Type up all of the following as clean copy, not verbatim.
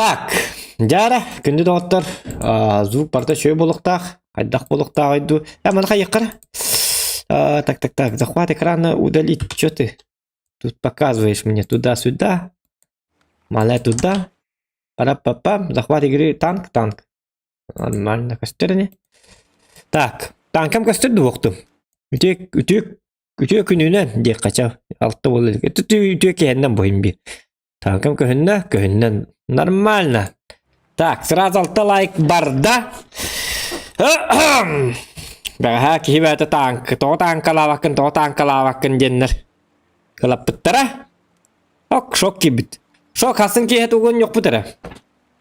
Так, жара күнді доғыттар звук барда шөй болуқтақ, қайдақ болуқтақ айду. Мана қайыққара. Так, захват экрана удалить. Что ты тут показываешь мне? Туда-сюда. Мала туда. Пара-па-пам. Захват игры танк. Нормально, костерни. Так, танкам костерді оқтым. Үтек күнінен дек қачау. Алты болды. Үтек кейіннен бойым бір. Танкам көхіннен. Нормально. Так, сразу алты лайк барда. Ага, кихи бәті танк. Тоғы танкалавакын деннер. Кылап бұттара. Шок кебіт. Шок хасын кейе туғын yok бұтара.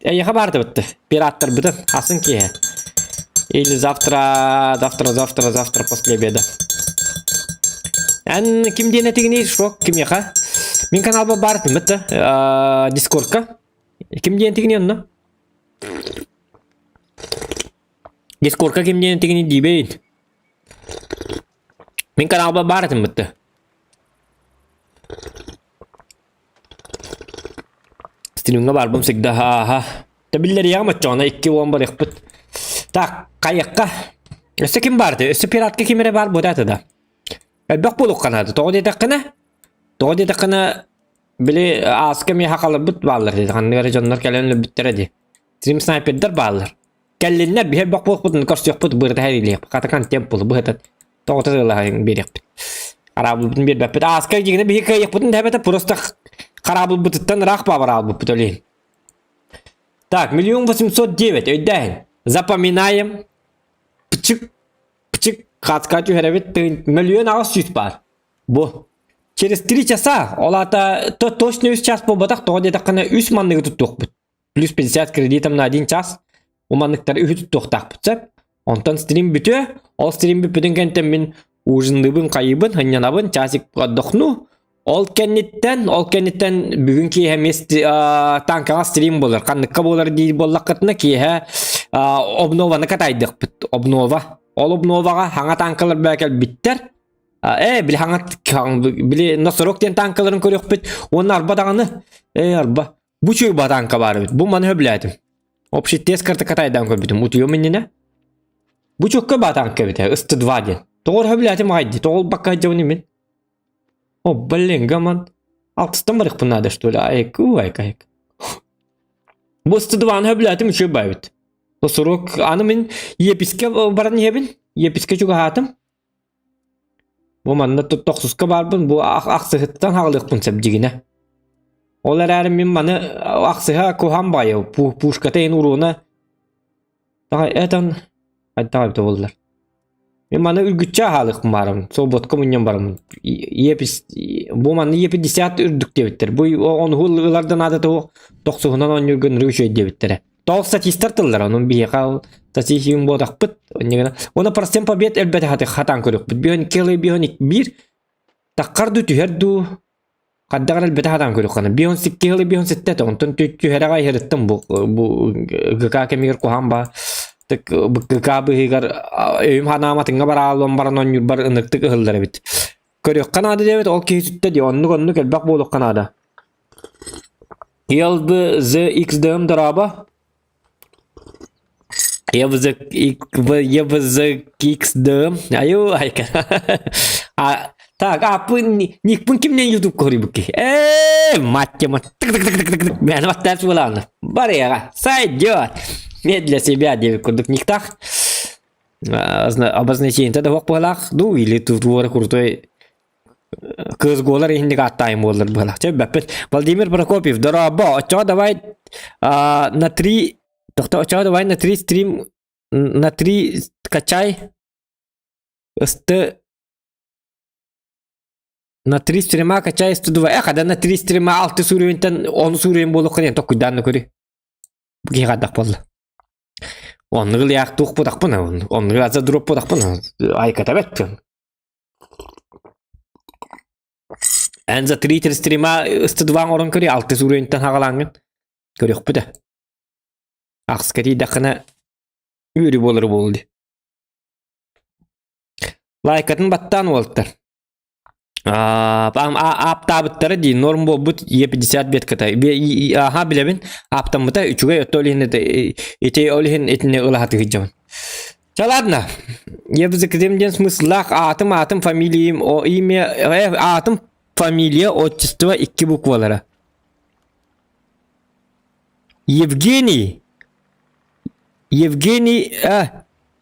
Яха барды бұтты. Пираттар бұтын. Хасын кейе. Или завтра после обеда. Ким дене тегіне шок, ким яха? Мен каналба бардым бұтты. Дискордка. Ким дене тегіне онна? Дискордка ким дене тегіне дейбейін. Мен каналба бардым бұтты. Стримге барбым сігді. Табиллер яғым өтчоғына 2-10 бар еқпіт. Так, қайыққа. Өсі кім барды? Өсі пиратқа кемері бар бұд әті да. Әлбәқ болуқ қанады. Тоғы деді қына білі асқа ме хақалы бұд балыр деді. Қанығары жонлар кәлемлі бүттер әді. Стрим снайпердер балыр. Кәлінлер бі әлбәқ болуқ бұдын көрсі еқпіт бұрды әрілі. Қатықан темп болу бұд әті. Тоғы тағылағын бер еқпіт. Қарабыл бұдын бер бәппіт. Асқа жегіне бі қайық бұдын дәбәті просто қарабыл бұдыттан рақ бабыр ал бұд өлейін. Так, 1 809 өйдәйін. Запоминаем. Пчик. Хацкачу херевит 1 900 бар. Бу. Через 3 часа олата точно 3 час по батак то где-то кана 3 манныгы туттук бут. Плюс 50 кредитом на 1 час. У манныктар 3 туттук так бутсап. Онтан стрим бүтө. Ол стрим бүтүдөн кенттен мен ужындыбын кайыбын, ханянабын часик отдохну. Ол кеннеттен бүгүнкү эмес танкага стрим болор. Кандыкка болор дейт боллакытына кие обнованы катайдык бит. Обнова. Ол обновага хаңа танкалар бәкел биттер. Били хаңа били носороктен танкаларын көрөк бит. Оны арбадаганы арба. Бу чөй батанка бар бит. Бу маны хөбләдим. Общий тест карты катайдан көрбүтүм. Утуё менне. Бу чөккө батанка бит. Ысты 2 ден. Тогор хөбләдим айди. Тогол бакка жауны мен. О, блин, гаман. Алтыстан барық бұл надо, что ли? Айк. Бұл 2 хөбләтім үші байбет. Сұрок, аны мен еписке барын ебін. Еписке жүгі хатым. Бұл манна 900-қа барбын. Бұл ақсығыттан хағылықпын сәбдігіне. Олар әрім мен маны ақсыға көған байы. Пушкатайын ұруына. Әтін. Айта болдылар. Мен маны үргітча халық барым. Сол ботқа мүнен барым. Бұл маны 50 үрдік дебіттер. Бұл оны ғылардан адаты о 90-нан 10 үргін үргішөй дебіттері. Тоғы статистар тылдар. Оның бейқал статистикін бодақ бұд. Оны простен побед әлбәті хатан көрік бұд. Бейон келі, бейон 1. Таққарды түйерді. Қаддағар әлбәті хатан көрік қаны. Бейон 8 келі, бейон 7. Онтын түйеріға еріттім. Бұл ғықа кемегер қоған ба. Габы хигар өйм ханаматыңа бар алым бар нон бар ынықтық ылдары бит. Көрөк канады дебет ол кейсүтте де оннук элбак болук канада. YVZXDM драба. YVZXDM. Аю айка. Так, апы никпун кимнен YouTube кори буки. Маттема. Мен ваттарс буланы. Барыга. Сайдёт. Не для себя девять курдук никтах. Обозначение тогда вок балах. Ну или тут вора крутой. Кыз голар инди гаттайм болар балах. Чебет. Владимир Прокопьев. Дорого. Чё давай на 3. Чё давай на 3 стрим. На 3 качай. На 3 стрима качай 102. Когда на 3 стрима 6 сүрөйүнтен 10 сүрөйүн болук кene ток куйданны көрү. Буги гадак болду. Onu gılayak tuğ budak buna. Onu gılaza drop budak buna. Aykata bettim. Enza Twitter streama ıstıdvan orun körü 6 sürüyünten hağalangın. Körük bu da. Akskari dakına yürü bolur boldu. Like atın battan oldular. Aptabıtları değil. Norm bobut 50 kata. Aha bilebin. Aptamıta 3'e ötolihin ete olihin etine ılahatı hicamın. Ладно. Я в закремден смыслах атым фамилиям о имя атым фамилия отчество 2 буквалары. Евгений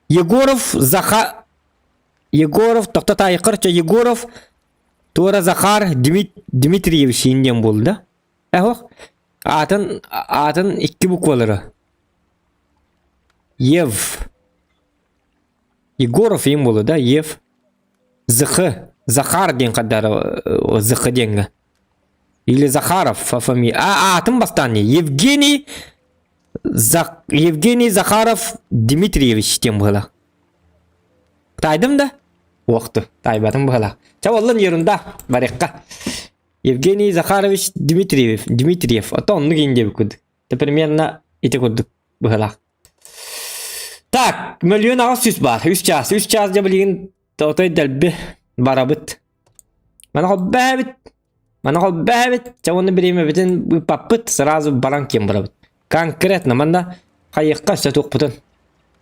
Егоров тоқтата айқырча Егоров Тура Захар Дмитриевич инден болды. Атын 2 буквалары. Егоров им болды да, Ев. Захар ден қадары, Зықы денгі. Или Захаров фамилия. Атын бастан не? Евгений Захаров Дмитриевич ден болды. Тайдым да? Оқты, тайбатым болды. Чавалын ерунда, барекка. Евгений Захарович Дмитриев. Ата онны кейінде бүкілді. Примерно ете көрдік болды. Так, миллион ağız süs var. 3 час da bilgin totoy delbi barabıt. Bana hobbe bit. Çavunu birime bitin bu papıt сразу баран кем барабыт. Конкретно манда кайыкка сатук бутun.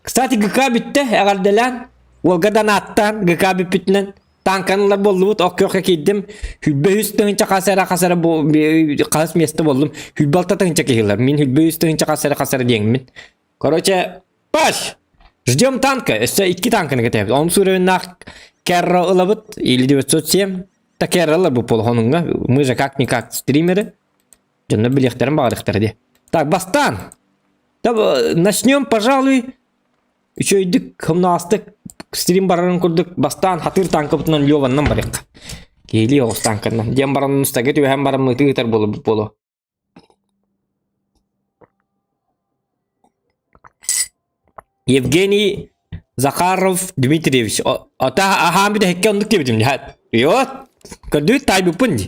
Кстати, ГК битте эгалделен. Волгадан аттан ГК битнен. Tankanlar boldu ok yok ekiddim. Hübbe üstünce kasara bu kas mesti boldum. Hübbe alta tınca kehirler. Min hübbe üstünce kasara diyengmin. Короче, baş. Ждем танка. Еще 2 танкını getirip. Onun sürevinde kerra ılabıt. 5907. Ta kerralar bu pol honunga. Мы же как-никак стримеры. Canım bileklerim bağırıkları diye. Так, бастан. Начнем, пожалуй. Üçöydük. Hımna astık. Stream bararını kurduk. Бастан. Hatır tankı butunan Lovan'dan barık. Geliyor o tankından. Diyen baranın üstte getiriyor. Hem baranın tığıtar bolu bu polu. Евгений Захаров Дмитриевич. Ата ахамбide hekke onduk dedim ya. Yok. Gördü tabi pındı.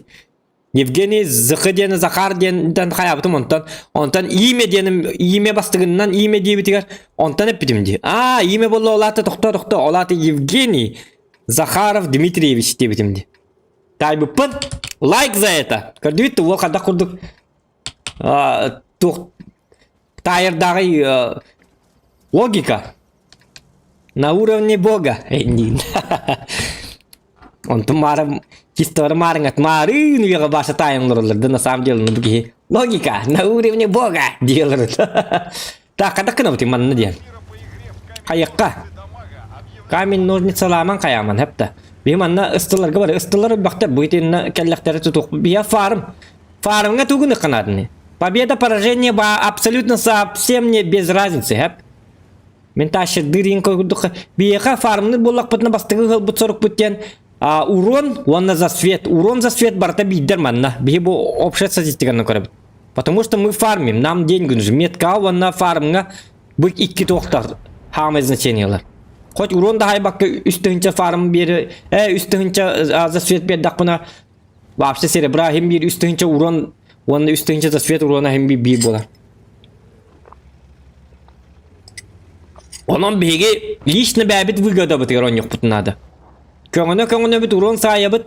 Евгений Захарdiyen Захар diyenden hayatım ondan ime bastığından ime diye bitiyor. Ondan hep bitim diye. Ime bollu olata doktor olata Евгений Захаров Дмитриевич diye bitim diye. Tabi pın. Like за это. Gördü tu o kadar kurduk. Tayırdaki логика на уровне Бога. Он тумаром чисто маринgat марин вера ваша таймлерлер. Да на самом деле ну такие логика на уровне Бога делают. Так, а так kenapa mana dia? Kayakka. Камень ножницы ламан каяман hepta. Биманна ыстыларга бар. Ыстылар бакта буйтенна келлектери тутук. Бия фармга тугуны канадны. Победа, поражение абсолютно совсем не без разницы, hep. Мен ташы дырин койдук. Биеха фармны боллак бутна бастыгы гыл бут сорок буттен. Урон, он за свет. Урон за свет барта бидер манна. Бие бу общая статистиканы көрөбүт. Потому что мы фармим, нам деньги нужны. Метка онна фармга бу 2 токтар. Хамы значениялар. Хоть урон да хайбакка үстүнчө фарм бери, үстүнчө за свет бердак буна. Вообще серебра хем бир үстүнчө урон, онна үстүнчө за свет урона хем бир болар. Onun biri lişne bebit выгода bit yaron yok butnada. Köngöne bit urun sayabıt.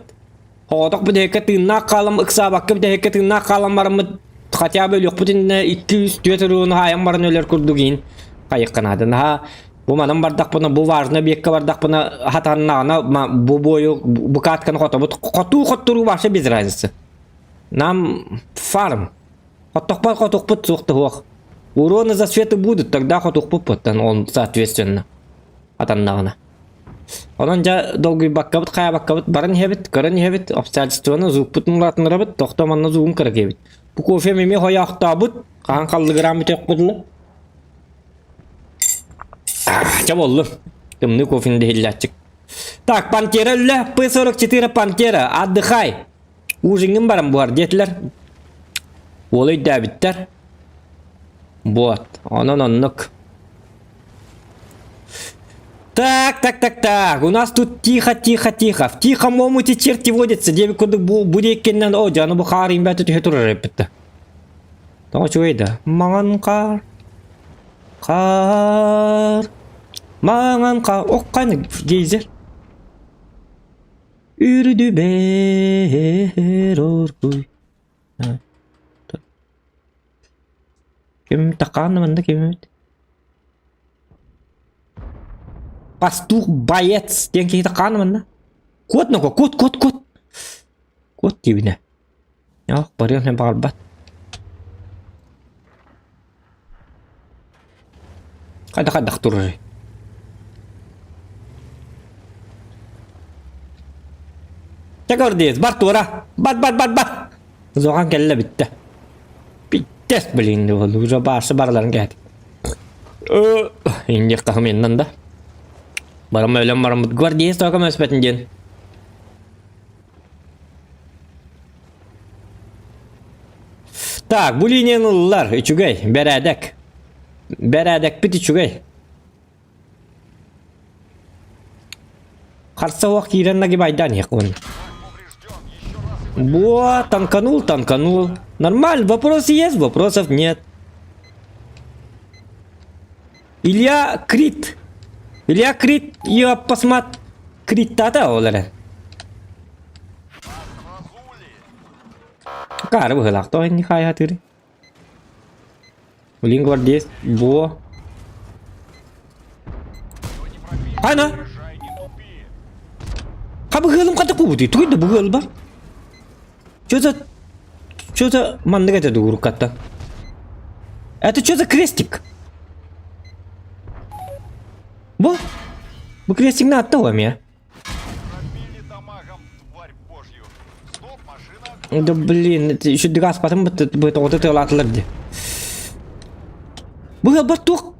Hodak bu dehke tınna kalam ıksa bakıp dehke tınna kalam barımı хотя бы yok butinne 200 urun hayam barın öler kurdugin. Kayıkkanadan ha bu manam bardak buna bu varna bekka bardak buna hatanna bu boyu bu katkan hota bu kotu başa biz razısı. Нам фарм. Хоток пут сухты хох. Уроны за светы будут, тогда хотук пупыттан он соответственно атаннагана. Онан жа долгий баккабыт, кая баккабыт, барын хебит, көрөн хебит, обстоятельствоны зук путун латынырабыт, токтоманна зугун кыра кебит. Бу кофе меме хояктабыт, каан калдыгырам битек будулы. Ча болду. Кымны кофени дехиллячык. Так, Пантера үлле, П-44 Пантера, отдыхай. Ужиңин барам буар детилер. Олай дәбиттер. Вот, онок. Так. У нас тут тихо. В тихом омуте черти водятся. Деби куды будет кеннен. О, жану бухар имбя тут хетур репетта. Тому что это? Манган кар. Манган кар. О, кайны гейзер. Yürüdü ber orkuy. Ha, kim takan manda kim? Pastuk bayet yang kita takan manda. Kuat no kuat. Kuat gimana? Ya, bari yang balbat. Kada turur. Çakordayız. Bart ora. Bat. Zoğan kelle bitti. Bittes bilindi oldu. Uca barsı barların geldi. İnce kahım yandan da. Barım öyle barım. Guardiyes toka mesbetin gen. Так, bu linyalılar. Üçügey. Beredek bit üçügey. Karsa wak iran lagi baydan ya kun. Буа, танканул. Нормально, вопросы есть, вопросов нет. Илья Крит, я посмотр. Крит-та олар. Кар быхлак то не хай хатыры. Улин гвардейс, буа. Ана. Кабыхлым ката кубути, туйда быхл бар. Что за мандык это дур ката? Это что за крестик? Бо? Бу крестик на того меня. Да блин, это еще драс, потом будет вот это латларди. Бу батук.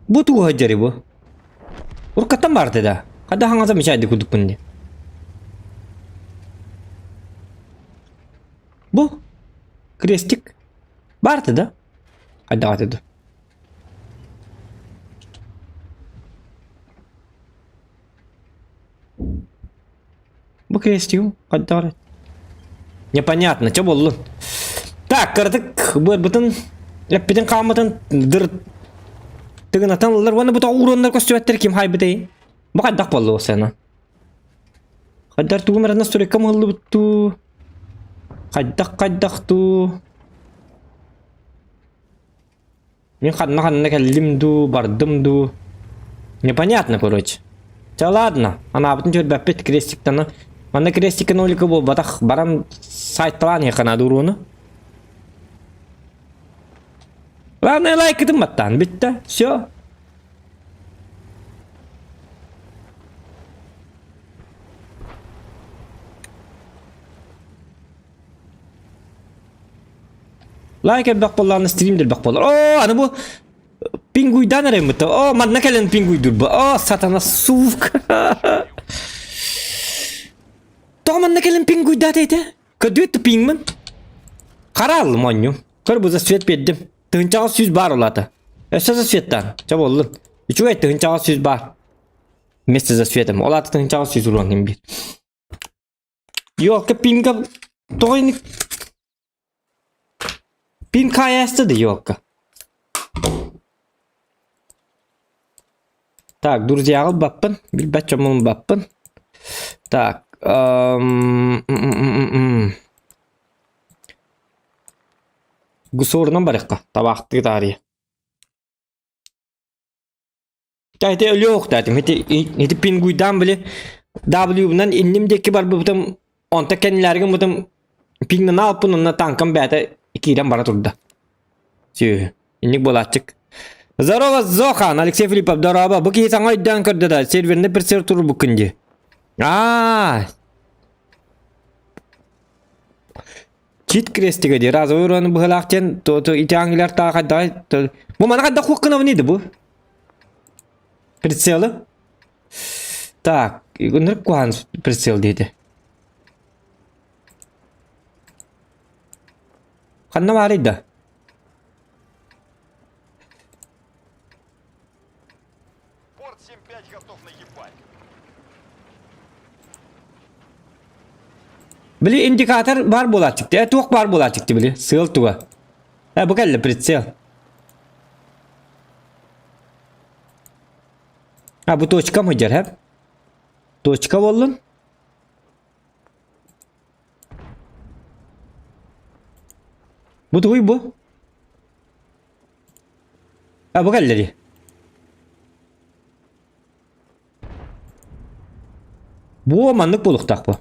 Бу ту хаджари бу. Ур ката марты да. Када хангаза мишайды кудупунди. Bu krestик vardı da. Hadi. Bu крестик hadi. Непонятно, что было. Так, кырдык, бүтін эппеден қалматын дыр тыгынатан олар оны бұта урондар көстөбеттер ким хай бітей. Бұл қайдақ болды осы ана. Қайдар туғымарына сөреккам ғылды бұтту. Кайдах ту. Мен ханна кәлдім бардым ду. Непонятно, короче. Ja ладно, она бүтін жөр бәппет крестиктаны. Манда крестикін олікі бол, батақ барам сайтталан еқана дуруны. Ладно, лайк етім баттан, бітті, все. Like el bakbollarını stream del bakbollar. Oo, ana bu pinguydan arayım mı? Oo, madna kelen pinguydur bu. Oo, satana suvk. Toğa madna kelen pinguyda deydi. Kötü pingmin. Karalım onyu. Kır buza svet beddim. Tığıncağı süz bar oladı. Esası svettan. Çab olun. Üçü et tığıncağı süz bar. Mesajı svetim. Oladı tığıncağı süz ulanım bir. Yok ki pinga. Toğını. Pin kayası da yok. Так, друзья, баппын. Билбачамын баппын. Так. Гусорынан барыққа. Табақты тарih. Тәйте өлі оқтадым. Еті пингуйдан біле W-bundan indimdeki бар бұтым. Онта кәнілерген бұтым. Пингнан алпын, онна танкам бәті 2'den bana turda. Все. İndik bolatçık. Здорово, Зохан, Алексей Филиппов, здорово. Bu ki sana iddian kırdı da. Serverinde bir ser turur bu kınca. Çit kresti gadi. Razı oyuranı bu halakten. İti angiler ta kadar. Bu bana kadar hukkına neydi bu? Прицелы. Так. Ныр куан прицел dedi. Kanna varıydı. Bili indikatör var bola çıktı. Tuğuk var bola çıktı bili. Sığıl tuğa. Bu geldi прицел. Bu точка mı cer hep? Точка olun. Bu duy bu. Ha bu galleri. Bu manlık buluktak bu.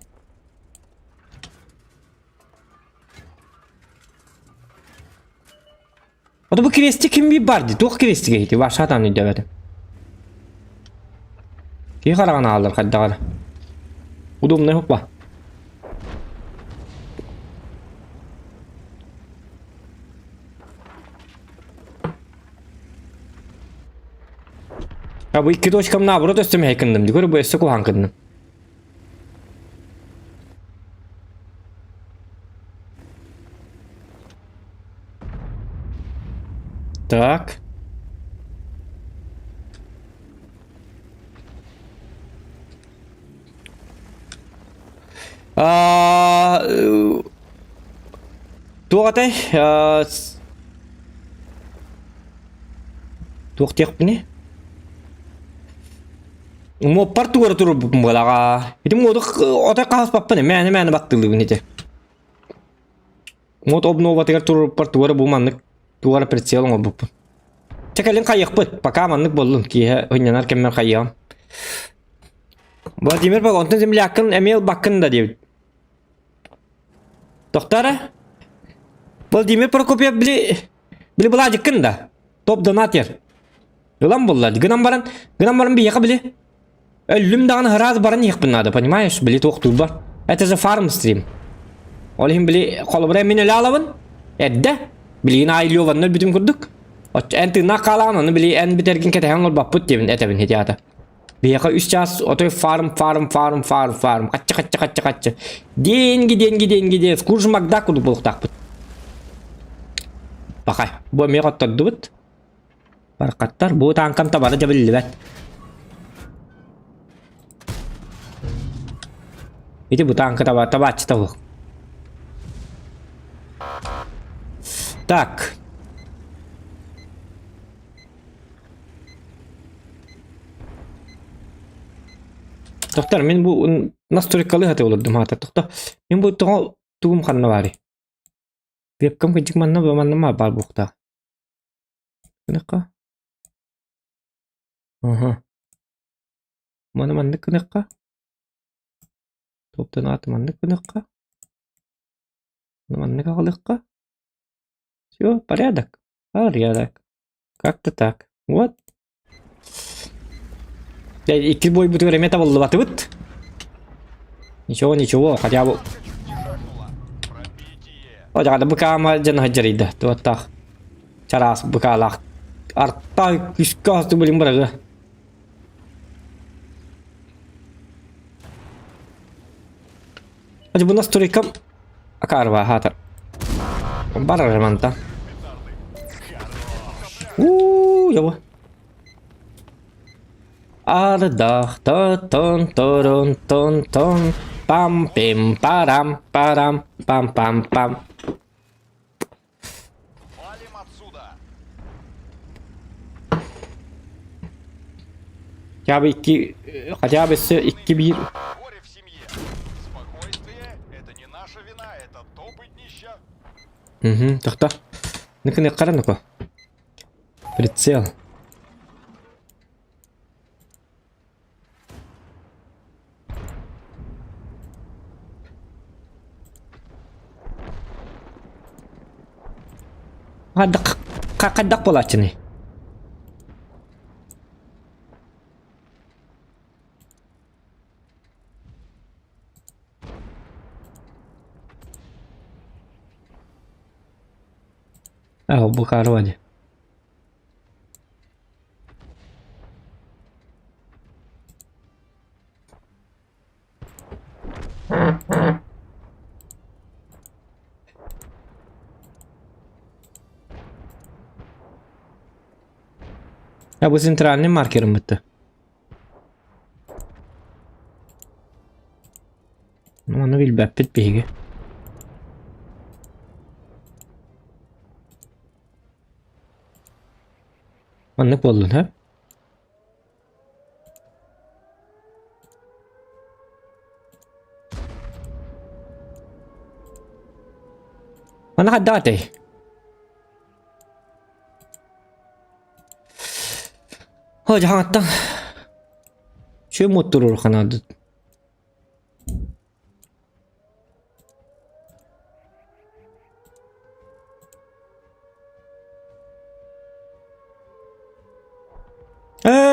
O da bu kvesti kim bir bardı? Doğ kvesti geydi. Var şatan ne dövedi. Ki qarağını alır kadda qara. Udum ne hoppa. Ya bu iki doşkam nabrot üstüme yakındım. Digör bu üstü kuhan kındım. Так. Туғатай. Туқ тек біне. Моппар туғыр тұрыр бұпым болаға. Етім одық отай қағыс баппыны. Мәні бақтылы бұны де. Мот обнова тегер тұрыр бар туғыры бұманлық. Туғыры прицелың ол бұппын. Текелін қайық бұд. Пока манлық болдың. Кейі ойнянар кеммер қайығам. Владимир бak ondan zemli yakın Emil bakın da diyor. Doktora? Vladimir Prokopyev bili bulacıkın da. Top donater. Yolan bulladı. Gınam baran bir yaka bili. Ölüm dağını hıraz baran yıkpın adı. Понимаешь? Bili toğtur var. Это же farm stream. Olihim bili kolabra emin öyle alavın. Edde. Bili yine aylıyor vanlar bütün kurduk. En tırnak kalan onu bili en bitergin ketehan ol bakput diyevin etevin hediyata. Biyaka 3 час otoy farm. Kaçça. Деньги. Скужмакда kudu buluk takput. Bakay. Bu emeğe kattadı bıt. Barkattar. Bu tankam tabanı cabilli bet. İti bu tankı tabaçı tavuk. Так. Doktor men bu настройкалы hate olurdum hata doktor. Men bu tuğum kanna bari. Webcam kecik manna ma bar bukta. Kenapa? Aha. Mana kenapa? Toptan at mana kenapa? Mana kalыкка? Всё, порядок. Как-то так. Вот. İki boy bu tür meta buldu batı bıt. Ничего, хотя бы. O da bu kama can hajarıydı. Tuatak. Caras bu kalak. Arta küskah tu belum beraga. Aja bu nasturikam akarwa hatar. Barar mantap. Ya bu. Ardach ton pam pim param pam. Валим отсюда. Хотя бы все iki bir. Горе в семье. Спокойствие — это не наша вина, это топы днища. Toxta. Ne qaranık o. Прицел. Ada kakadak pola nih. Bu karo aja. Ya bu centralny markerim bitti. Onu bil bepit bigi. Anlık boldun ha? Mana kadate. Ho jahattan. Şu mutturur kanadı.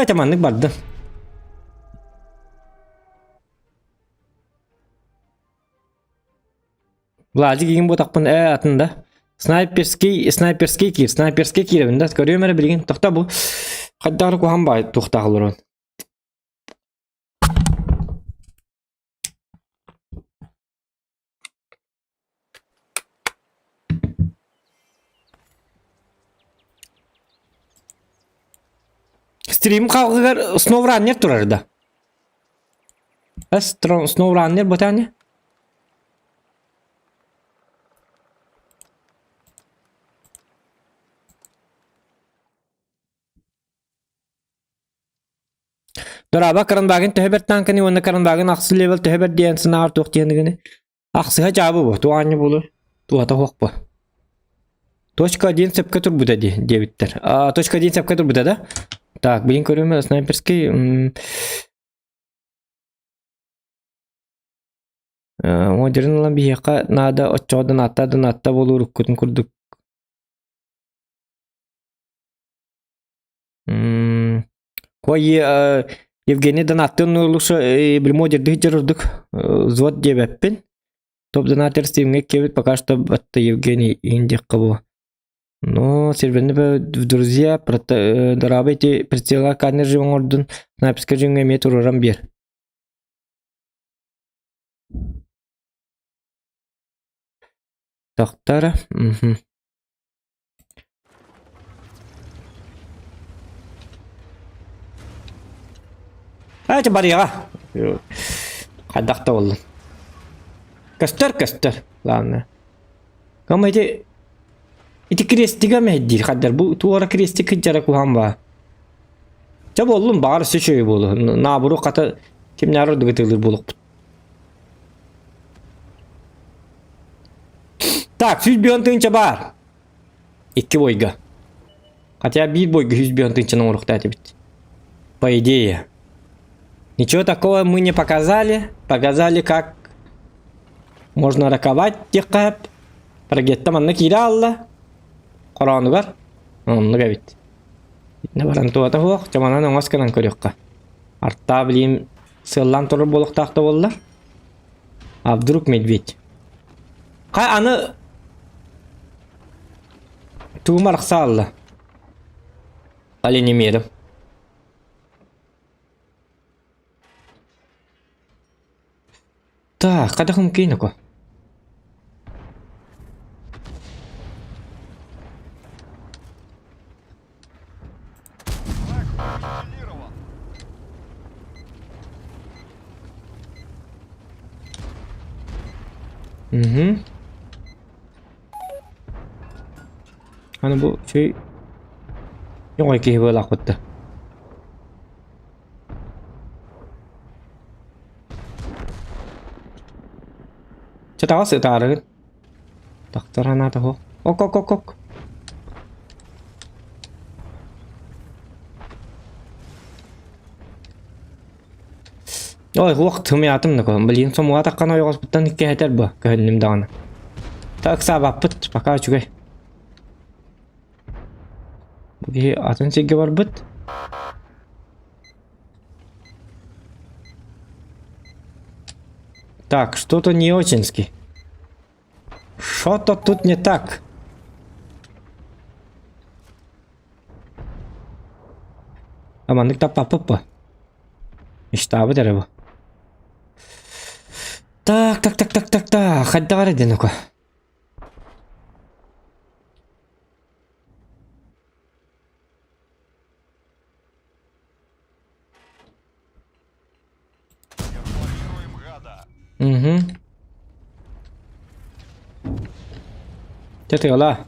Temanlık vardı. Vladик егин ботақпын атында. Снайперский киребінде. Көрüyor мәре білген. Тоқта бұл. Қаддағыры қоған бай тоқтағылыр он. Стрим қалғығар SnowRunner тұрарда. SnowRunner ботаны. Дораба каранбагын төһөбөр танканы онна каранбагын аксы левел төһөбөр диэн сынаар тоқтиендигини. Аксыга жабы бу, туанны болу. Туата хокпу. Точка 1 сепке тур буда дебиттер. Точка 1 сепке тур буда да. Так, блин, көрөмө снайперский. Модерн лан бияка нада очодан атта болурук күтүн курдук. Кой Евгений Донаттын улуша бір модерді жүрдік. Звод дебеппен. Топ донатер стримге кебет пока что батты Евгений индек қабу. Но серверны бі друзья дорабайте прицелға канер живан ордын снайперска живан ме турурам бер. Тақтара. Бар яға. Қадақта олын. Көстер. Ладно. Кама ити крестига мәддер. Қаддар бұл туара крестик жара куған ба. Жа болын бағар сөшөй болу. Набыру қата кемнәрі дүгітілер болуқ. Так, 100 бион тыңча бар. 2 бойга. Хотя 1 бойга 100 бион тыңчаның ұрықта әтебет. По идее. Ничего такого мы не показали. Показали, как можно раковать тихо. Прогеттам анна киралла. Кораны бар. Онны габит. Не баран туата хуак. Чаманан оңасканан көрөкка. Артта билим сыллан туру болуктакта болла. А вдруг медведь? Кай аны туумар ксалла. Али немедим. Так, kada mungkin aku. Hani bu şey yok ki böyle akıttı. Cho tao sự tà rồi. Doctor Hana tao. Ok. Ой, вақыт төме атым да көм. Блин, сом уата қана ойғыз бұттан икке хетер бұ. Көхінім дағаны. Так, сабап бұт. Пока чүгай. Бұге атын сеге бар бұт. Так, что-то не очень-ски. Что-то тут не так. Амандык таппаппы. Иштабы дәрі. Так. Хадда бар еді ну-ка. Chết rồi là.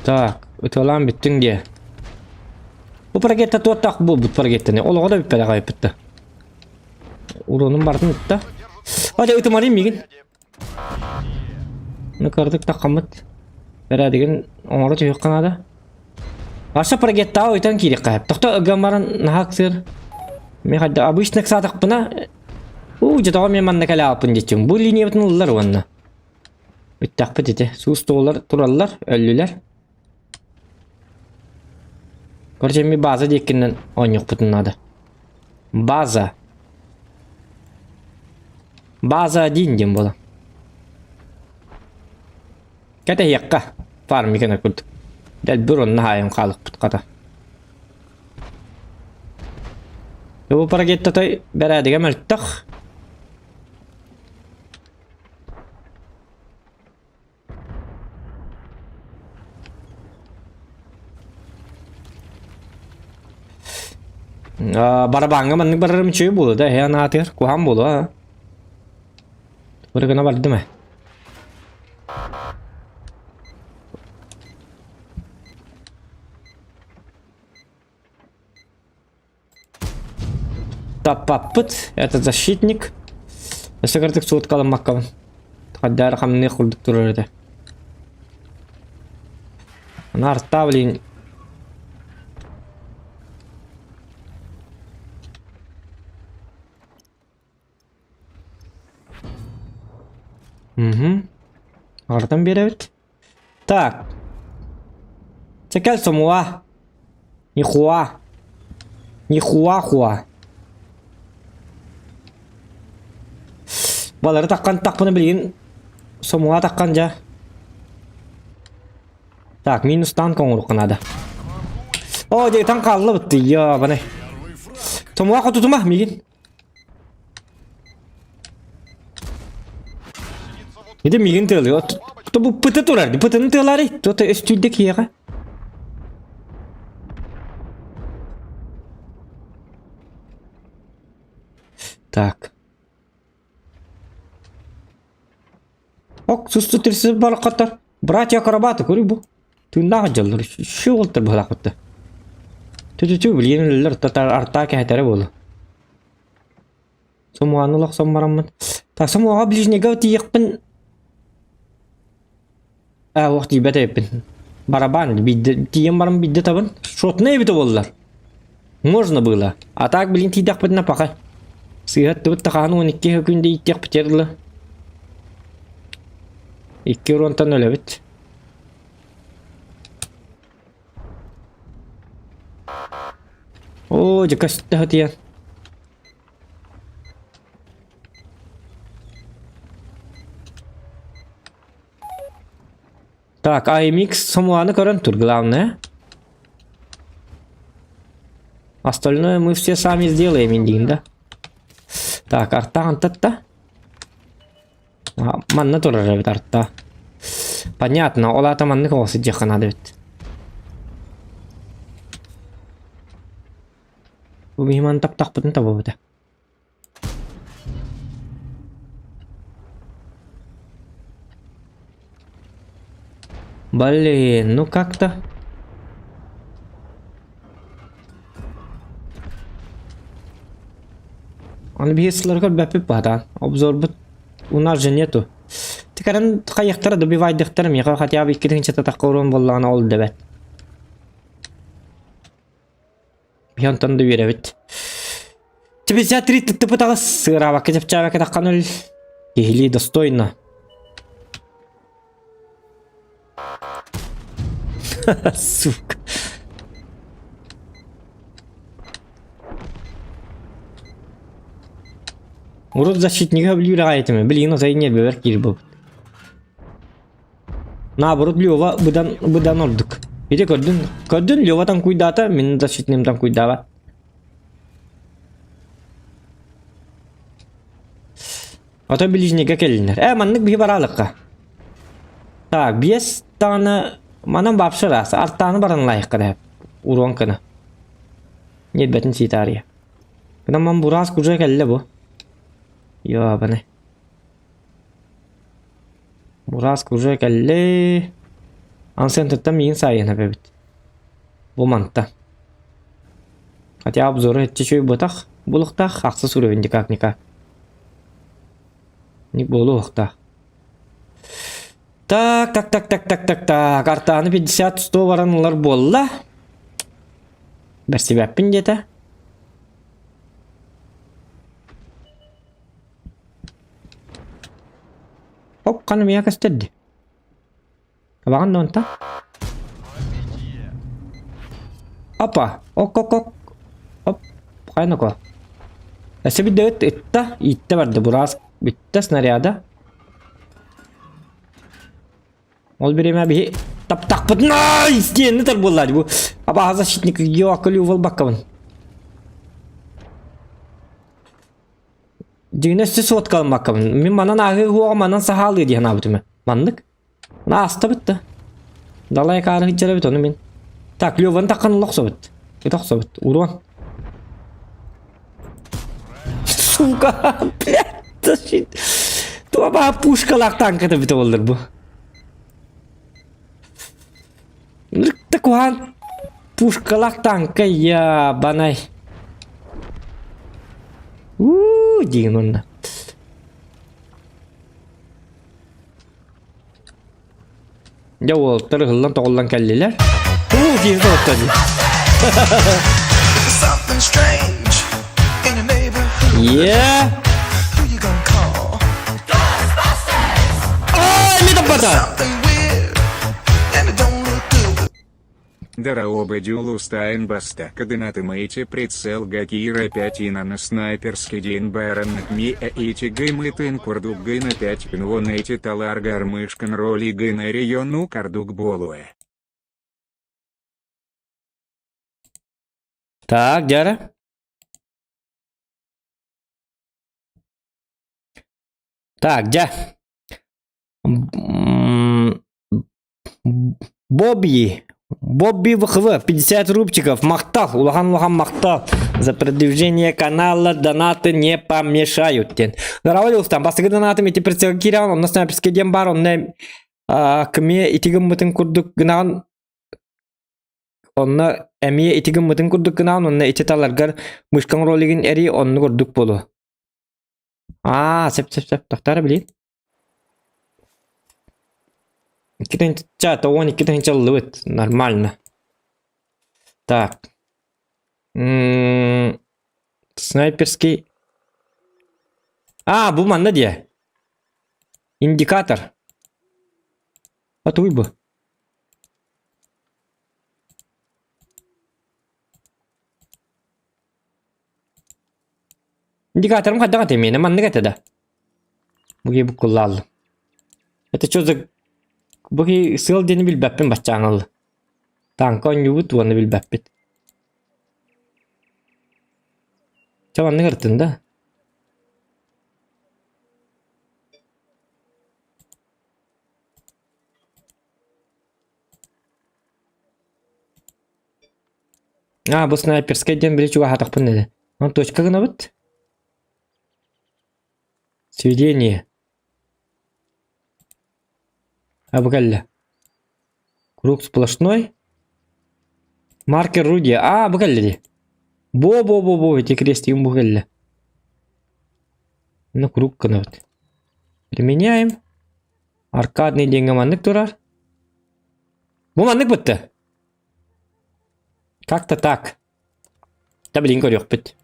Так, ötelan bittin diye. Bu pakette tuattak bu pakette ne? Olağı da bir pere kayıptı. Uğrunun barını bitti. Hadi ıtımarayım migin. Дядя. Ne kırdık da kamıt. Bera degen oňra tüýük kanada. Başa pragetta oytan kiri qayıp. Tokta gamaran nahak sır. Me hadda abuş nek satak buna. Jadawa men manna kala apın geçim. Bu liniýa bütünler wanna. Bittak petete. Sustolar turallar, öllüler. Görjem mi baza diýkinden oňuk bütünlerde. Baza. Baza diýindim bola. Kete yakka. Farm ikene kurduk. Del bir onun hayım kalıp putkada. Bu para gitti tay beradige melttak. Barabanga mannik bararım çöy bulu da heyan atır kuham bulu ha. Buraya var değil mi? Таппаппыт, это защитник. Если картик суут калым маккабын. Хаддар хамны курдук турар эде. Ана артта блин. Артан беребит. Так. Чекал самуа. Нихуа. Нихуа-хуа. Балары таккан такпыны билген сомуа таккан жа. Так, минус танк оңурук канада. О, же танк аллы битти. Я, бане. Сомуа котутума миген. Иде миген тылы. То бу пыты турар. Пытынын тылары. То өстүлдө кияга. Так. Ок, сусту тирси балакаттар. Братья акробаты, көрү бу. Тunda жаллар. Şu oltur балакатты. Түтүтү билгенлер татар арта кайтары болду. Сомуаны соммараммын. Так, сомуага ближнеге тиекпин. Вакыт бетеппин. Барабан бидде тием барым бидде табын. Шотны бите болдулар. Можно было. А так, блин, тидак битне пака. Сыйат тут таханы 12 күндө иттек битерди. 2 ронтан öle bit. Oo, jekasta hatiyan. Так, AMX самуаны көрөн тур, главное. Остальное мы все сами сделаем, индин, да? Так, арта антатта. Манна турар бит артта. Понятно, олата манны калсы жаканады бит. Бу мейман таптак бутун табы бит. Блин, ну как-то. Он бессларга бэпип бадан. Обзор бит. У нас же нету. Тикаран кайыктар добивайдыктар мега хотя бы 2-нче татакка урон боллагана ол дебет. Бьянтан да беребит. Тебе за 3 ты пыталась сырава, кепчава катаканул. Или достойно. Сука. Урод защитника влияетами. Блин, ну зайнер бевер кирбу. Наоборот, Лёва быдан ордук. Иди көрдүн Лёватан куйдата, менин защитнимден куйдава. Ото ближнеге келинер. Маннык бии баралыкка. Так, 5 таны манан бапшырасы. Арттаны баран лайыкка деп. Урон кына. Нетбетин ситария. Кына ман бурас кужа келле бу. Yo, bane. Burası kuruyor kelle. Ansen tuttam yin sayına bebet. Bu mantta. Хотя обзоры эти чё и ботах. Булыхтах, хақсы сүрөвінде как-никак. Не болу так. Так. Артаны 50-100 баранылар болла. Бір себеппін деді. Оп, қаным я көстерді. Кабаған да онта. Пробитие. Опа, ок. Оп, қайны ко. Әсі біді өтті, итті барды бұрас бітті снаряда. Ол береме бі тап-тақ бұд. Най, стені тар болады бұл. Аба защитник еуақылы ұвал баққабын. Дегіне сөз отқалым баққабын. Мен манан ағы хуаға манан сахалы дейін абытымы. Мандық. На аста бітті. Далай кары хиджары біт оны мен. Так, лёван таққан ұлық событ. Етақ событ. Уруан. Сука, блядь, защит. Туа баа пушкалақ танкыты біті олдыр бұл. Нұрықта куан пушкалақ танка я банай. Деген онда. Я ол тұрғылдан тоғылдан кәлелер. Деген соғыттады. Something strange in your neighborhood. Yeah. Who you gonna call? Ай, не таппата. Something weird and it don't look good. Дараоба Дюлустайн Баста координаты прицел Гакира 5 и на снайперский день Байрон Ми эти геймы тын курдук гейна 5 вон эти талар гармышкан роли гейна району кардук болуэ. Так, Дяра. Так, Дя. Бобби ВХВ, 50 рубчиков. Махтал, улахан махтал. За продвижение канала донаты не помешают. Наравалился там, бастығы донатым эти прицел кирян, он на снайперский дем бар, он на кме итигім мұтын күрдік гынаған. Онна әмие итигім мұтын күрдік гынаған, онна ити таларғар мұшқан ролигін әри онны күрдік болу. Сеп, тақтары білейін. 12 лывет, нормально. Так. Снайперский. Бұл манда де. Индикатор. Атуй бы. Индикаторым қаддаға темейні, манда қайтады. Бұге бұл құллалы. Это что за... Бұғы сыл дені білбәппен бачаңылы. Танка он юбыт, оны білбәппет. Чаванны қыртын да. Бұл снайперскай ден біле чуға хатақпын деді. Он точка ғына бұд. Сведение. Обгальля. Круг сплошной. Маркер орудия. Обгальля. Бо. Эти кресты им обгальля. Ну, круг канат. Применяем. Аркадный деньгаманник турар. Буманник бутты. Как-то так. Да блин, корёк бит.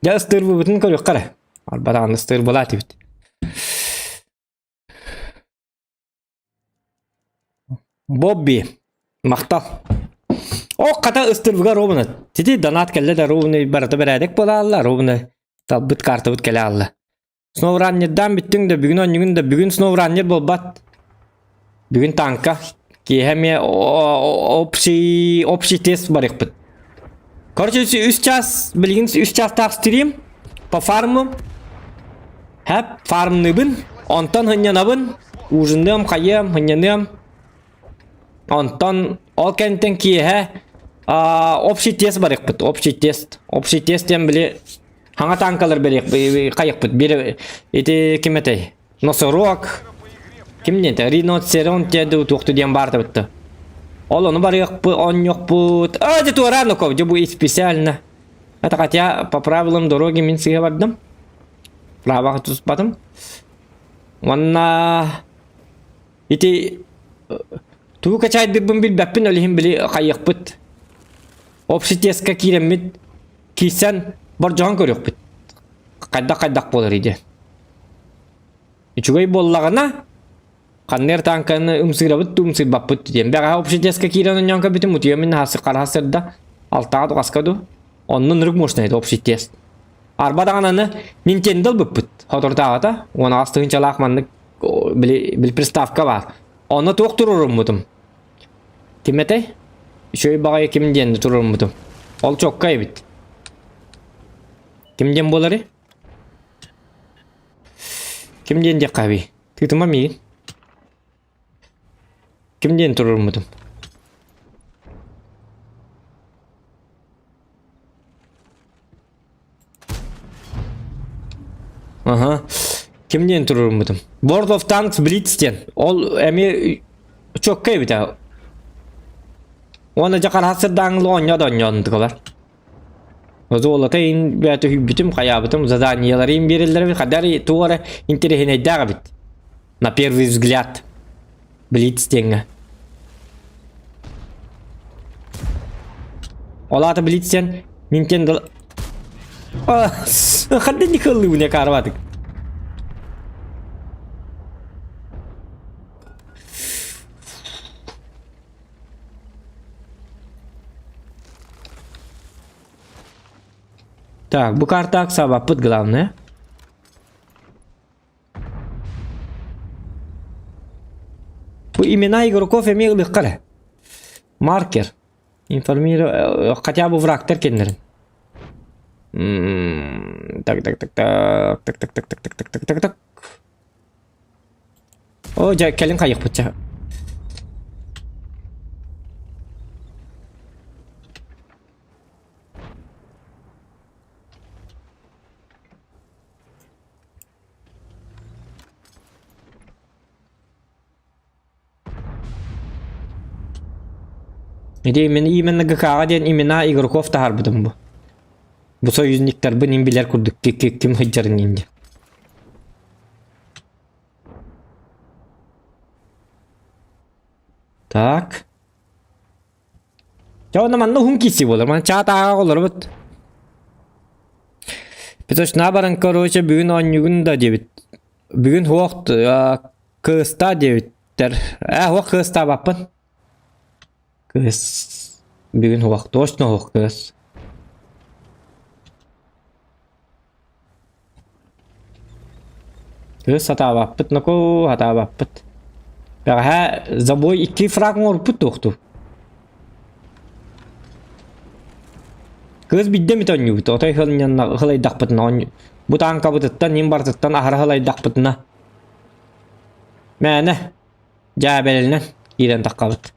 Я стыр бутын корёк кара. Арбадан стыр болати бит. Бобби. Мақтал. Қата ұстырбыға ровыны. Теді донат кәлі да ровыны барыты бәрәдік бола алла. Ровыны талбыт карты бұт кәлі алла. Сноураннердан біттің да бүгін онығын да бүгін сноураннер бол бат. Бүгін танка. Кейхеме общий тест барық бұт. Короче, 3 час, білгіңіз 3 час тақ стрим. По фармым. Хәп фармны бін. Онтан хынянабын. Ужындым, қайым, хыняным. Онтан ол кәнттен кейхе общий тест барық бұд. Общий тесттен біле хаңа танкалар берек қайық бұд. Бері еті кеметей. Носорог. Кімден? Риноцерон теді тұқты ден барды бұдды. Ол оны барық бұд, он жоқ бұд. Де туарано ков, де бұл специально. Это хотя по правилам дороги мен сыға бардым. Rabak tutmadım. Wanna iti tu kaçay dirbin bil beppin ölihim bili kayıkpıt. Opsiteska kiremit kisen barjahan körükpüt. Kaddak bolar idi. Içugay bollagana kanner tankanı umsirabıt umsirbapıt diyen. Baga opsiteska kiranın yanka bitim mutiyemin hası karhasırda altağı kaskadu. Onun rık moşnaydı opsites. Arbada kananı Nintendo bıppıt. Hotordağı da ona astığın çalakmanlık bil pristavka var. Onu toq tururum mutum. Timete? Şöyle bagaya kimin diyendi tururum mutum. Ol çok kaybet. Kim diyen boları? Kim diyen diye kaybı? Tıktıma mıyın? Kim diyen tururum mutum? Aha. Kim diyen tururum mutum? World of Tanks Blitz diyen. Ol emi çok kaybet ha. Ona jakar hasırdan oynadı kadar. O zaman tayin bir bütün kayabıtım задание им берилер kadar туара интересный дагбит. На первый взгляд. Блиц деньги. Олата Блицен Nintendo. Хадда не хылы у меня карватык. Так, bu karta sabapıt главное. Bu имена игроков имеют легкое. Маркер. Информирует хотя бы враг теркенерин. Так. О, жай келин кайык бутча. именно ГК ден имена игроков тахарбытым бу. Bu soyuznikler bu nimbiler kurduk. Kim hıccarın indi. Так. Ya o zaman da hunkisi olur. Man çata olur bu. Biz ne yaparın koruyucu bugün 10 gün da debit. Bugün hoğt kısta debitler. Hoğt kısta bakın. Kız. Bugün hoğt. Точно hoğt kız. Kız hata bakpıt. Nako hata bakpıt. Ha zaboy 2 fragman put doktu. Kız bidde mi tanıyor? Otay hılın yanına hılay dakpıtına. Bu tanka bıtıttan imbartıttan ahara hılay dakpıtına. Mene. Cabelinden iden takkabıt.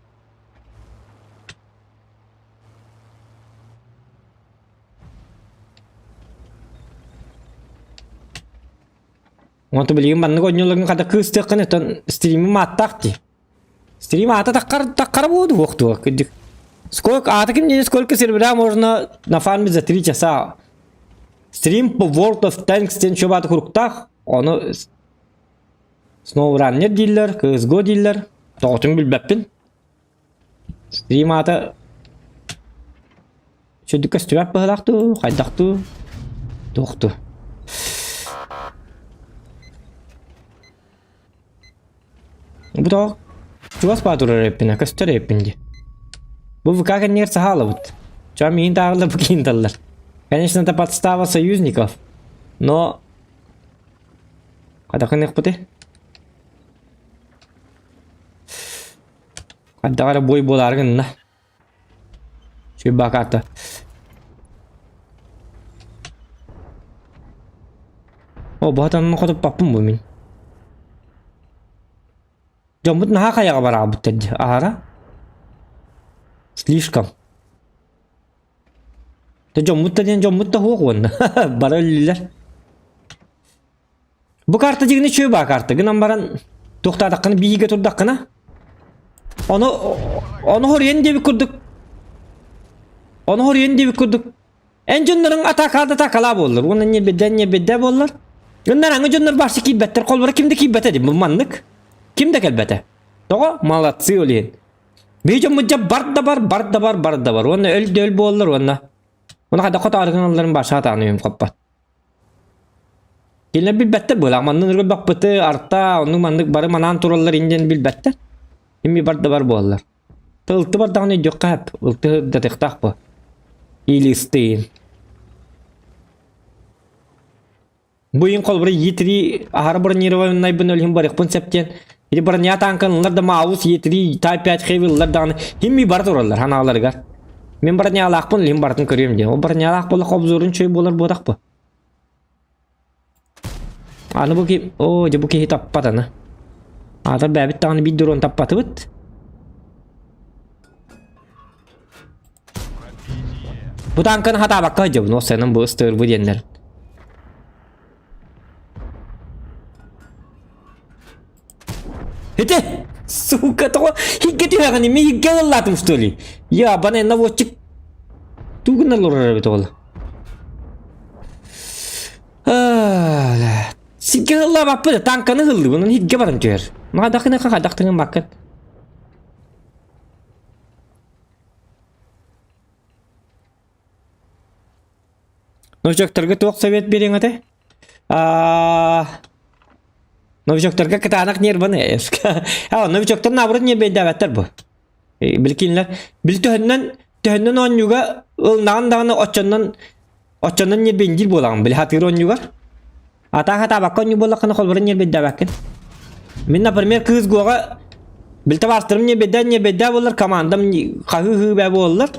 Onu bileyim ben de oynuyorlarım kadar kız tıkkın stream'i attaktı. Stream'i atta takkar буду вахту. Сколько атаким не сколько сервера можно нафармить за 3 часа. Стрим по World of Tanks тен чобат хуруктах. Onu SnowRunner değiller, CSGO değiller. Toğutun bilbepin. Stream atta çödük stüvep bağlaktı, kaydaktı. Toğuttu. Bu da чего спатура репина, костер репинди. Bu как не сахаловут. Чем им дали покиндаллар. Конечно, это подстава союзников, но когда их пути? Когда бой боларгын на. Şu bakata. O bu adamın kadar papım bu min. Jomut nah kayak apa rabut tadi ahara слишком te jomut da hoğun baraliler bu kartı jigini çöy bak kartı gınan baran toxtadakını biyiga turdakını onu horiyen debi kurduk enjinlerin atakalda takala bollar onu ne bedde bollar Ondan hangi jonlar başı kibbetter kolbara kimde kibbete di bu manlık? Kimde kelbete? Toğa malatsı öleyin. Bir jon mucca bar da var. Onu öl bollar ona. Ona kada kota argınların başı hatanıyım kappat. Gelin bilbette böyle amanın ırgı bakpıtı artta onun manlık barı manan turallar inden bilbette. Şimdi bar da var bollar. Tıltı bar dağını yok hep. Iltı da tıktak bu. İyili isteyin. Bu yıl kolbara yitiri ahara barın yeri var nay bunu ölüm barık pun septen. Bir barın ya tankanlar da maus yitiri type 5 heavy'lar dağını himmi bar turallar hanalar gar. Men barın ya laq pun lim barın körüyorum diye. O barın ya laq bola kobzorun çöy bolar bodak bu. Anı bu ki o bu ki hitap patana. Ada babit tane bir drone tapatı bit. Bu tankın hata bakka acaba no senin bu ıstır bu diyenler. Hede suka to higget ya hani mi higget latum stoli. Ya bana ne bu çık. Tuğunlar lorlar bit oğlu. Sikir Allah bapak dah tangkan hulu, bunun higga barang cer. Maka dak nak kadak dengan makan. Novjokterga toq sovet bering ate. Novjokterga kita anak nyer bana ya. Ha novjokter nabırın nyer beda beter bu. Bilkinler. Bil töhönnen on juga ılnağın dağını oçandan nyer bencil bolan. Bil hatır on juga. Ata bakkan yu bola kana kolbaran yer bedda bakkan. Min например kız goga bilta bastırım yer bedda bollar komandam kahı be bollar.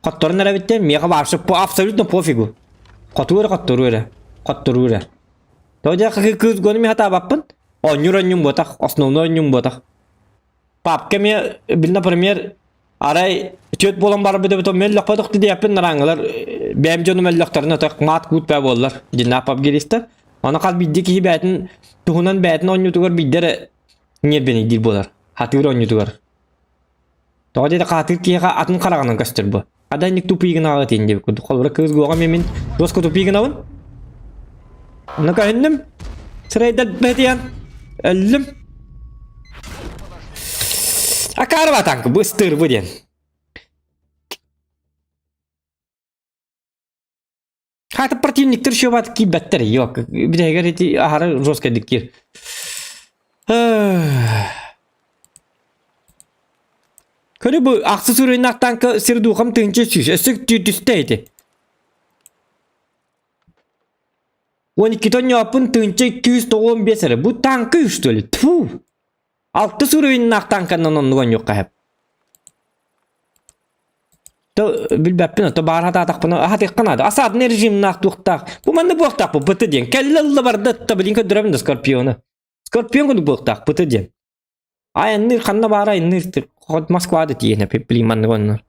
Qattorun ara bitte mega barşıp bu absolutno pofigu. Qattorura. Toja kız gonu mi hata bappın. Onyum botak, основной onyum botak. Papke mi bil например aray töt bolan bar bide to mellak padak dedi yapın narangalar. Benim jonum mellaklarına tak mat kut be bollar. Jinna pap geliste. Ana kal biddeki hibetin tuhunan betin on yutugar biddere niye beni dil bolar. Hatır on yutugar. Toğde de katır ki atın karağının kastır bu. Ada nik tupi gına ağıtın diye kudu. Kolbara kız goğa memin dost tupi gına vın. Ana kahendim. Sırayda betiyan. Ölüm. Akar vatan bu ıstır bu diyen. Hatta противниктер şu bat ki better yok. Bir de gareti ahara roska dikir. Köle bu aksı sürünaktan ka sirdu ham tınçı süs. Esik tütüsteydi. 12 ton yapın tınçı 215 lira. Bu tankı üstüli. Puh. Altı sürünaktan kanan onluğun yok hep. To bilbepin to bar hata tak puna hati kanada asad ne rejim nak tuktak bu man bu tak bu betul diyen kellalla barda ta bilin ka durabin scorpion ko bu tak betul diyen ay nir kanna bara nir khod Moskva da diyen hep biliman gon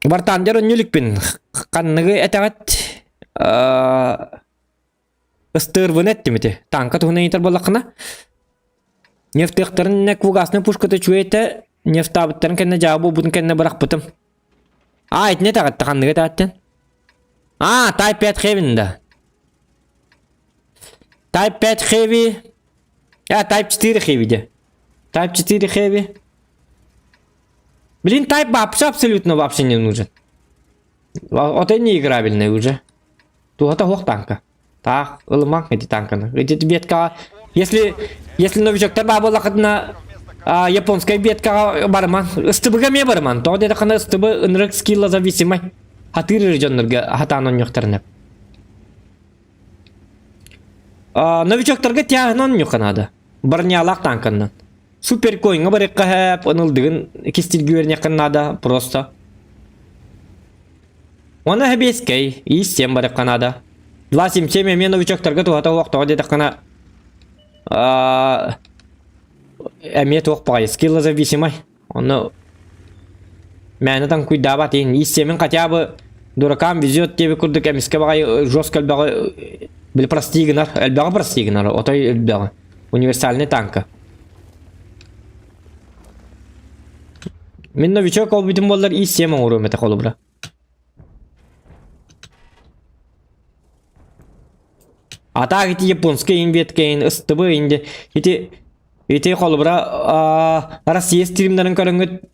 bartan jaron nyulik pin kan nege etat ıstır bunet demeti tanka tuhne inter balakna neftekterin nek vugasne pushkata chuete Neftabıtların kendine cevabı bunun kendine bırak bıtım. Ait ne takat takan ne taktın? Type 5 heavy'inde. Type 5 heavy. Ya Type 4 heavy'de. Type 4 heavy. Блин, Type вообще абсолютно вообще не нужен. Вот они играбельные уже. Тут это танка. Так, ылмак эти танканы. Эти ветка. Если новичок бабу лакатна японская ветка барман. Ыстыбыга ме барман. То деда кана ыстыбы ынрык скилла зависимый. Хатыр режоннорга хатанон жоктарынып. Новичоктарга тягынан yok kanada. Barnyalak tankandan. Super coin'a barıkka hep anıldığın kistil güverne kanada prosta. Ona hep eskey. İyi sistem barık kanada. Vlasim çememe novичоктарга tuhata vakta deda kana Эмет оқпай, скилла зависимый. Оны мәніден күйдабат ең. Истемен хотя бы дуракам везет тебе күрдік әмеске бағай жестко әлбағы біл простигінар. Әлбағы простигінар. Отой әлбағы. Универсальный танка. Мен новичок ол бүтін болдар истемен ұру өметі қолы бұра. Ata giti Japonska invetkeyin ıstıbı indi. Iti kolubra Rusya streamlerin körüngüt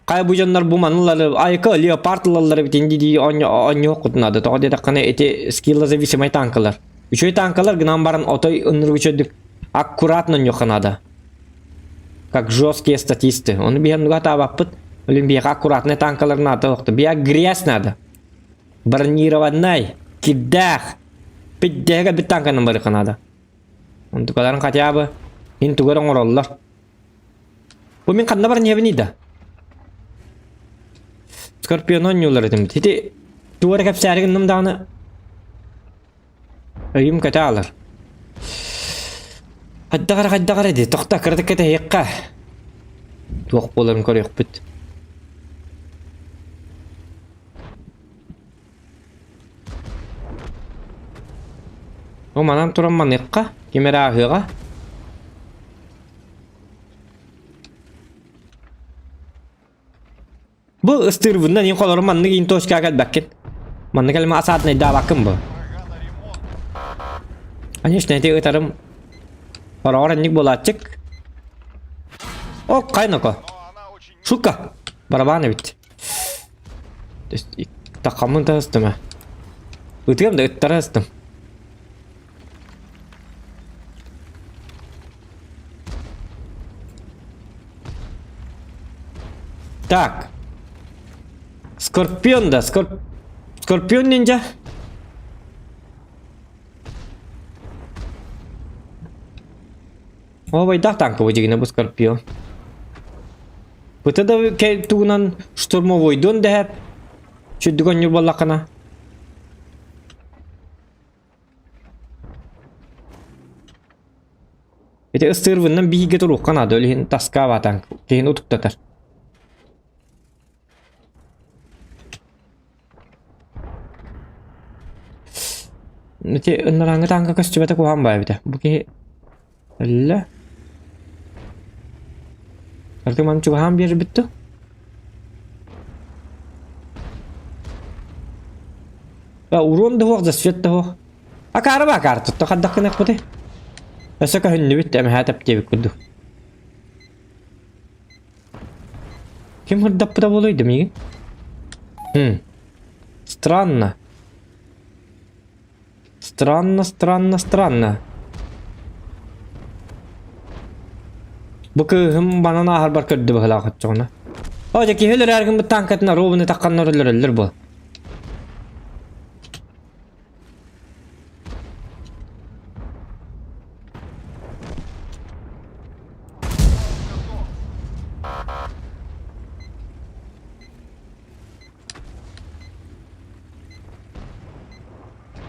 kay bu canlar bu manlıları ayka leopardlıları bitindi diye onyo okutnadı. Toğa dedi kana iti skill'ı visimay tankalar. Üçüy tankalar gınan barın otoy ınır güçödük. Аккуратно нюха надо. Как жесткие статисты. Он бьем готов опыт. Олимпиак аккуратно танкалар надо. Бия грязь надо. Бронированный. Кидах. Пиддега бит танка номеры надо. Он tukadарын хотя бы. Ин тугаран ороллар. Bu min kanda bar niye da. Scorpion oynuyorlar dedim. Titi duvara hep sergin dağını. Ayım kötü alır. Haddaqar edi. Toqta kirdik kete hiqqa. Tuq bolarım koruq bit. O manam turamman hiqqa. Kimera ahıqa. Bu ıstır bundan in qolarım manni in toşka gal bakkin. Manni kelime asatna iddia bakkin bu. Конечно, эти ытарым Параоранник болатчык. О, кайнако. Но она очень Шутка. Барабаны бит. То есть такамын да ыстыма. Ытыгам да ыттара ыстым. Так. Скорпион да, Скорпион нинджа. Ой, да, танка выдвигна bu Скорпион. Быта да тугунан штурмовой дон да hep. Çüddügon yur ballakana. Ete ыстырвыннан биге туруққан ады өлген таска ватан. Кейін утуп татар. Ете ыннараңы танка көстүбәті куған бай біті. Бұл ке... Әлі... Artık benim çubağım bir bitti. Ya urun da hoş, zasvet da hoş. Akar tuttu kadar kınak budi. Esaka hünni bitti ama hatap diye kurdu. Kim hırda pıda boluydu mi? Странно. Странно. Bu kızım bana nahar bar kördü bu helakat çoğuna. O jeki heler ergin bu tankatına robunu takkanlar ölür bu.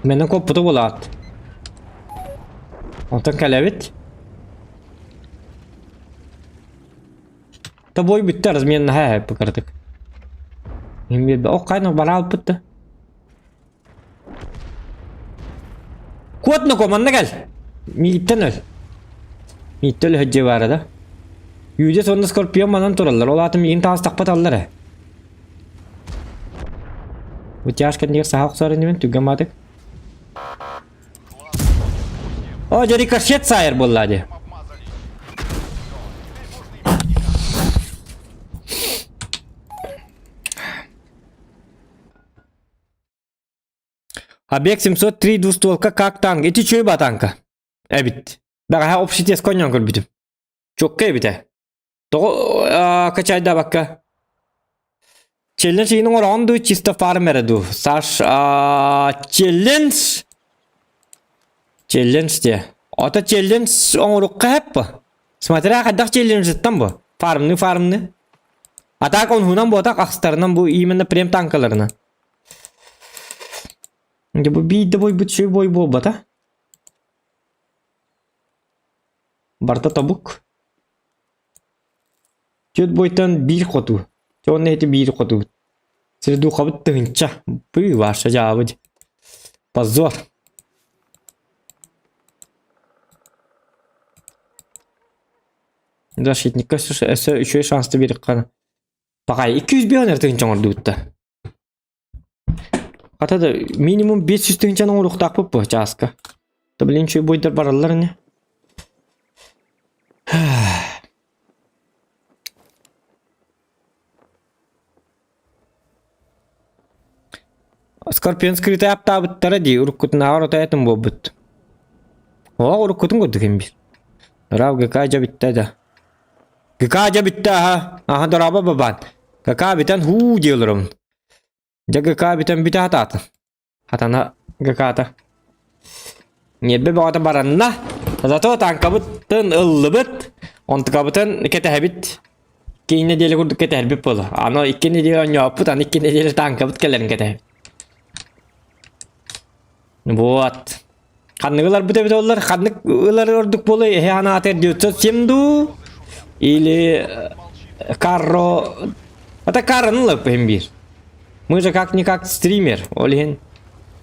Menden kopputu bulat. Ondan kalevit. Da boy bitti разменная hep bakırdık. Şimdi o kaynak bana alıp bitti. Kuatna komanda gel. Mitten öl. Mitten öl hacı var da. Yüce sonunda Scorpion manan turallar. Olatım yeni tavs takpat allar he. Вытяжка не сахар соринмен түгемадык. О, jadi kaset sayır bolladı. обмазали. Объект 703 двустволка как танк. Эти чё ба танка? Эбит. Бага общий с конем көрбүтүм. Чокка эбите. То качайда бакка. Челлендж инин оранду чисто фармереду. Саш челлендж. Челлендж де. Ата челлендж оңрукка хеппа. Смотря кадак челленджден бу. Фармны. Атак он хунан ботак акстарынан бу именно прем танкаларына. Bu bir de boy bütçe boy bu bata. Barta tabuk. Köt boytan bir kotu. Çoğun neydi bir kotu. Size du kabut tığınca. Bu varsa cevabı. Pazor. Защитник ese 3'e şanslı bir kanı. Bakay 200 bir öner tığınca orada utta. Hatta da minimum 500 tığınca oruk takpıp bu caska. Da bilin şu boydur barallar ne? Scorpion skrita yapta buttara di urukutun ağır ettim bu but. O urukutun gördük hem bir. Rav gakaca bitti de. Gakaca bitti ha. Aha da raba baban. Gaka biten hu diyorlarım. Ja gaka biten bitti hata atın. Hatana gakata. Nyebe bagata baranna. Zato tankabıtın ıllıbıt. Ontu kabıtın ketehbit. Kine deli kurduk ketehbit bolu. Ano ikkini deli on yapıt. Ano ikkini deli tankabıt kelerin ketehbit. Вот. Kanlıklar bu tabi dolar. Kanlıklar ördük bolu. Heyana ater diyorsa şimdi. Или Карро. Это Карро лап hem bir. Мы же как-никак стример. Олин.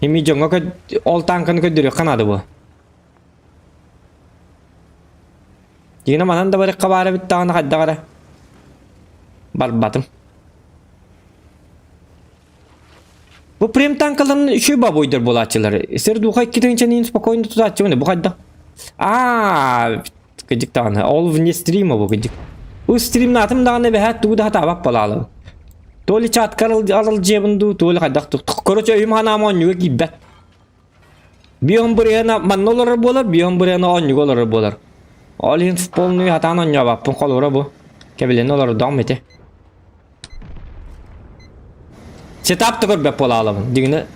Hemi jonga ol tankını ködürüyor kanadı bu. Yine manan da böyle kabara bitti ana kadda kara. Barbatım. Bu prim tankaların şu baboydur bu açıları. Ser duha iki tane neyin spokojno tutacak mı bu kadda? Gıcık tane. All vne stream bu gıcık. Bu stream natım da ne be hat du da hata bak balalı. Toli chat karıl cebindu toli kadda tuk. Koroç öyüm hanamon yok gibi. Bir on buraya na manolar bolar, bir on buraya na on yugolar bolar. Olin futbolunu hatan on ya bak bu kolora bu. Kebilen olar devam ete. Setup da kor be pola alamın. Digine.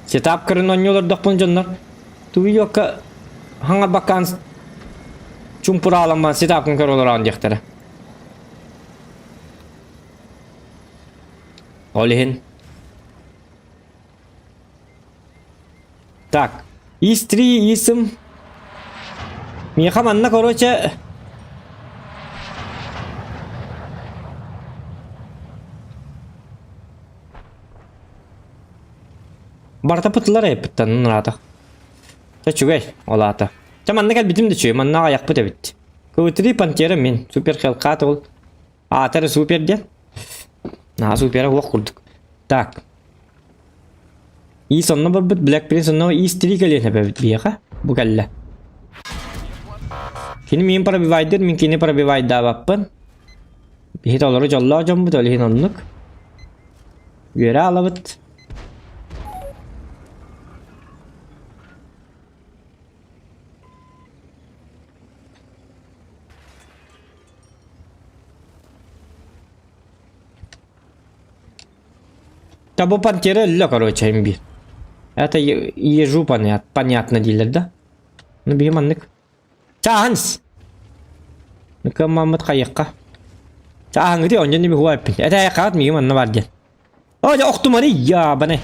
Setup kırın on yolar dokpun canlar. Tu yok ka hangi bakan Çumpura alamman setup'ın kör olur ancaktara. Olin. Так. Истри isim. Мехаманна короче. Barta pıtlar yapıttan rata. Çuğay olata. Çaman ne gel bitim de çuğay. Man ne ayak pıta bitti. Kıvıtırı pantiyara min. Süper xelkat ol. Atarı süper diye. Na süper vok kurduk. Tak. İyi sonuna bak Black Prince sonuna iyi strik aliyene be bir yaka. Bu kelle. Kini min para bir vaydır. Min kini para bir vaydır daha bappın. Bir hit olur jalla hocam bu da öyle hinanlık. Göre alavıt. Табу пантера лё, короче, имби. Это ежу понятно дилер, да? Ну, бейманнык. Чаханс! Ну-ка, мамыт кайыкка. Чахан где он не бихуа пин. Это я кат мигим анна бар ден. О, я охтумари, я бане.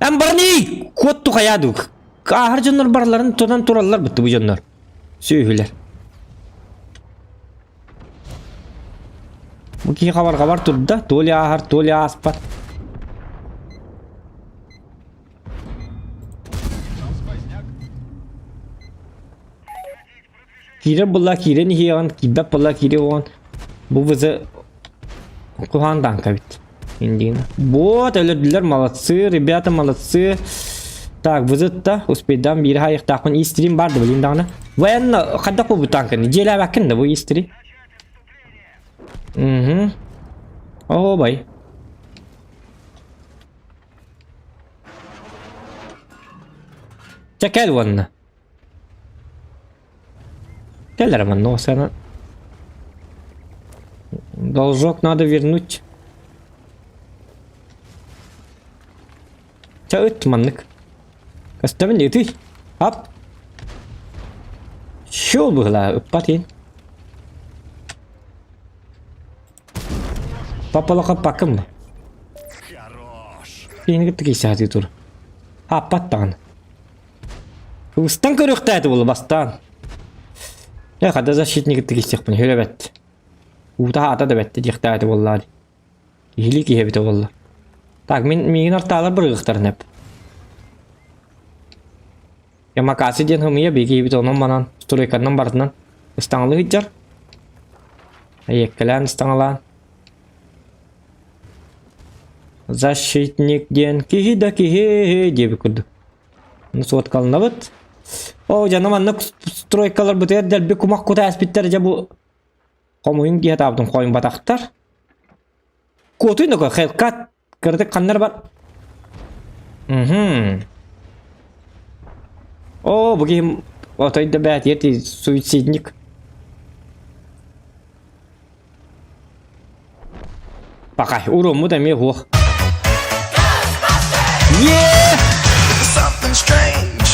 Барни! Котту каядук. Kahar canlar barların todan turallar bitti bu canlar. Söhüler. Bu ki kabar turdu da. Toli ahar, toli aspat. Kire bulla kire nihiyan, kibbe bulla kire on. Bu bize kuhan danka bit. Indiğine. Bu öldüler malatsı, rебята malatsı. Так, вызытта, успейдам бир хайык такын истрим барды билин дагы. Военно кадак бу танканы, желе бакын да бу истри. О бай. Чекал ванна. Келлер манно сана. Должок надо вернуть. Чаыт маннык. Кастамын ети. Ап. Şol buğla ıppatin. Papalaka bakım mı? Yeni gittik işaret tur. Apattan. Ustan körükteydi bulu bastan. Ya kadar защитник gittik işaret bunu öyle betti. Uta hata da betti diyecekti vallahi. İyilik iyi bitti vallahi. Tak min ortalar bırgıktarın hep. Ya makasih jen hemiya begi bito manan story kanam bartnan istanglı hiccar ayek kalian istanglan Защитник ден кихи да кихи деп күрдік. Нусуат қалына бұд. О, жаным аннық стройкалар бұд әрдәл бі күмақ күті әспеттер жа бұл қомойын дейет абдың қойын батақтар. Көтуін өкі қелқат кірдік қандар бар. О, бұгейм отойды бәт ерті суицидник. Бақай, ұрымы да ме ғуқ. There's something strange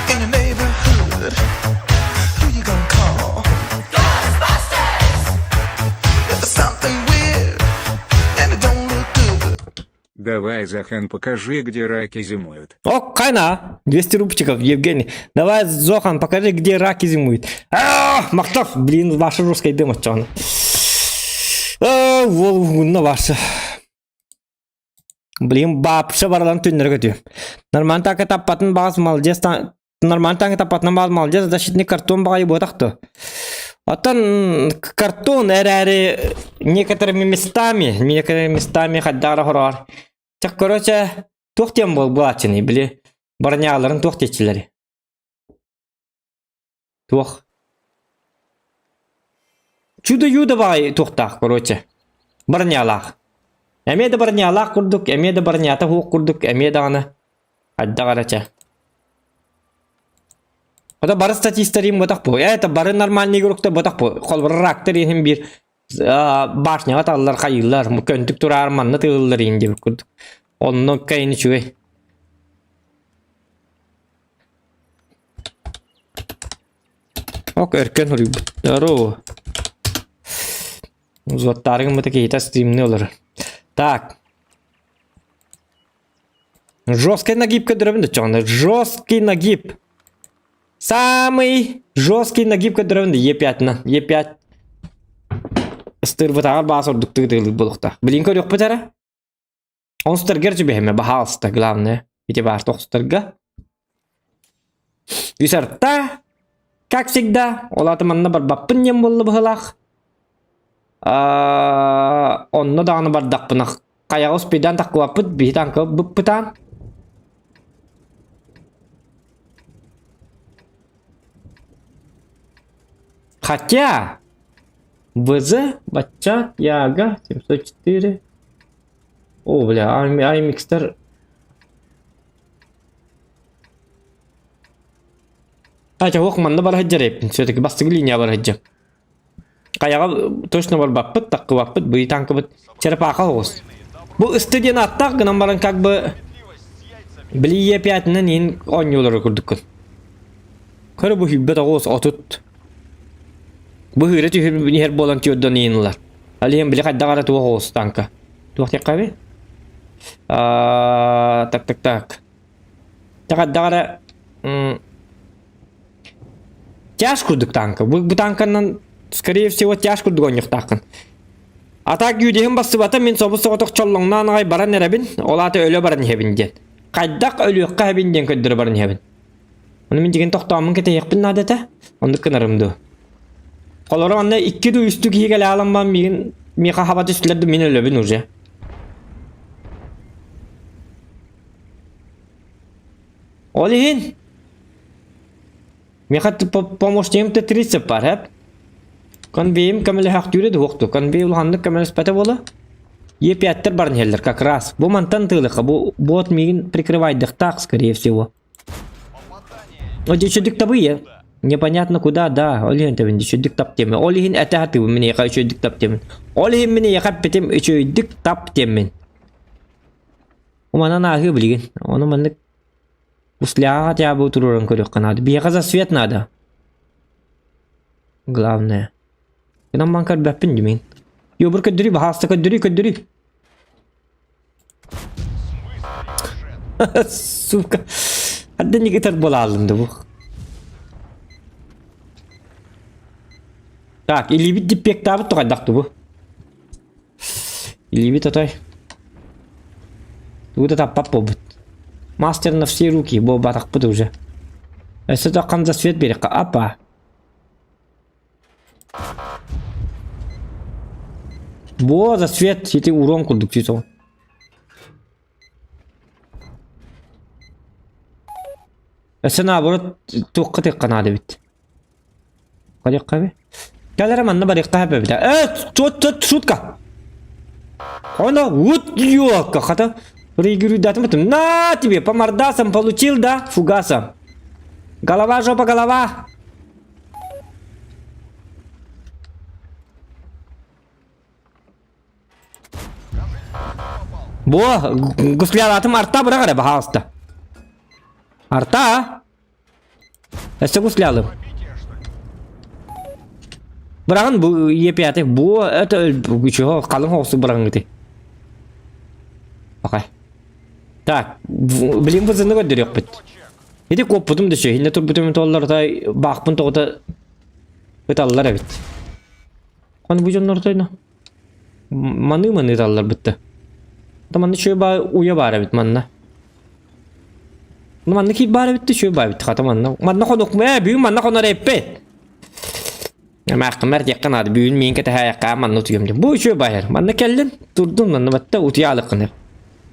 in your neighborhood. Who you gonna call? Ghostbusters! There's something weird and it don't look good. Давай, Захан, покажи, где раки зимуют. О, кайна! 200 рубчиков, Евгений. Давай, Зохан, покажи, где раки зимуют. Мактов, блин, ваша русская дыма, чё она? На ваша. Блин, бапша баралан түннер көтü. Норман так таппатын бағыз малдес, норман так таппатын бағыз малдес, защитник картон бағай ботақты. Оттан картон әрі некоторыми местами хаддара хорар. Так, короче, тоқтен бол бұлатчыны, біле, барняларын тоқтетчілері. Тоқ. Чудо-юдо бағай тоқтақ, короче. Барнялақ. Әмеді барнялақ құрдық, әмеді барнята хуқ құрдық, әмеді аны адда қарача. Ода бары статистарим ботақ бұл. Это бары нормальный көрікті ботақ бұл. Қолбыр рактор енім бір башняға талылар қайылар, көнтік тұр арманны тығылар енді бір көрдік. Оның кәйіні чүгей. Ок, өркен ұры бұттару. Зоттарың мұты кейта стримні олар. Так. Жесткий нагиб кадровый, чёрный. Жесткий нагиб. Самый жесткий нагиб кадровый. Е5 на. Е5. Стыр вот агар бас ордук тыгдылык болукта. Блин, көрөк бутара. Он стыргер жібеме бахалста, главное. Ите бар тоқ стырга. Висарта. Как всегда. Олаты манна бар баппын нем болы бұғылақ. Онны дағыны бардақ бұнақ. Қаяғы спейдан таққы баппыт, бейтан кып бұппытан. Хотя, ВЗ, Батчат, Яга, 704. О, бля, аймикстер. Хотя, оқманды бар хаджар еппін. Все-таки бастығы линия бар хаджар. Қаяға точно бар баппыт, таққы баппыт, бейтан кыбыт. Черпақа оғыз. Бұл студияны аттақ, гынан баран как бы білі Е5-нен ең 10 yolları күрдік күн. Көрі бұл хүббет оғыз отут. Бұл хүрет үйір нехер болан түйоддан еңілер. Әліген білі қайда қара туақ оғыз танка. Туақ тек қаби? Так. Тақадда қара... Тяж күрдік танка. Бұл танканнан, скорее всего, тяж күрдік оңық тақын. Атак юдеген басы бата мен собысы отық чоллоңнан ағай баран әрәбін, олаты өлі баран хебін ден. Қайдақ өліққа хебін ден көддірі баран хебін. Оны мен деген тоқтауымын кете еқпін надеті, онды кынарымды. Қолары онда 2 үсті кейгелі алынбан меқа хабат үстілерді мен өлібін уже. Олиhin. Меқа помощнием-то 30 бар, әп. Конвейм камелі хақтюреді оқты. Конвей ұлғанды камелі спәті болы. Е5-тер барын хелдер, как раз. Бұл мантан тылықы, бұл от мейін прикрывайдық так, скорее всего. О, дешедік табы, е. Непонятно куда, да. Олиhin табын дешедік тап темін. Олиhin әті хатыбы, мені еқа үшедік тап темін. Олиhin мені еқап бетем үшедік тап темін. Уманан ағы білген. Оны мандық усляға тябы тұрырын көрек қанады. Бияға за свет надо. Главное. Нам банкар бәппін демейін. Йо, бір көддірі, бағасты көддірі. Сука. Hadde не гитар бола алынды бұл. Так, илибит диппек табыт тұғайдақты бұл. Илибит отай. Бұл да таппап бұл бұд. Мастер на все руки, бұл батақ бұд уже. Әсі тоққан за свет берек. Апа. Во, за свет, еті урон күлдік сөйтіп. Sen abi tuqqa teqqanadı bit. Qaliqqa be. Galera manna bariqqa hebe bit. Tut şutka. Ona вот ёлка, хата. Регирую дату потом. На тебе, по мордасам получил, да? Фугасом. Голова, жопа, голова. Bu gusliyalatım artta bırak araba hasta. Artta. Esse gusliyalım. Bırakın bu yepyate bu bu şu kalın hosu bırakın gitti. Bakay. Tak, bilim vızını gönderiyor bit. Hadi kopudum da şey, yine turbutum tollar da bakpın toğda betallar evet. Hani bu canlar da ne? Manı tallar bitti. Tamam şöyle ba uya bara bit manna. Manna ki bara bitti şöyle ba bit kata manna. Manna konuk mu? Büyük manna konar eppe. Ma qamar yakın adı büyün min kete hayaka manna tutuyum. Bu şöyle ba her. Manna kellin durdum manna batta utiyalık qınır.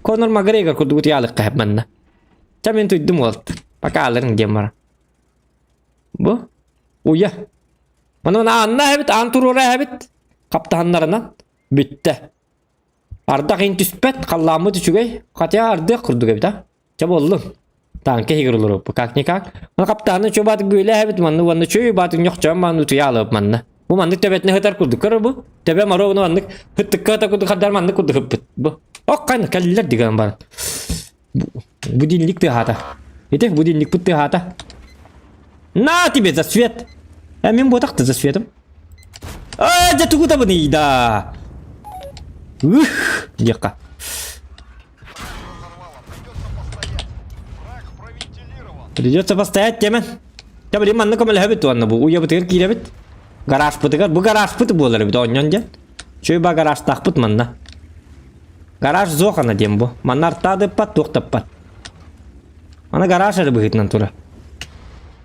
Conor McGregor kurdu utiyalık qahab manna. Çamen tuydum oldu. Bakalım gemara. Bu uya. Manna anna hebit anturura hebit. Kaptanlarından bitti. Arda qin tüspet qallamı tüçügey. Qatya arda kurdu gebita. Çaba oldum. Tanke higirulur bu kak ne kak. Mana kaptanı çoba güyle hebit manna vanna çöy batın yok çam manna tuyalıp manna. Bu manna tebetne hatar kurdu kır bu. Tebe maro bunu manna hıttık kata kurdu kadar manna kurdu hıppıt bu. Okkan kalliler digan bar. Bu dinlik de hata. Ete bu dinlik put de hata. Na tibe za svet. Emin bu tak za svetim. Aa jatugu ta bani da. Дека. Придется постоять, темен. Я бы манна камел хабит туанна бу. Уя бутер кире бит. Гараж путыгар. Бу гараж путы болар бит оннан жан. Чөй ба гараж тахпыт манна. Гараж зохана дем бу. Маннар тады пат тоқтап пат. Ана гараж ары быхитнан тура.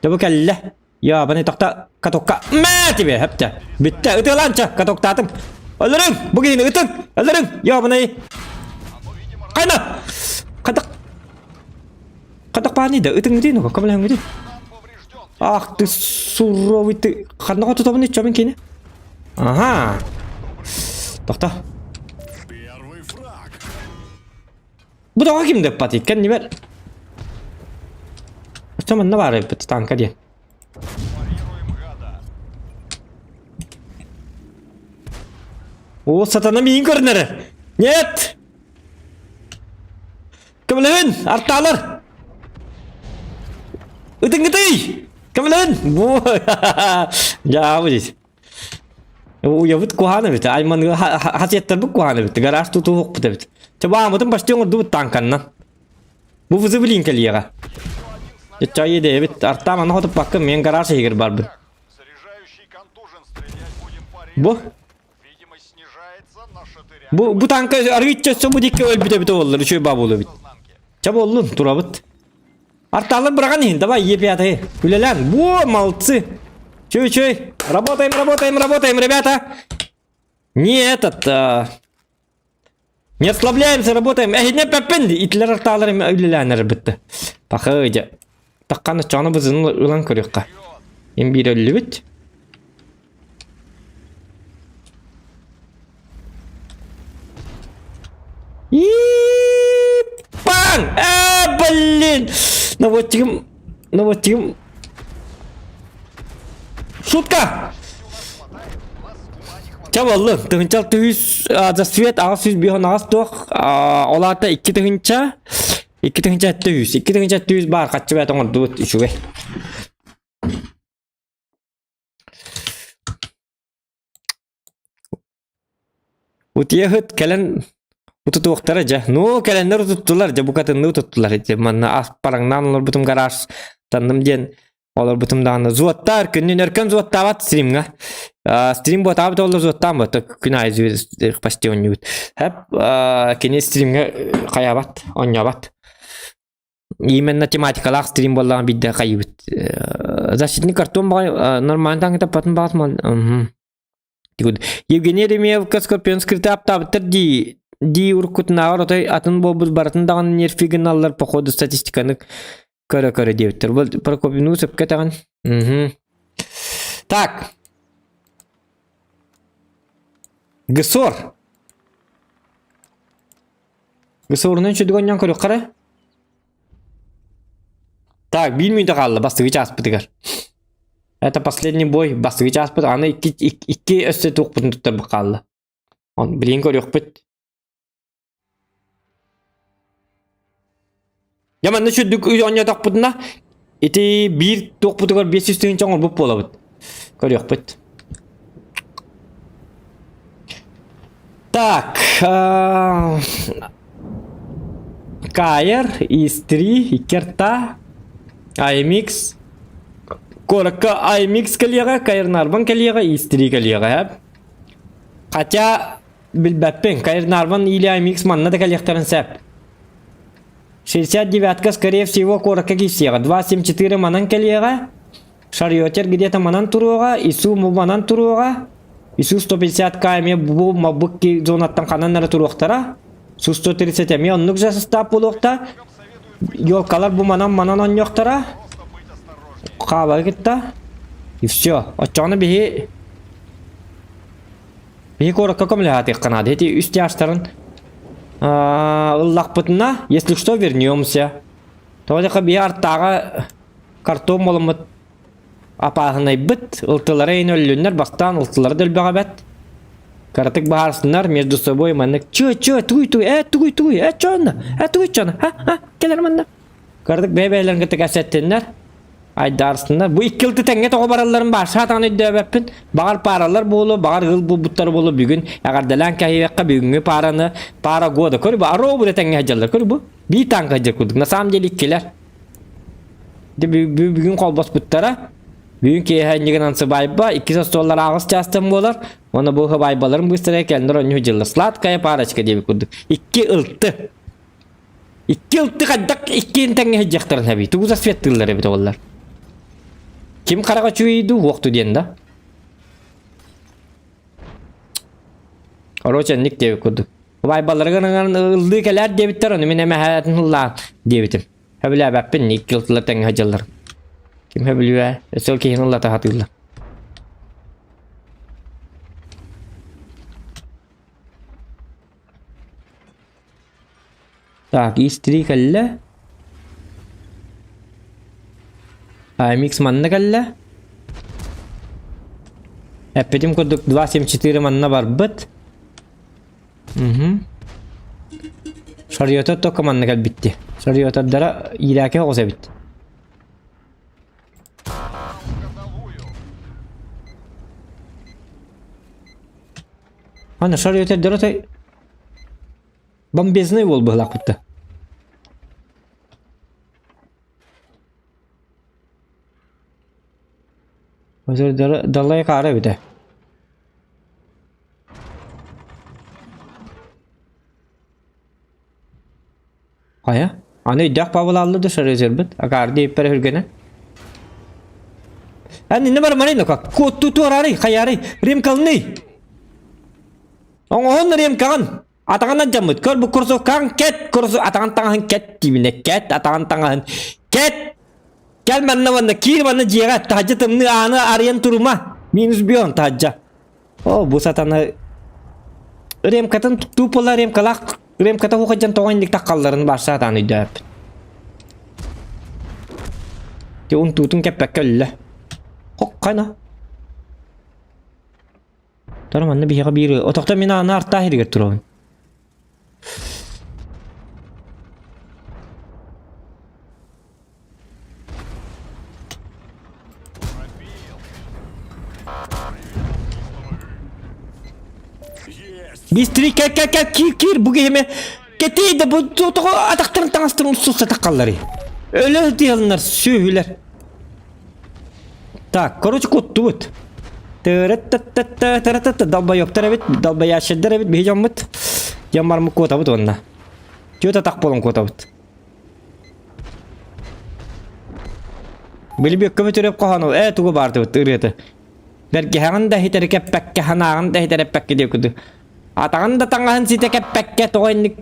Жабы кәлле. Я баны тоқта катокка. Мә тебе хапта. Битте ытыланча катоктатым. Alırım. Bugün ıtın. Alırım. Ya bana iyi. Kayna. Katak pani da ıtın gidiyor mu? Kamelah gidiyor. Ah, ты суровый ты. Karna kau tutup ne çabuk kini? Aha. Tahta. Bu da kimde pati? Kan ni ver. Cuman ne var ya tanka dia. O satana miyin görünür. Нет. Kemalen artalar. Itın gitey. Kemalen. Bu. Ya bu dis. O yavut kuhana bit. Ayman hasiyetler bu kuhana bit. Garaj tutu hok bit. Coba mutun pasti ngordu tankan nan. Bu vuzu bilin kaliya. Ya çayı de bit. Arta mana hotu pakka men garaj higir bar bit. Bu. Bu tanka arvitçe bu dikke öl bite olur şöyle babulu bit. Çaba oğlum turabıt. Artalar bırakın hin давай епятые. Gülelan bu молодцы. Чуй. Работаем, ребята. Не этот не расслабляемся, работаем. Не пепенди. İtler artalar gülelanlar bitti. Bakıca. Takkanı çanı bızını ulan körüqqa. En bir öllü bit. Bang! Блин! Наводим. Шутка! Çaballı. Tığınçal tığız засвет ağız bir ağız doğ. Olata iki tığınça. İki tığınça tığız. İki tığınça tığız bar kaçı ve tonga dut işu ve. Utiye hıt kelen bu tutuqtara ja. No kelenler tuttular ja bu katını tuttular. Manna as parangnan olar butum garaj tanım diyen olar butum dağına zuattar günün erken zuattavat streamga. Stream bot abi olar zuattam bot günay züz pasti onyut. Hep kini streamga qayabat onyabat. Yemen matematikala stream bollan bidde qayıbıt. Zaşitni karton normal tangta patın batman. Евгений Ремеев Скорпион скрытый аптабытыр ди уркутна оротой атын бобуз баратын даган нерфиген аллар по ходу статистиканы Köre diyebilir. Bu Prokop'un usıp keteğin. Tak. Gısor. Gısorunun şu düğünyan körü kara. Так, bilmiyor kaldı. Bastıgıç aspıdıgar. Это последний bой. Bastıgıç aspıdı. Ana iki öste toqpun tuttar kaldı. On bilin körü bit. Yaman da şu dük onya toqpuduna iti bir toqpudugar 500 tüyün çoğun bu pola bit. Körü bit. Так. Кайер, Истри, Икерта, IMX. Koraka IMX kaliyaga, Kayır Narvan kaliyaga, Istri kaliyaga hep. Kaça bilbeppen, Kayır Narvan ili IMX manna da kaliyaktarın sep. 69-ка, скорее всего, Корaka кисияга. 274 манан калияга. Шариотер где-то манан туруга, Ису манан туруга. Ису 150 км bu mabukki zonattan kananlara turuqtara. Su 130 mi onluk jası stap buluqta. Yolkalar bu manan on yoqtara. Qaba gitti. И всё. Açığını bihi Koraka komlehati qanadı. Эти üst yaşların ыллақпытына, если что, вернемся. Тоғыдықы бей арттағы картон молымыт апағынай біт, ылтылары ейін өлілінер, бастан ылтылары дөлбіға бәт. Каратык бағарсынар, между собой мәнік, туй, чоны, келер мәнді. Каратык бәй-бәйлерін кітік әсеттенлер, айдарсындар. Бұл иккілті тәңге тоғы бараларын бар, шатағын өйді әбәппін. Бағар паралар болу, бағар ғыл бұл бұттар болу бүгін. Әғардалан кәйвеққа бүгінгі пара года. Көрі бұл, ару бұл тәңге әжалар, көрі бұл. Bir tank hacı kurduk. Na samim delikkiler. Bugün kolbas buttara. Bugün ki hangi ansı bayba. 200 dolar ağız çastım bolar. Ona bu baybaların bu sıraya kendiler onu hücceler. Slat kaya para çıkı diye kurduk. 2 ıltı. 2 ıltı kaddak 2 tank hacıktarın hebi. Tuğuza svettirler hebi dolar. Kim karağa çüyüydü vaktu diyen da. Oroçenlik diye kurduk. Baybalarıgın ıldıkeler debitler onu mineme hayatın hıllan debitim. Hebile beppin ilk yıltılar tenge hacılar. Kim hebiliyor? Esol ki hınılla tahatıyla. Tak, istri kalle. IMX manna kalle. Epetim kurduk 274 manna var bıt. Şariyota to kamanna kal bitti. Şariyota dara ilake olsa bitti. Ana şariyota dara tay bambezne bol bıhlak bitti. Hazır dara dalaya kara bitti. Aya, ana iddia pahalı dışarı rezervet. Agar deyip para hırgene. Hani ne var manayla kak? Kutu arari, kayari, rim kalni. On rim kan. Atangan jamut. Kor bu kursu kan ket, kursu atangan tangan ket dibine ket, atangan tangan ket. Gel manna manna kir manna jera tahajja temni ana arian turuma. Minus bion tahajja. Oh, bu satana rim katan tu pola rim kalak. Rem kata hukajan toğan dik takalların başsa tanı döp. Ki un tutun kepek kölle. Hokkana. Tamam anne bir biri. Otokta mina ana artta hiri götürüyorum. Bistri kir bu gemi ketiydi bu toğu atakların tanıştırın sussa takalları. Öyle diyorlar söhüler. Tak koruç kuttu bud. Dalba yok tarabit dalba yaşadı tarabit bir jamut. Jamar mı kota bud onna. Cota tak polon kota bud. Bili bir kömür törep kahano tuğu bardı bud ırıtı. Belki hangi dahi terkep pekke hanağın dahi terkep pekke diye kudu. Atağın da tangahan site keppekke toğenlik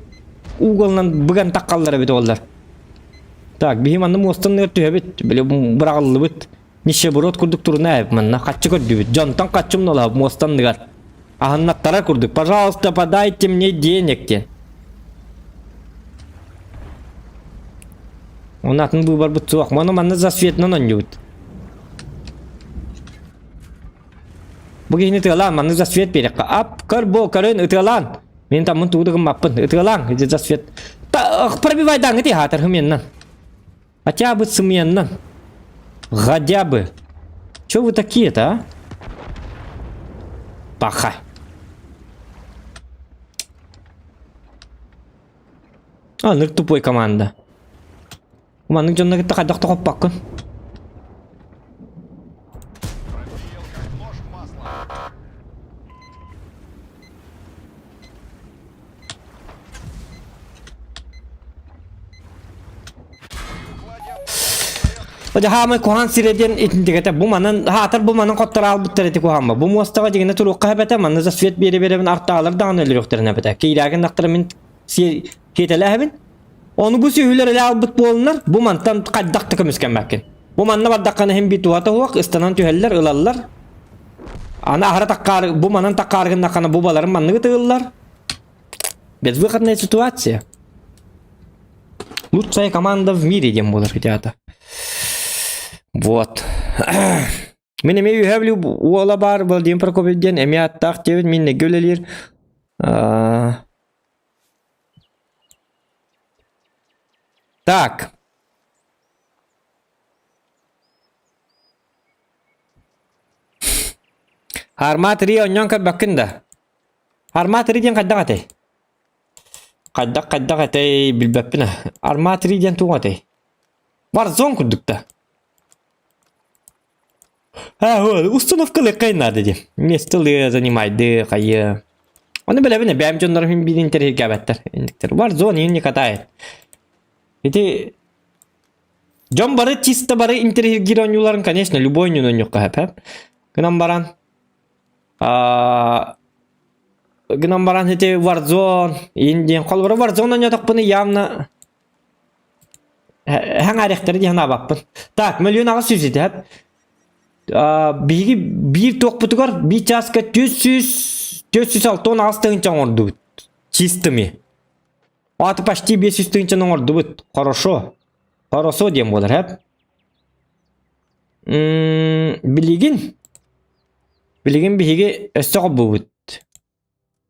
uğulundan bıgan takalları bit ollar. Так, бихим анны мостан нörtühe bit. Böyle bırağıllı bit. Nişe burot kurduk turuna hep manna. Kaççı kördü bit. Jontan kaççım nola mostan dıgar. Ahannаттара курдук. Пожалуйста, подайте мне денег ден. Он атын выбор бит суак. Моно манна засветнен онжубут. Bu gini tılan manna засвет берек. Ап, көр бо көрөн ытылан. Мен тамын туудыгым маппын. Ытылан, иде засвет. Та пробивай даңы ти хатыр хыменнан. Хотя бы сменнан. Хотя бы. Чё вы такие-то, а? Паха. А, ныр тупой команда. Уманың жонна кетті қайдақты қоп баққын. Пробил как нож в масло. Oja hamay kuhan sireden itindigete bu manan hatar bu manan qottara al bittereti kuhanma. Bu mostaga jigine turuqqa hebete manna zasvet beri ben artağalar dağın ölür yokturun hebete. Keyragin daqtara min ketele hebin. Onu bu sühüler ele al bit bolunlar. Bu mantan qaddaq tıkımısken bakkin. Bu manna baddaqana hem bituata huaq istanan tüheller ılallar. Ana ahara taqqar bu manan taqqargın naqana bu baların manna tığıllar. Безвыходная ситуация. Лучшая команда в мире, дем болар ребята. Вот. Мен эме үйәблю уола бар Владимир Прокопьевден эме аттақ дебет минне гөлелер. Так. Арматри оннан кат бакында. Арматри ден кадда катай. Кадда катай билбеппина. Арматри ден тугатай. Бар зон курдукта. А, вот, установка легкая dedi. Место занимает, кайы. Onu böyle bine, benim canlarım bir internet gabetler. Var zon yeni katay. İşte John barı çiste barı internet giren yolların конечно, любой нюнон yok hep. Gınan baran. Gınan baran hete var zon. Indiğin kolları var zondan yatak bunu yağına. Hangi arekleri diye bakpın. Tak, milyon ağı süzüdü hep. Bir tok putukar bir çaska 406 тыгынча орду бит. Чистыми. Аты почти 500 тыгынча орду бит. Хорошо. Хорошо дем болар хеп. Билигин биги өссө кобу бит.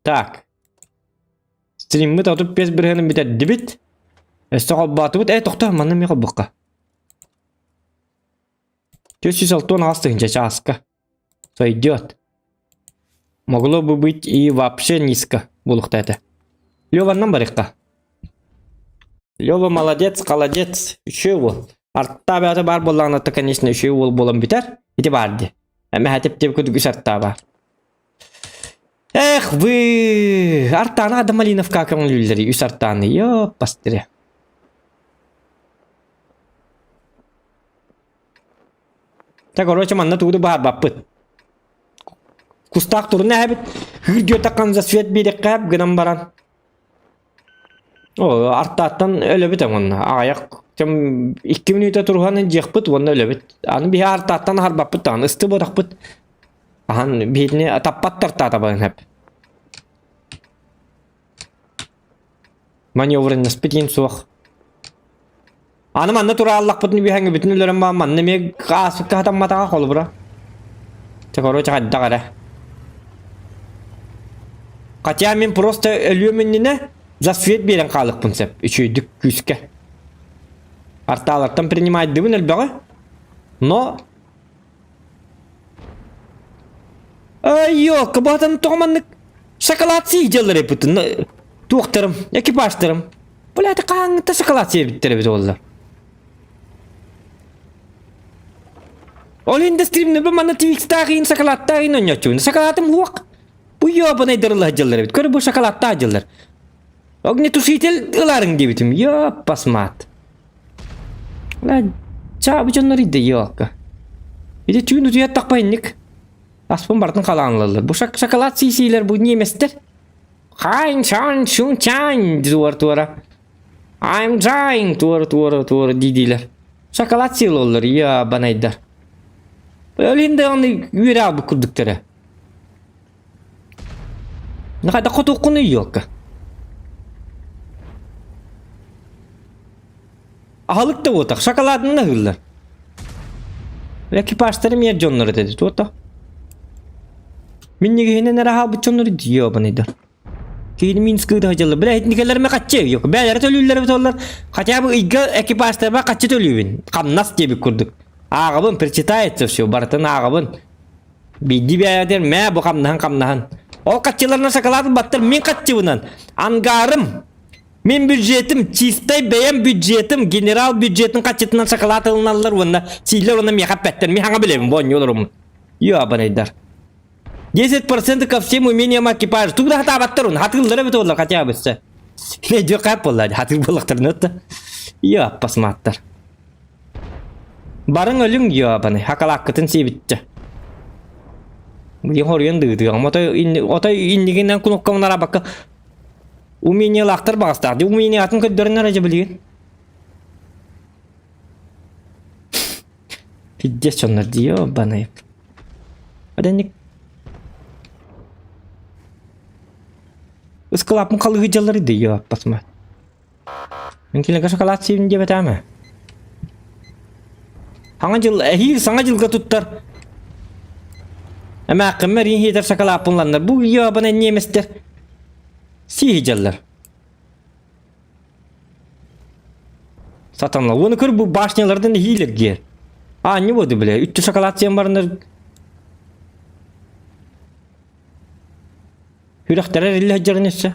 Так. Стримми татып без биргенин битет дибит. Өссө кобу бит. Токто, мана ми кобукка. 406 тыгынча часка. Сойдет. Могло бы быть и вообще низко. Булухта это. Лёва нам барикка. Лёва молодец, холодец. Үшеу. Артта бәті бар болғанаты, конечно, үшеу ол болам бітер. Ити барды. Әмі әтіп деп күдік үш артта бар. Эх, вы! Арттаны адам Малиновка акырын үлдері. Үш арттаны. Ёп, бастыры. Так, короче, манна туғды бар баппыт. Кустак турна хабит. Хырдио таккан засвет берек кап гынан баран. О, арттаттан өлө бит онна. Аяк тем 2 минутта турганын жекпит, онна өлө бит. Аны би арттаттан харбаппыт, аны ысты бодакпыт. Ан бетине таппаттар татабан хап. Маневрын спетин суак. Аны манна тура аллакпытны би ханги бүтүн өлөрөн ба манна ме касыкка хатамматага колбура. Короче, хаддагара. Хотя мен просто ölüменне за свет берен калыкпын сеп. Үчөйдүк күскө. Арталардан принимать дыбын элбеги. Но Yok, батан тоғманнык шоколад сийделер епутын. Туқтырым, экипажтырым. Бұлайды қаңыта шоколад сейбіттері біз олар. Ол енді стримні бұл мана твикстағын, шоколадтағын ойнатчуын. Шоколадым хуақ. Bu yobana idırlı hacılar evet. Körü bu şokolatta hacılar. Огнетушитель ыларың дебитим. Ёп, басмат. Ла, чабы жонларыды ёк. Иде түйін үтüyet тақпайынник. Аспын бартын қаланлылар. Bu şokolad siysiler bu неместер. Хайн, шан, шун, чан. Дизуар туара. I'm trying tuğru didiler. Şakalat sil olur ya banaydar. Öyleyinde onu yüre abi kurdukları. Ne kadar kutu konu yok. Ahalık da otak. Şakaladın da hırlar. Ekipajlarım yer canları dedi. Tuğda. Minni gihine nere ha bu canları diyor banaydar. Kini Minsk'ı da hacalı. Bile etnikelerime kaçıyor yok. Beyler tölüller bitolar. Hatta bu ilgi ekipajlarıma kaçı tölüyün. Kamnas diye bir kurduk. Ağabın perçita etçiyor. Baratan ağabın. Bildi bir ayadır. Me bu kamnahan. O kaççılarına sakaladım battır. Min kaççı bundan. Angarım. Min büdjetim. Çistay beyan büdjetim. General büdjetin kaççıtından sakalatılınarlar bunda. Sihler ona miyakap bettir. Mi hanga bileyim. Bon yolurum. Yo banaydar. 10% ко всем умениям экипажа. Тут хата баттырын. Хатылдары бит олар хотя бы. Не жок кап болар. Хатыл болактыр нөтті. Yo pasmattır. Barın ölüm yo bana. Hakalakıtın sebitçe. Bu horyan dıdı. Ama otay indiginden kunukkanlara bakka. Umeniya laktır bağıstar. Umeniya atın köddörünler acı biliyin. Fiddes çonlar diyor bana hep. Adenik. Iskılapın kalı hıcaları diyor basma. Mungkin şokolat sevim diye betame. Sana jılga tuttar. Ama akımmer hider şokolapın lanlar. Bu ya bana niye mesler? Si hıcalar. Satanlar. Onu kır bu başnyalardan hiler giyer. Ne oldu bile? 3 şokolat sevim barınlar. Yürekteler 50 hıcarın etse.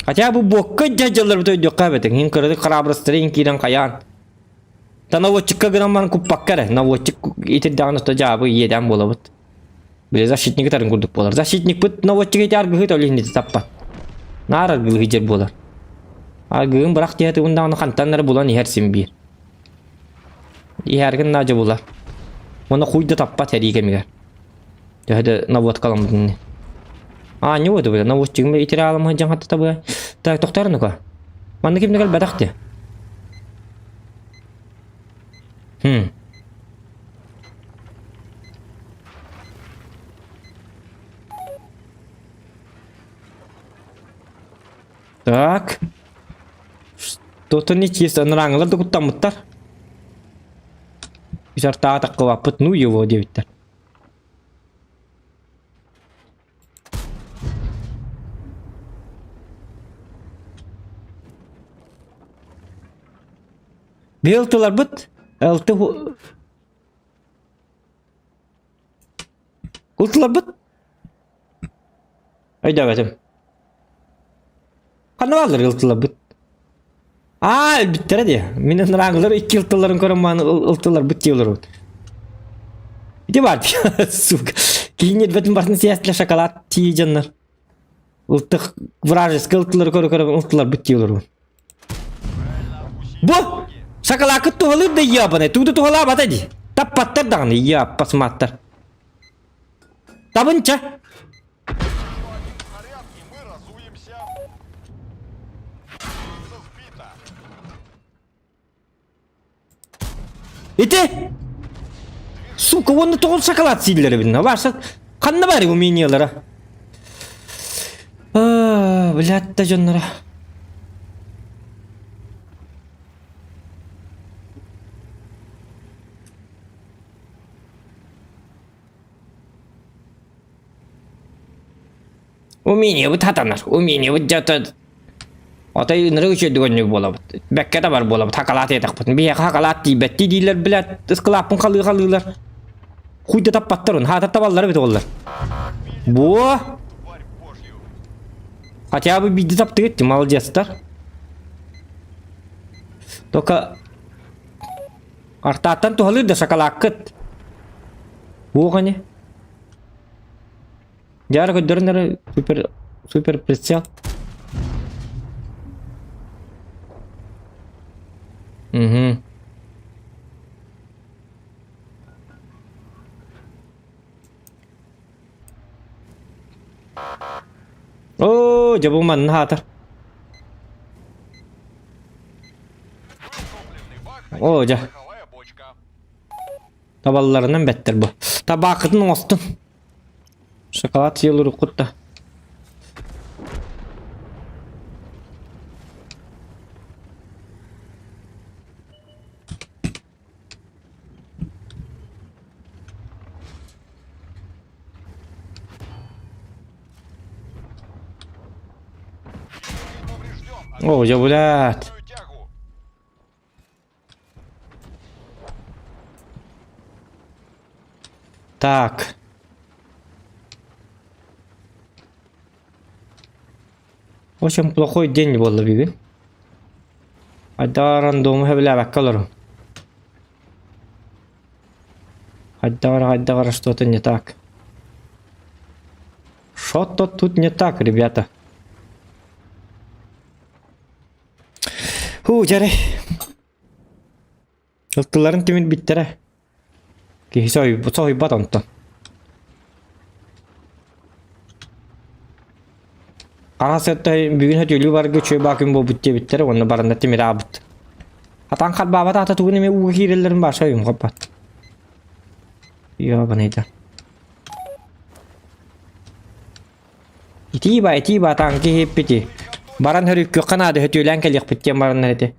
Hatta bu bokka cacalar betul yok kabetin. Hin kırdı karabrastırı hin kiran kayan. Ta navotçikka gramman kupakkare. Navotçik itir dağın usta cevabı yeden bolabıt. Bile zaşitnik tarın kurduk bolar. Zaşitnik bıt navotçik iti argıhı tolih niti tappat. Nar argıhı hıcar bolar. Argıhın bırak diyeti undan kantanları bulan ihersin bir. İhergin naca bolar. Ona kuyda tappat heri kemiger. Hadi navot kalam bunni. Ne oldu böyle? Navot çıkma itire alamı can hatta tabi. Tak doktorun ko. Manda kim nekal badaktı. Так. Что-то нечисто. Нарангlar da kutlanmışlar. Bizar tağa takı vapıt nu yuvo devitler. Beltılar bıt. Elti Ultular bıt. Hayda betim. Kanıvalır ultular bıt. Bittere diye. Minin ranglar 2 ultuların korumanı ultular bıt diyorlar. Bir var diye. Сука. Кинет betim başını siyastle şokolat tiyi canlar. Ultuk vражеский ultuları koru ultular bıt diyorlar. Bu! Şakalakıt tuhalı da yapane. Tuğdu tuhala batadı. Tapattır dağını ya pasmattır. Tabınca. В порядке, мы разуемся. Сбито. İti. Suka onu tuğul şakalat silleri binne. Varsa kanına bari bu miniyalara. Bilatta canlara. Uminiya bu tatanlar. Uminiya bu jatad. Atay nere uçuyor bolabıt. Bekkede var bolabıt. Hakalat etek butun. Bir hakalat dibetti diler bilet. Iskılapın kalıyorlar. Kuyda tapattarın. Hatat tabalları bit ollar. Bu. Тварь божью. Hatta bu bir taptı gitti malcastar. Toka. Artatan tuhalı da sakalakıt. Bu hani. Jara ködörünleri super presiyon. О, жабу манна хатыр. Топливный бак, О, жа. пороховая бочка. Табалларынан беттер bu. Tabaqıdın ostun. Şokolat yılır kutta. Поврежден. O, jabulat. Отбивную тягу. Так. В общем, плохой день был, видишь? Айда рандом хевле баккалар. Айда, что-то не так. Что-то тут не так, ребята. Жарай. Ылтыларын тимин биттере. Ки сой батонто. Карасеттай бүгүн хөтүлү бар көчө бакын бо биттере, оны барында тимир абыт. Атан кат баба тата тугуны ме уу кирелерин бар шойым капат. Ёбанайда. Ити ба танки хеппити. Баран хөрүккө канады хөтүлән келек биттен баран эти.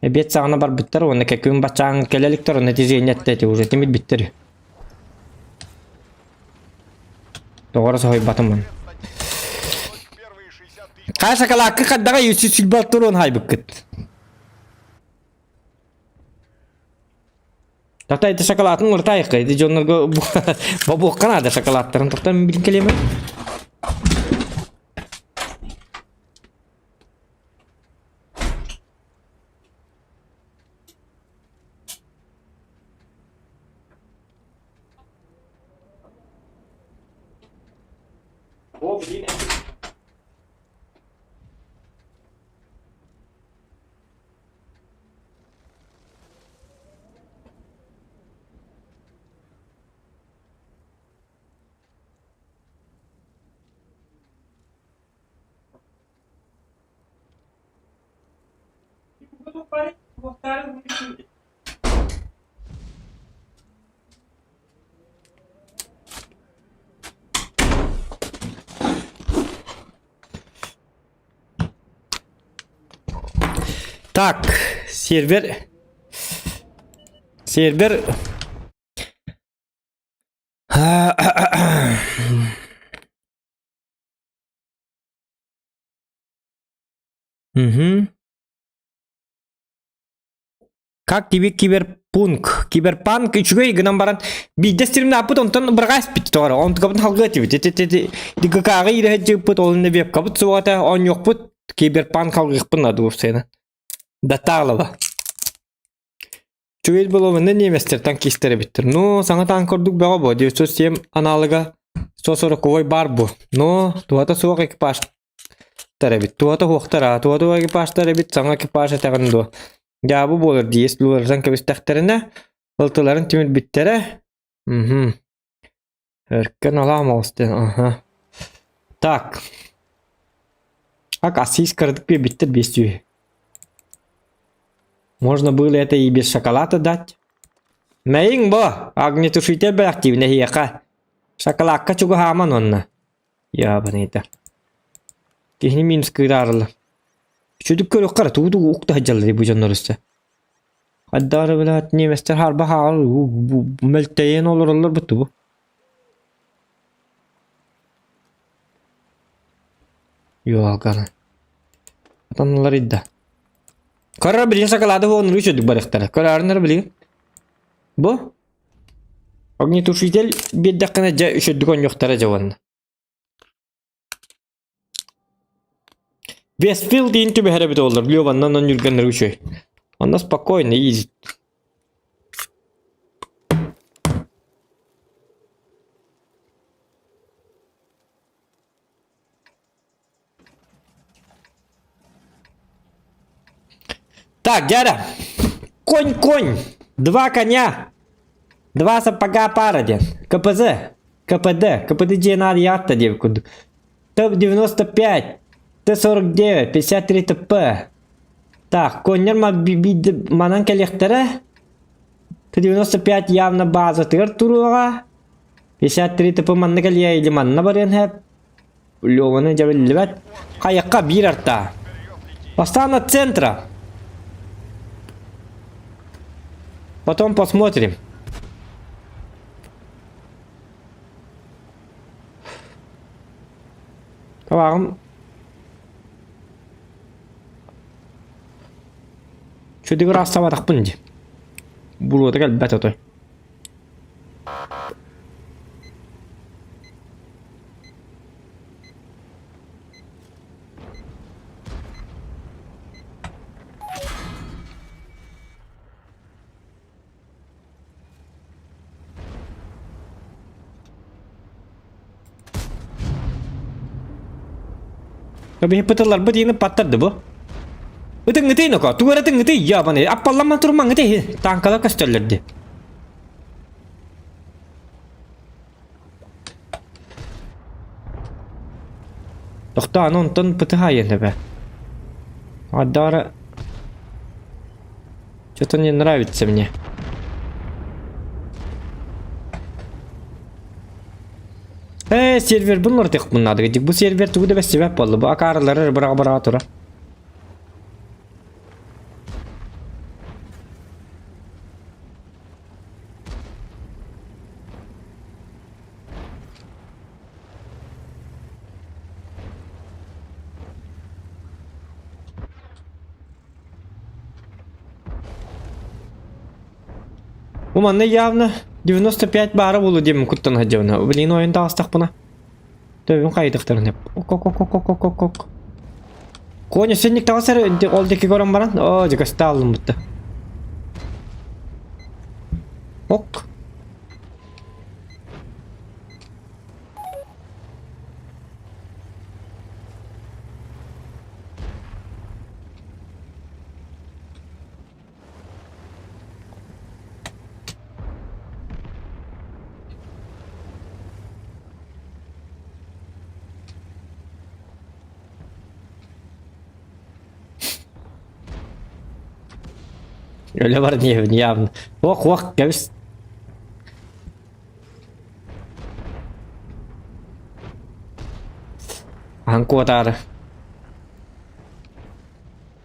Бет сагына бар биттер, оны кекүн бачаң келеликтер, оны тизенетте уже тимит биттер. Тогора сой батымын. Первые 60 тысяч. Кай шоколадка каддага юсү сүлбал турун хайбыккыт. Тата эти шоколадын уртайык, эти жоннорго бабук канады шоколадтарын токтан билин келеме. Так, сервер. Угу. Как тебе киберпанк? Киберпанк üçüge gınan baran bir destirim napıt ondan bırgas bitti doğru. On kapın halga tibi. Diga kağı ile jiput olun ne web kapıt suata on yok put kibерпанк halga pınladı bu sene. Datağlaba. Чует было в неместер танкистере биттер. Ну, саңа танкордук бага бо 907 аналога 140 бар бу. Но туата суак экипаж тарабит. Туата хоқтара, туата экипаж тарабит, саңа экипаж этагынды. Жабы болыр дейс, луларсан кебистектерине ылтыларын тимит биттере. Эркен алам олстен. Ага. Так. Ак асис кырдык бе биттер 500. Можно было это и без шоколада дать. Мэйн бо, огнетушитель был активный хека. Шоколадка чуга хаман онна. Ябанайда. Кихни минус кырарлы. Чудук көрөк кара туду укта хаджалды бу жоннорусса. Аддары билат неместер харба хал мөлтейен олорлор буту бу. Йоалганы. Атанлар идда. Кара билин шоколады вон ручудук барыктары. Карарнар билин. Бу? Огнетушитель беддакына жа үшөдүк он жоктара жабанна. Вестфилд инту бехеребит олар. Лёваннан он жүргенлер үшөй. Она спокойно ездит. Так, дядя. Конь. 2 коня. 2 сапога пара, дед. КПЗ. КПД. КПД надо ятта, девку. Т-95, Т-49, 53 ТП. Так, коннер манан келектері. Т-95 явно база тыр туруға. 53 ТП манна келия или манна барен хеп. Лёваны жабеллебет. Қайыққа бир арта. Поставим на центра. Потом посмотрим. Кавағым. Шөдегі растабадық бұнде. Бұл ода кәл бәт отой. Tapi petalar begini patah deh bu. Itu ngerti no kau, tu ada ngerti ya apa nih? Apa lama tu rumah ngerti? Tangkal kas teller deh. Doktor nonton petahayan deh be. Ada. Что-то не нравится мне. Server bunlar tek bunlar dedik. Bu server tuğda ve sebep oldu. Bu akarları bırak tura. Bu manne явно 95 бары болу деймін күттін ғадевна. Блин, ойында астақ бұна. Дөбін қайдықтырын еп. Ок. Коня, сенник тағасар ол декі көрім баран? О, жекасты алым бұтты. Ок. Öyle var niye явно. Ох, göz. Ankotar.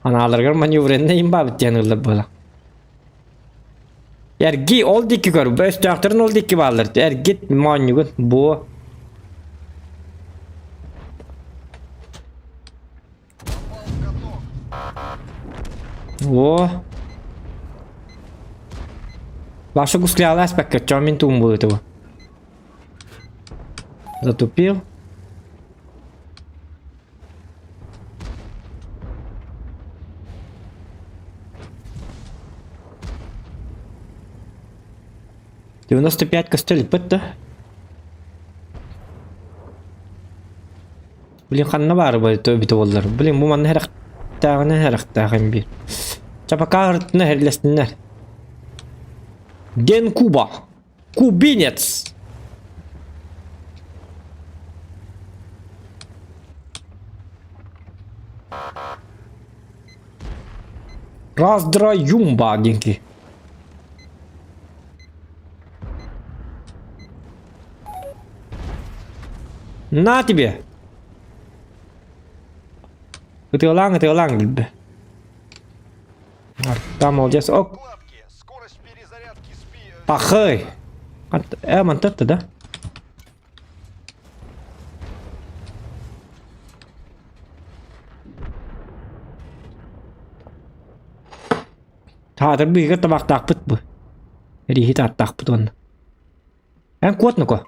Analarga manevrenine imbabit yanıldı böyle. Ergi oldu ki gör. Bu östüktürün oldu ki bağlar. Ergit manyugun bu. Во. Ваша гусляла аспект, что min тумбу этого. Затупил. «95 костель бітті. Блин, қанна бары бай төбіті олар. Блин, bu manna heraqtağın bir. Çapaka ağırtına herlesinler. Den Kuba. Кубинец. Раздра Юмба деньги. На тебе. Ты gibi. Там молодец. Ок. Скорость перезарядки Пахай. Мантетта, да? Thả bị cái tabak takput bu. Jadi hita takput on. Kuat nu ko.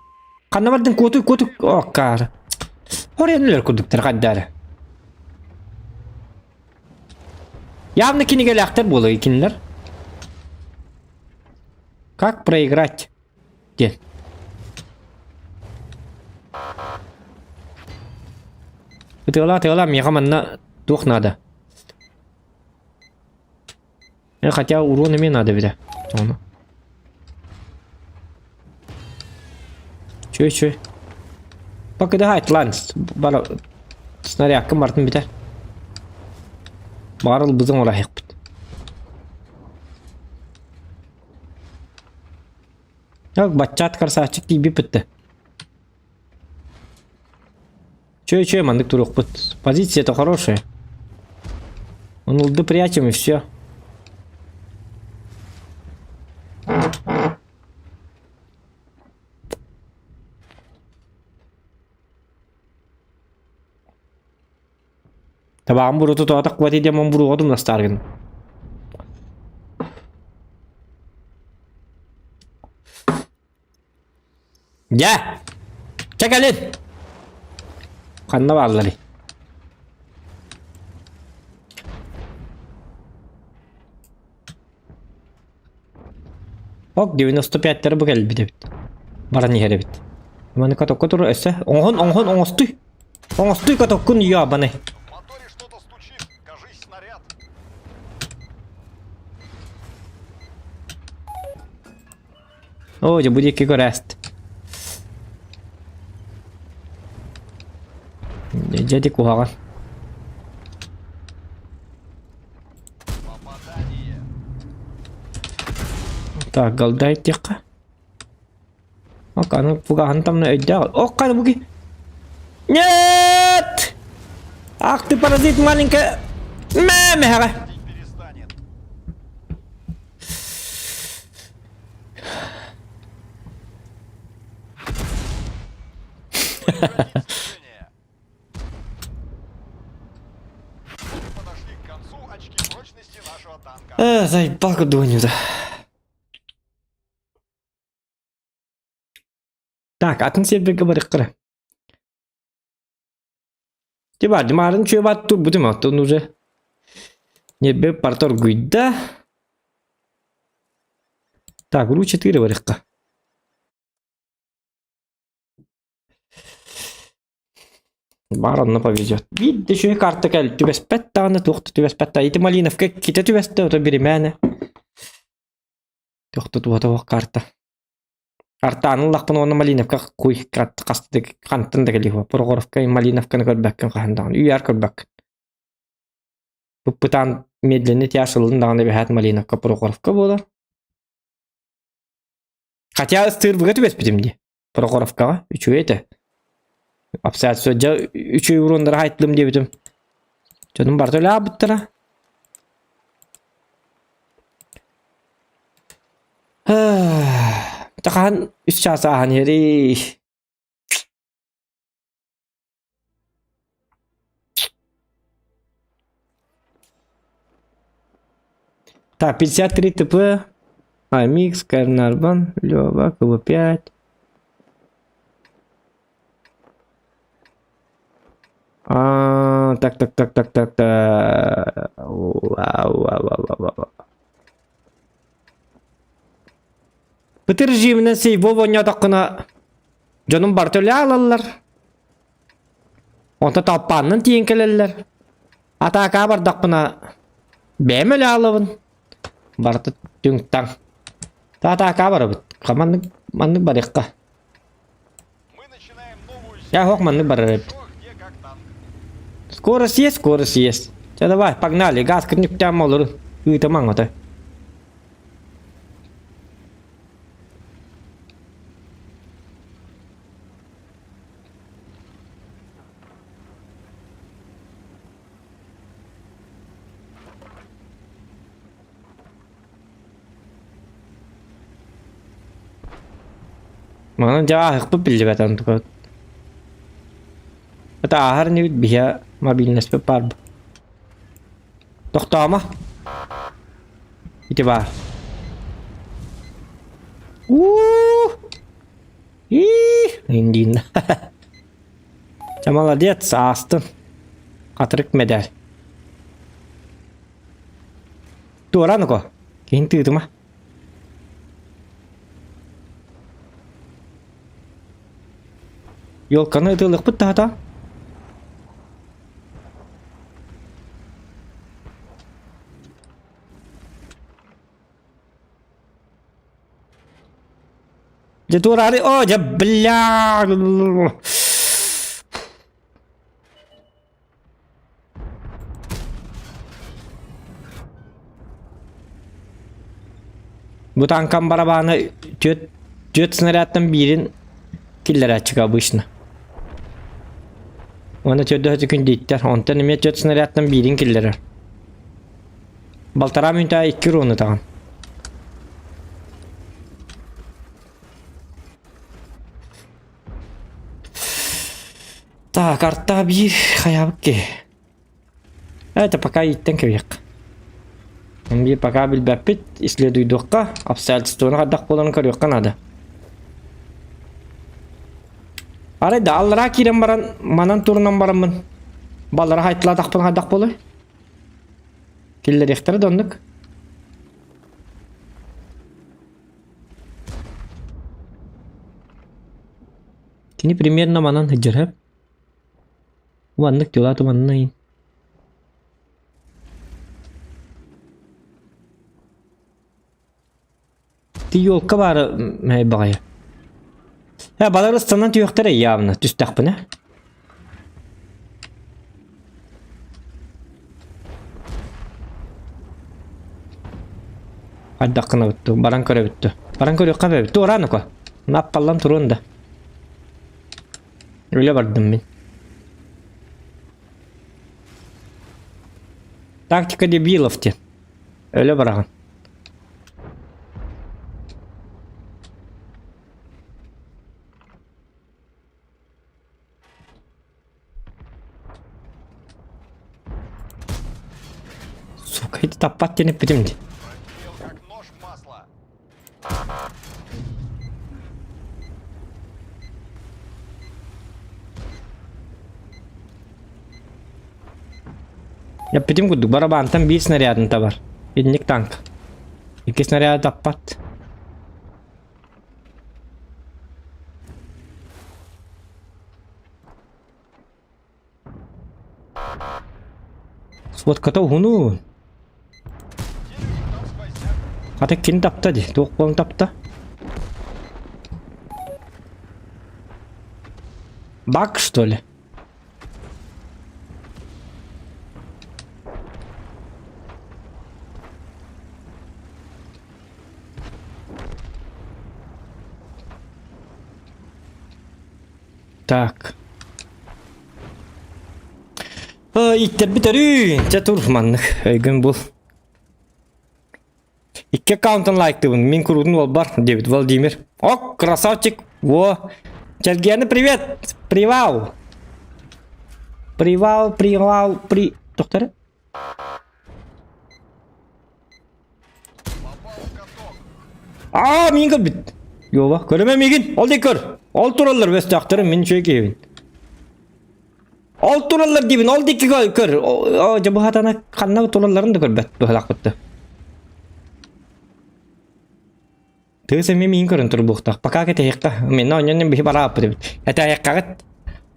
Karena vardım kutu. Oh kar. Oraya neler kurduk terkaddare. Явно кинегалактер было и кинлер. Как проиграть? Где? Ты мне команда дух надо. Хотя урона мне надо, видя. Чё? Bak da hayt lan. Bana снаряд kım martın biter. Barıl bizim oraya yapıt. Yok бачат красавчик gibi bitti. Че, мандык турок пыт. Позиция-то хорошая. Он лды прячем и все. Табагым буруту тоғатақ квати демон буру одым настаргын. Я! Чекалин! Қанна барлары. Ок, 95-тері бұл кәлі біде біт. Баран ехері біт. Маны катокка тұру өсі. Оңғын, оңғыстой катоккын ябаны. В моторе что-то стучит. Кажись, снаряд. О, же буде ки көрәст. Жеди кухаған. Попадание. Так, галдай текка. Ок, аны пугахан тамны өйдә. Ок, қаны буги. Нет! Ах ты паразит маленькая. Мэмэха. Перестанет. Движение. Мы подошли к концу очки прочности нашего танка. Заебал доню-то. Так, атын серберге барық қыры. Димарын чөп атту будем аттун уже. Небе партор гуйда. Так, уру 4 барыққа. Баранна повезет. Видите, что карта кәл түбәспәтті аны тоқты түбәспәтті. Еті Малиновка кете түбәсті, ота бері мәні. Тоқты туға карта. Карта аны лақпын оны Малиновка қой қасты қанттын да кәлі. Порғоровка Малиновканы көрбәккен қағындағын. Үйәр көрбәккен. Бұппытан медленне тияшылын дағында бәхәт Малиновка Порғоровка болды. Хотя ыстыр бұға түбәспетімде. Порғоровкаға. Үші еті. Апсаят сөйдя 3 урондары хайтлым дебітім. Жөнім бар төлі абыттыра. Тақахан 3 часы аған ері. Так, 53 ТП. Амикс, Карнарбан, Лёва, КВ5. Так. Вау. Бітір жемінен сей Вова таққына жоным бар төлі алалар. Онта таппанын тиен келелер. Атақа бар дақпына бәмілі алывын. Барды түңттан. Атақа бар бұд. Қаманның бар еққа. Мы начинаем новую Я хоқ манның бар серию, где как танк. Скорость есть. Все, давай, погнали. Газ крник там молор. Это манго-то. Mana jauh aku pilih betul untuk это ахар не бия мобильность пепарб. Тоқтама. Ите бар. Индин. Молодец, астын. Қатырық медаль. Туараны ко. Кейін тыйды ма? Yolkanı ıdılık bıttı hata. Jatuh rari, oh ya bela. Bu tankın barabağına tüt snaryattan birin killer açık обычно. Ona tüt de gün deyitler. Ondan eme tüt snaryattan birin killer. Baltara münta 2 ronu tağın. Так, арта bir hayabık ki. Это пока itten kevyak. Bir пока bilbepit isleduyduğukka обстоятельствоны kaddak bolanı karıyor kanada. Arada allara kiren baran manan turundan baramın. Ballara haytla dakpın kaddak bolu. Killer ihtara döndük. Kini примерно manan hıcır hep. Umanlık diyorlar tumanlayın. Ti yolka var bagaya. Ha balar ıstandan tüyöktara yavna tüstak buna. Hadi dakına bitti. Baran köre bitti. Baran köre yok bitti. Oranı ko. Ne yapalım turunda. Öyle vardım ben. Тактика дебилов те. Öyle bırakın. Сука, это топать не примди. Пробил как нож в масло. Ya pedim kudu barabantan bir snaryadın da var. Binlik tank. 2 snaryad tapat. Сводка-то хуну. Дерево там сквозняк. Hadi kin tapta di. Dokpon tapta. Bak что ли? Так. İttir bitirin. Çaturmanlık. Öygün bul. İki account'un like'dı bunu. Min kurudun ol bar. David Vladimir. Ok, красавчик. Во. Сергеевна, привет. Привал. Доктор? Попал в каток. Aa, min kır bit. Yo bak. Köreme migin. Ol dikör. Ol turallar ve staktırım min şey kevin. Ol turallar dibin. Ol dikki kör. O jabu hatana kanna turalların da kör bet. Bu halak bitti. Tığsa min körün tur buhta. Paka kete hekka. Min na onyan bir bara apı. Ete hekka kat.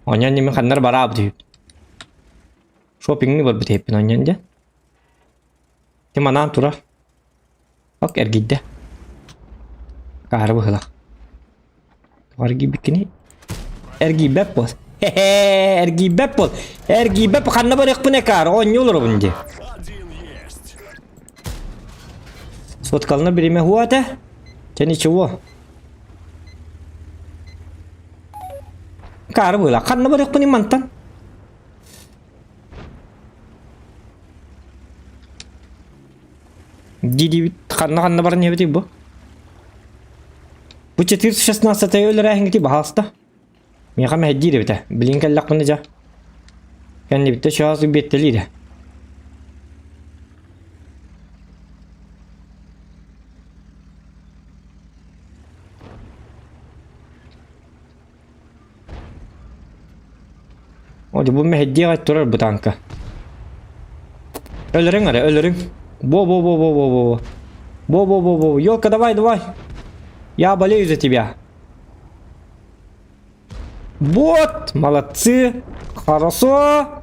Onyan min kannar bara apı. Shopping ni var bit hepin onyan ja. Ti manan turar. Ok ergidde. Kahar bu halak. Ergi bikini. Ergi bepol. Hehe, ergi bepol. Ergi bep kanna barık bu ne kar? On yolur bunca. Соткална береме хуата? Те ничего. Кар была. Канна барык bu ne mantan? Диди канна бар не бити bu. Bu 416 öyle hangi bahasta? Mega mehdi de bite. Blinken lakını ja. Kendi bitti şu an biteli de. Hadi bu mehdiye durar bu tanka. Ölürün ara ölürün. Bo. Yok давай. Я болею за тебя. Вот, молодцы. Хорошо.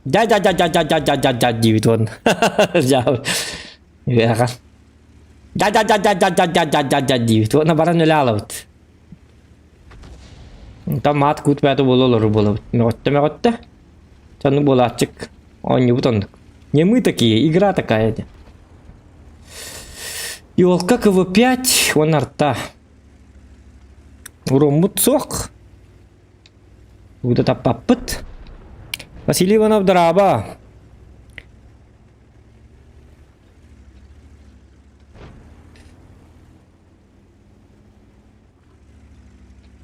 Да, девять он. Да, девять. Вот на баран лялот. Там мат кут пяту было. Меготта. Чану было açık. Он не бутон. Не мы такие, игра такая. Ёлка КВ-5, он арта. Уроммут сок. Уда таппаппыт. Василий Иванов драба.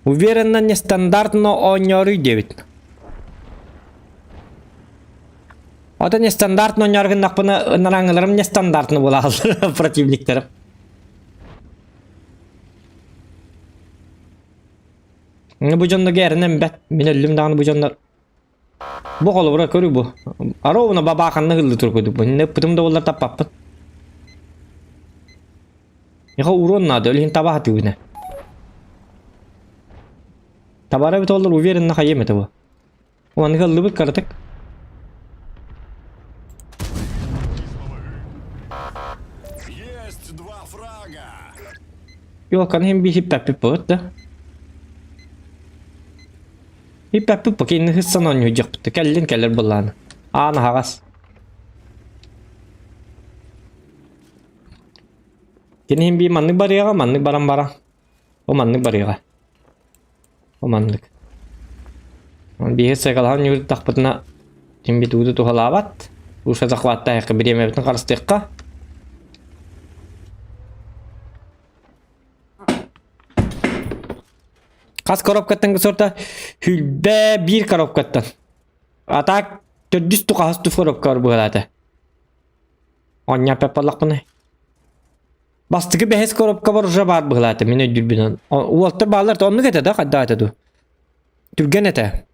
Уверенно нестандартно ойнёрый дебит. Ата нестандартно ойнёргын нақпына нараңыларым нестандартно бола алды противниктерім. Бу жонда геринен бет. Мен өлүм дагы бу жонда. Бу колу бура көрү бу. Аровна бабаканны кылды туркуду. Бу не пытымда болар таппаппын. Яха урон надо, өлүн табаты буна. Табара бит олар уверенно хайемете бу. Он кылды бит картык. Есть 2 фрага. Yok kan hem bir hip da. Hip pakai hissan oynuyor yaptı. Kellin keller bulan. Ana hagas. Kini hem bir manlık barıya, manlık barang. O manlık barıya. O manlık. Bir hisse kalan yürü takpatına hem bir tuğdu tuhalavat. Ursa takvatta yakı bir yemebetin karıstıkka. Kas коробкаттан кысорта хүлбе bir коробкаттан. Атак 400 тухас ту коробка бар булады. Оня пепалак буны. Бастыгы бехес коробка бар уже бар булады. Мен өдүрбүнөн. Уолтер балар тонну кетет да кадда айтады. Түрген эте.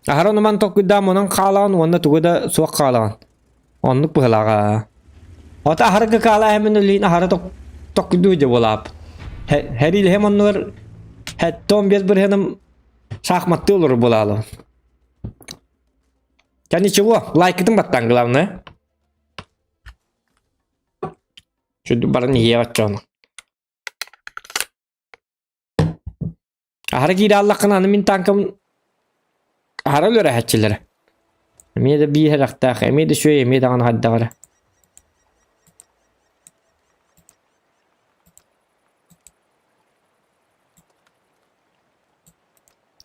Ахарон ман токуда монун калан, онда тугуда суак калан. Оннук булага. Ата ахарга кала hemen ölüyün ahara tokkudu je bolap. Her il hem onlar hatton bir hanım şahmatlı olur bulalı. Yani чего? Лайк этим баттан главное. Чуду баран ебат чон. Ahara gidi Allah'ın min tankım ahara löre hatçilere. Emide bir herakta, emide şöyle emide an hadda var.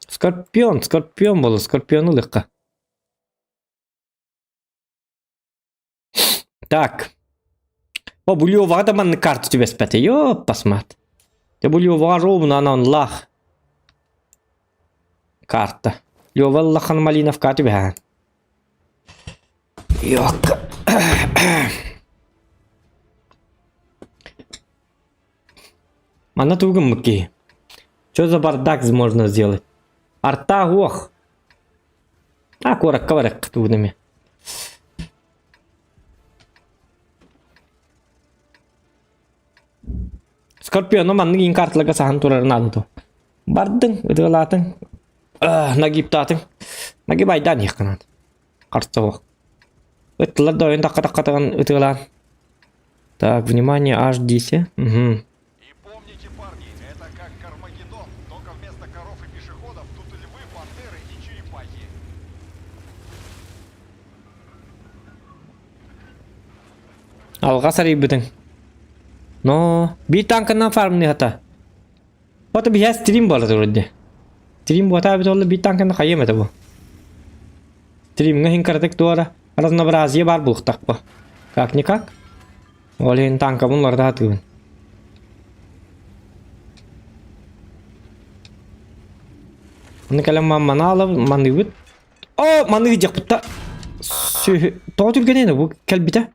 Скорпион болу, скорпиону лыкка. Так. О, бульёва да манны карту тебе спете. Ё, посмат. Те бульёва ровно анан лах. Карта. Лёва лахан малинов карту бе. Ёк. Манна тугым мыки. Что за бардак можно сделать? Арта ох. А корак каварак тудами. Скорпион манны ин картлага сахан турарын алды. Бардың, ыдылатын. Нагип татын. Нагип айдан якынат. Карта ох. Ытлар да ойын такка-таккатаган ыдылан. Так, внимание, H10. Угу. И помните, парни, это как Кармагеддон, только вместо коров и пешеходов тут львы, пантеры и черепахи. Alga sarayı bidin. No, bir tankından farm ne hata. O da bir ya stream var orada. Stream bu tabi de bir tankından kayamadı bu. Stream'e hin kardık doğru. Arasında biraz ye var buluktak bu. Как никак. Олен танка bunlar da atıyor. Bunu kalem manı alıp manı bit. O manı gidecek butta. Doğru gene bu kelbite.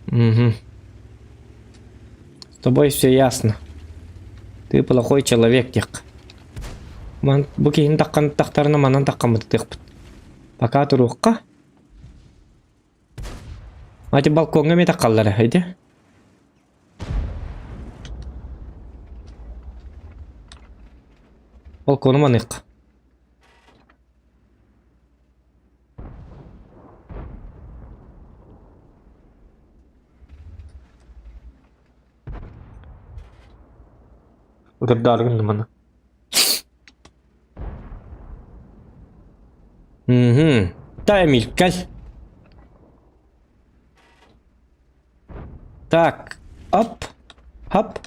Угу. С тобой все ясно. Ты плохой человек, тек. Ман букин таккан тактарына манан таккамыты тыкпыт. Пока турукка. Ати балконга ме таккаллары, хайди. Балкону манык. Udah dargın mana. Угу. Да, Эмиль, гel. Так. Оп. Хоп.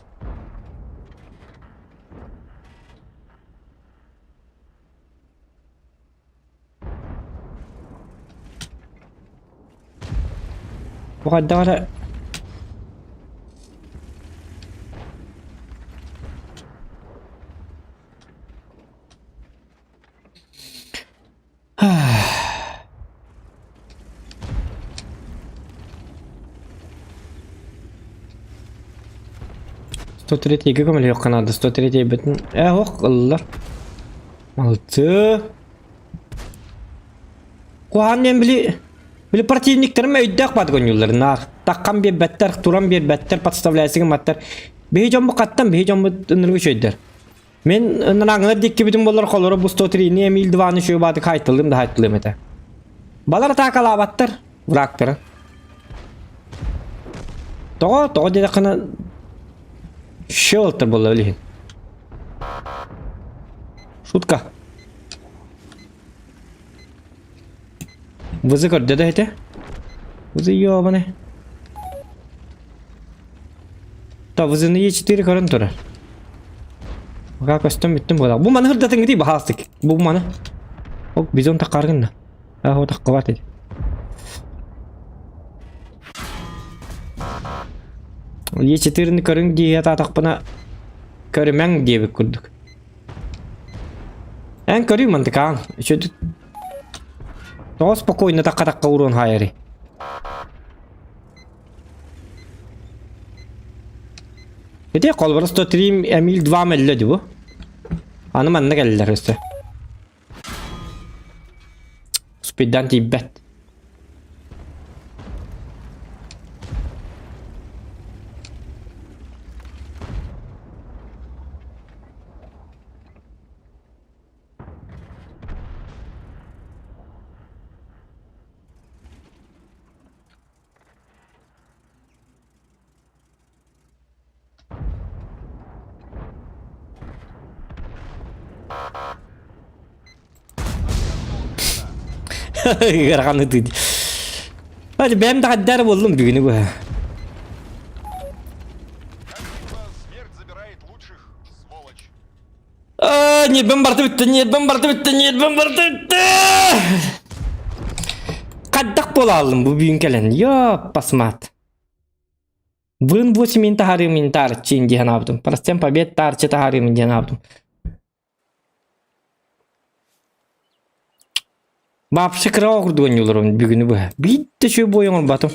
Bu kadar. 103 كم اللي هو قناة 103 بتن هو الله مالتı Kuhannen bili противниктерime öydek badgın yollarına takkan bir better turan bir better подставляйсың маттар беги жомбу каттан беги жомбу ыныргы шөйдер мен ыныраңына дикки бүтүн болор колору бу 103 не мил 2 шөй бады кайтылдым да кайтылдым эте балар такалабаттар врактары того деде кына шелтер болду элин шутка Вызы көрді да әйті? Вызы ёбаны. Та вызыны Е4 көрін тұрар. Бұға көстім біттім бұға. Бұл маны ғырдатын ғыдей бағастық. Бұл маны. Ол бизон таққарғын да. О таққы бар деді. Е4-ні көрін дейі атақпына көрімен дейбік көрдік. Ән көрі мантықаң. Шөді Ну, спокойно так урон хайри. Эти колбар 103 Эмиль 2 миллион дибу. Аны манна келдер өстө. Спиддан тибет. Гарганы dedi. Hadi benim de haddar buldum bir günü bu. Кажется, смерть забирает лучших, сволочь. Нет, бомбарды bitti, нет, bомбарды bitti. Kaddak bola aldım bu büyün gelen. Ya pasmat. Vın 8 taharımın tarçı indiğen yaptım. Простем побед tarçı taharımın indiğen yaptım. Вообще крава курдуган yollarım bir günü bu. Bitti şu boyun batım.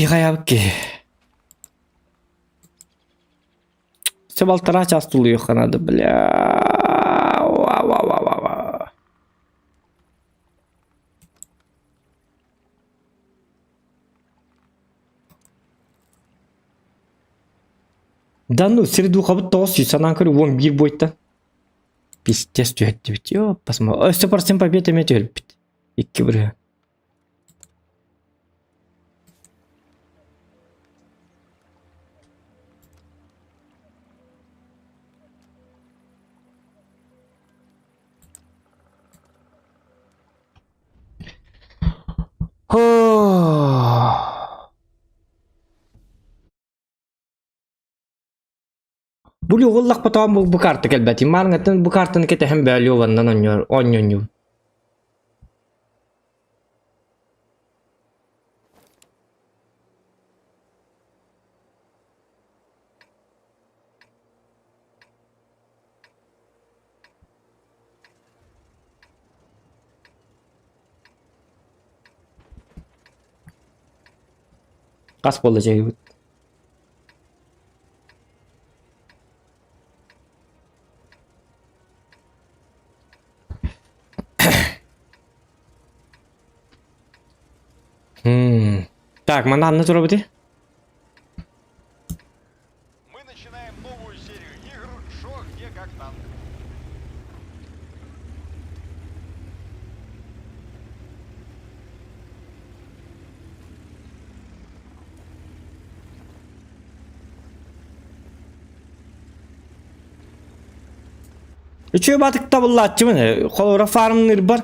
Hayabık ki. Sebal час тулуyor kanadı bля. Да ну, среду хабыт тоғыз санан көрі 11 бойттан. Пиздец түйетті бит. Йо, посмотри. 100% побед еме түйеліп бит. 2-1. Bu yolak patam bu kartı elbette. Marngatın bu kartını kete hem böyle olandan oynuyor. Kas olacak. Так, мандан не зробити? начинаем новую серию игр «Шо, где, как танк». Üçü batıkta bulatçı mı? Kolora farmlar var.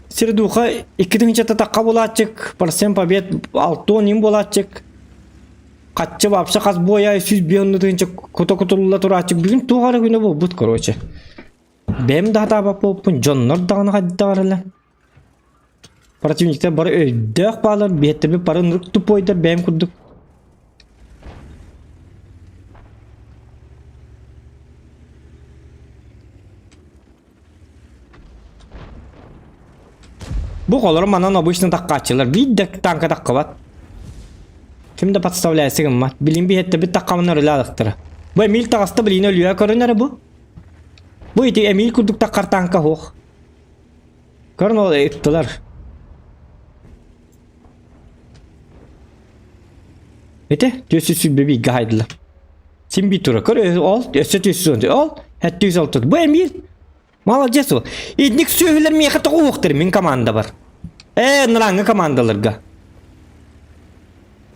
Sirduha 2-nji tatakka bulatçık. Persen побед 6-10 bulatçık. Kaççı vapsa kaz boya süz biyonlu duyunca kutu kutululla turaçık. Bugün tuğara günü bu but korоче. Benim daha da bak popun jonlar dağını haddi varlar. Противниктер бары өйдөх балар бетте bir бары нырык тупойдар бем курдук. Bu колор манан обычно так качылар. Видде танка такка бат. Kimde подставляется гыммат. Билин бетте бит таккамын өрүлалыктыр. Bu Emil tağısta bilin ölüyor körünler bu. Bu iti Emil kurduk takkar tanka hoq. Körün ol ettiler. Ete, düzsüz bebi gaydılar. Sen bir tura kör, al, düzsüz al, hatta 106. Bu Emil. Молодец o. İdnik söyler mi yakıta oğuktur, min komanda var. Nırangı komandalarga.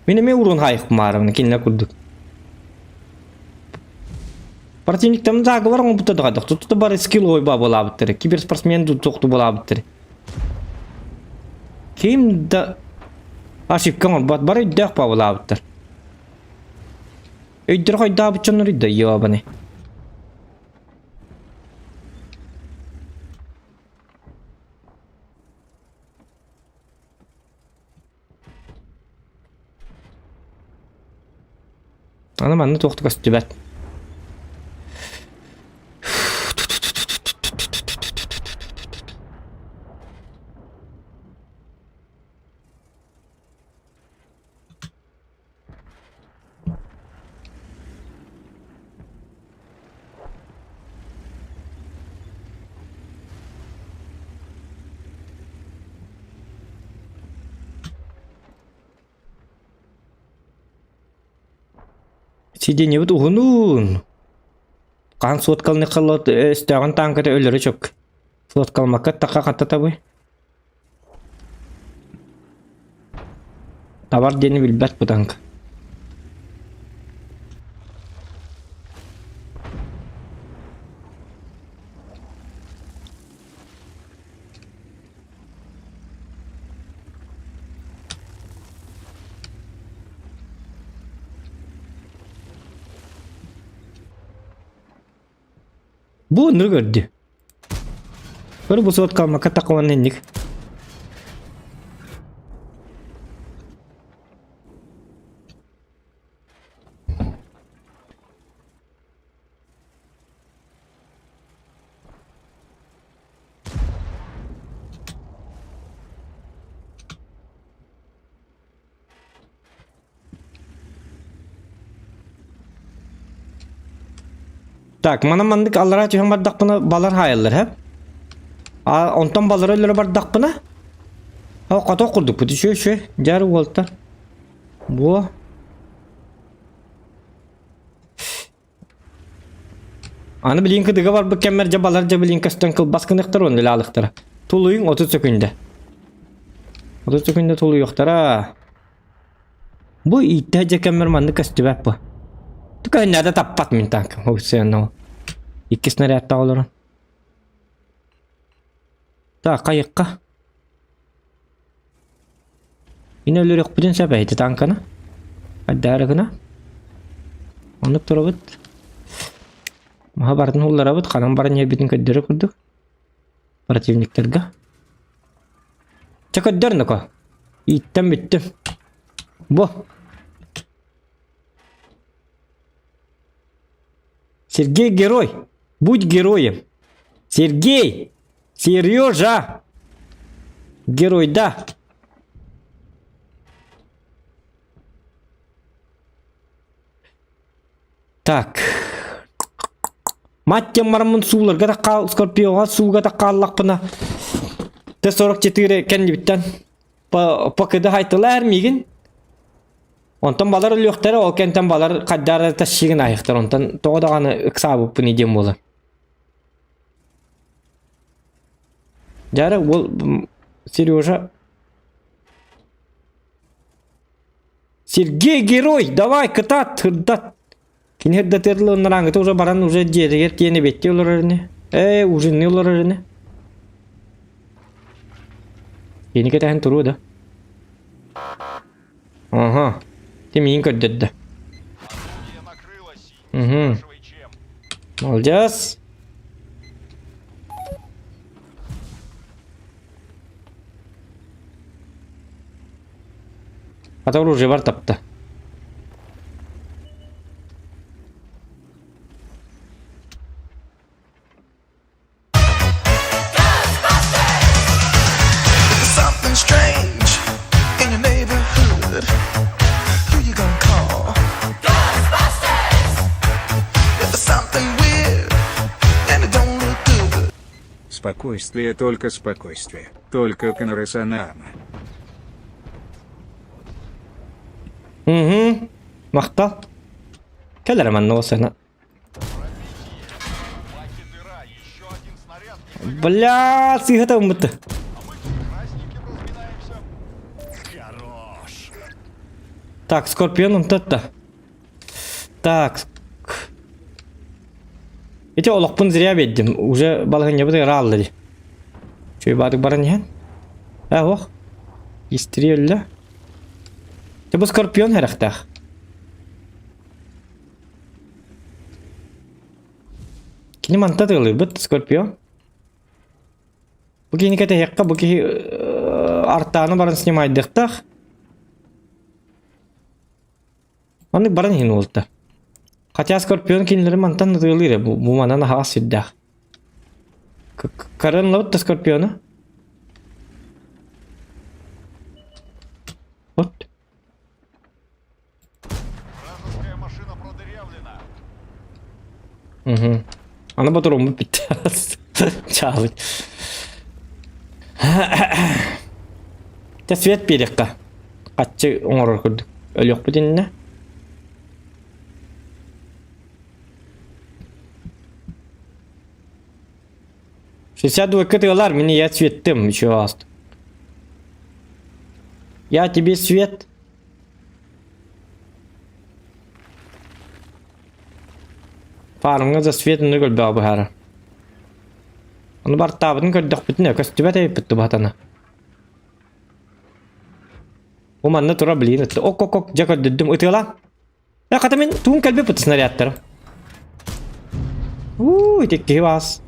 Benim urun hayık kumarını, kinle kurduk. Противниктен загы бар, он бутады қадық. Тұтты бар скилл ойба бола біттірі. Киберспортсмен тұқты бола біттірі. Кем да... Ашипка он бар үйдіқ ба бола біттір. Үйдір қойда бұтчаныр үйді, ебаны. Аны манны тоқты көсті бәт. Сиденье вот угунун. Кан соткалны кылат, стаган танкада өлөрө чөк. Соткалмакка такка каттата бу. Товар дени билбет бу танк. Bu ne gördü? Böyle bu saat kalmak takılan nendik. Tak, mana mandık Allah'a tühen bardak buna balar hayallar hep. Ondan balar öyle bardak buna. Ha kata kurduk bu şu jarı volta. Bu. Anı bilin ki var bu kemerce balarca bilin kastan kıl baskınlıktır onu lalıktır. Tuluyun 30 sekünde. 30 sekünde tulu yoktur ha. Bu ihtiyacı kemer mandık kastı bak bu. Tukar nerede tapat min tank. O sen o. İki снаряд olur. Ta kayıkka. Yine ölür yok bütün sepeydi tankana. Hadi aragına. Onu turabıt. Mahabartın hullara bıt. Kanan barın yebitin köddere kurduk. Противниктерге. Çakadder ne ko? İttem bittim. Bu. Сергей герой. Будь героем. Сергей. Сережа. Герой, да. Так. Маттем марамын суларга да кал скорпионга суга да каллакпына. Т-44 кенди биттен. Pakıda haytalar migin. Ondan balar ölükteri o kenten balar kaddara taşşigin ayıktır ondan toğdağını ıksabı bunu diyem bolar. Jara ol Сережа. Сергей герой, давай катат, хырдат. Кини хырдатерлы оннараңыты уже баран уже жерегер тиене бетте олар әріне. Уже не олар әріне. Кини кетахын тұру да. Ага. Темейін көддеді. Орудие накрылось. Угу. Спрашивай, чем. Молодец. Ата оружие бар тапты. There's something strange in your neighborhood. Who you gonna call? Ghostbusters! There's something weird and it don't look good. Спокойствие, только спокойствие. Только Конресанама. Угу. Мақтал. Келер мен осыны. Баки дыра, еще один снаряд. Бля, сыгыта умыты. А мы тут красненьким разминаемся. Хорош. Так, скорпион он тот-то. Так. Эти олоқпын зря беддім. Уже балғын не бұдай ралды. Чөй бадық барын ен. Ох. Истриелі. Bu skorpion heraqtaq. Kini manta tığılır bu skorpion. Bu kini kete hekka bu ki arttağını barın snimaydıqtaq. Onu barın hin oldu. Katya skorpion kinileri mantan tığılır bu manan hağa süddaq. Karın lavut da skorpionu. Ot. Вражеская машина продырявлена. Угу. Она по-другому питалась. Чалый. Та свет перекка. Качы оңорор көрдүк. Өлөк бутинне. Шестьдесят выкатылар, мне я цветтым еще раз. Я тебе свет. Farmga da svetini gölbä bu hara. Onu bar tabını gördük bitne, köstübe de bitti batana. O manna tura bilin. Ok, jaka dedim ıtıla. Ya katamin tuğun kalbi bitti снарядтар. Tekki vas.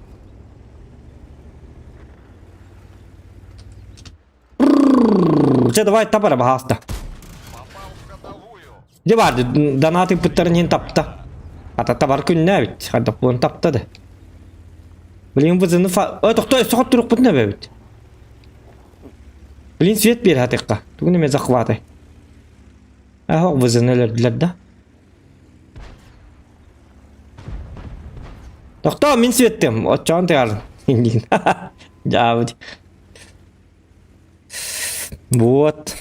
Давай тапара бахаста. Попал в ходовую. Ne vardı? Danatı pıttarın taptı. Hatta var günne bit. Hadi bunu taptı da. Bilin vızını doktor soğuk durup butne be bit. Bilin svet bir hatıqqa. Tugunu me zakvatay. Aha vızını lerdiler da. Doktor min svettim. O çan tayar. İngin. Javdi. Вот.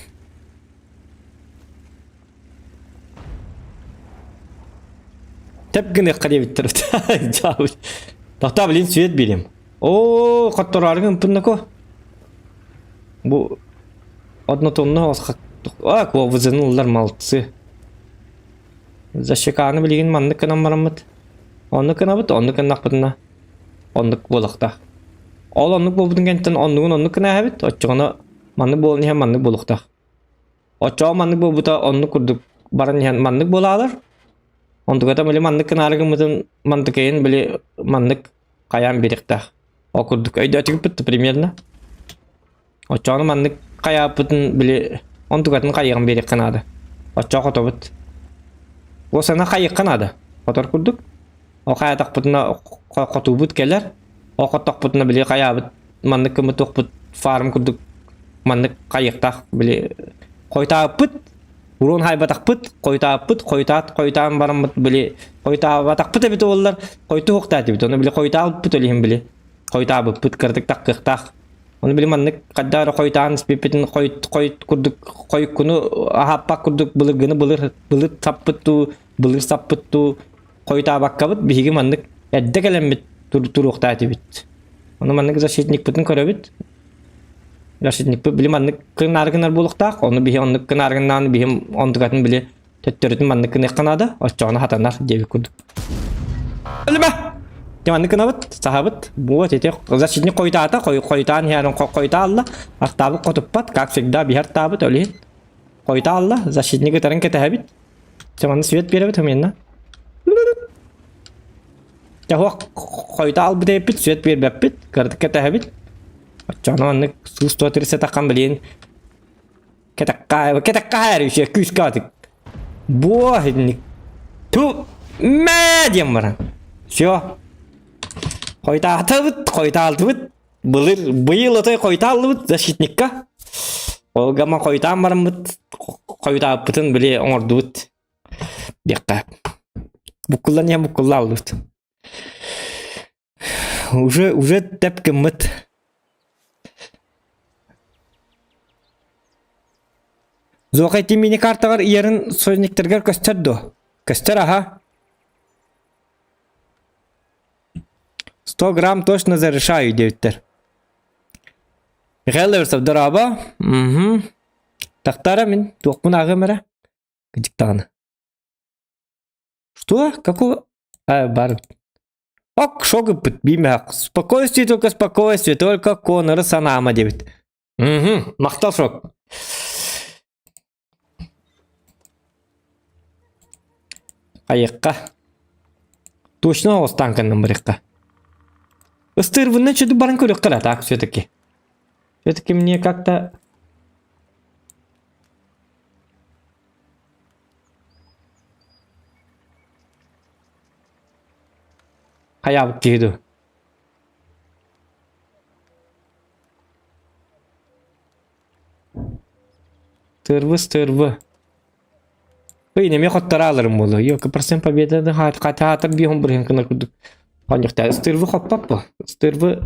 Тепгіне қадебет тұрыпты. Жауыз. Тақта білін свет берем. О, қаттырарың үмпінні Бұл однотонны осқа. Ко вызыны ұлдар малтысы. Зашеканы білген манны кінам марамыд. Онны кінабыд, онны кінақ бұдына. Оннык болықта. Ол оннык болбудың кенттен оннығын онны кіна әбіт. Отчығына манны болын ем манны болықта. Отчыға манны болбута онны күрдік барын ем манны болалар. Ондугата биле маннык кынарыгымытын мантыкайын биле маннык каян беректа. Окурдук өйдө чыгып битти примерно. Очону маннык каяпытын биле ондугатын кайыгын берек кынады. Очо котобут. Осана кайык кынады. Котор курдук. О каятак бутуна котубут келер. О котток бутуна биле каябыт маннык кымыток бут фарм курдук. Маннык кайыктак биле койтабыт. Урон хайбатақпыт, қойтаан барамыт біле, қойтабатақпыт әбіті олар, қойты хоқтады бит, оны біле қойтабыт өлейін біле, қойтабыппыт, кірдік таққықтақ, Onu bilim anlık kadar koytan spipetin koy kurduk koy kunu ahappa kurduk bılır tappıttu bılır sappıttu koyta bakkabıt bihigi manlık edde gelembit turuqtaati bit. Onu manlık zaşitnik putin köröbit. Zaşitnik bilim anlık kınargınar buluqtaq onu bihi onlık kınargından bihim ondugatın bile töttörütün manlık kınıqkanadı açağını hatanar devi kurduk. Ölme! Jaman kenapa sahabat buat itu zasitnya koyta koytaan ya koyta Allah artabu kotupat kak segda bihar tabu tolih koyta Allah zasitnya ketaran kita habit jaman sweet biar betul minna jauh koyta al bedepit sweet biar bepit kerja kita habit jangan anak sustu terus takkan beliin kita kaya sih kus katik buah ini tuh medium marang sio koyta altıbıt bıyıl ötey koyta altıbıt zaşitnikka o gama koyta marmıt koyta apıtın bile ordubut dikkat bu kullan altıbıt уже tepkimit Zoqayti mini kartalar yarın söznikterger göster aha 100 грамм точно зарешаю, девиттер. Геллерсов дораба. Угу. Тахтара мен тоқмын ағымыра. Гыдиктаны. Что? Какого? Бар. Ок, шогыпыт, бимяк. Спокойствие, только конор санама, девит. Угу. Мақтал шок. Аяққа. Точно останканның біріққа. Стырвынна что-то баран көрек қара так все-таки. Все-таки мне как-то хаябыт кейду. Стырвы. Ой, неме хоттара алырым болу. Yok, %% победа хатыр бихом бірген кына күдік. Понятно, стырвы хоппаппы. Стырвы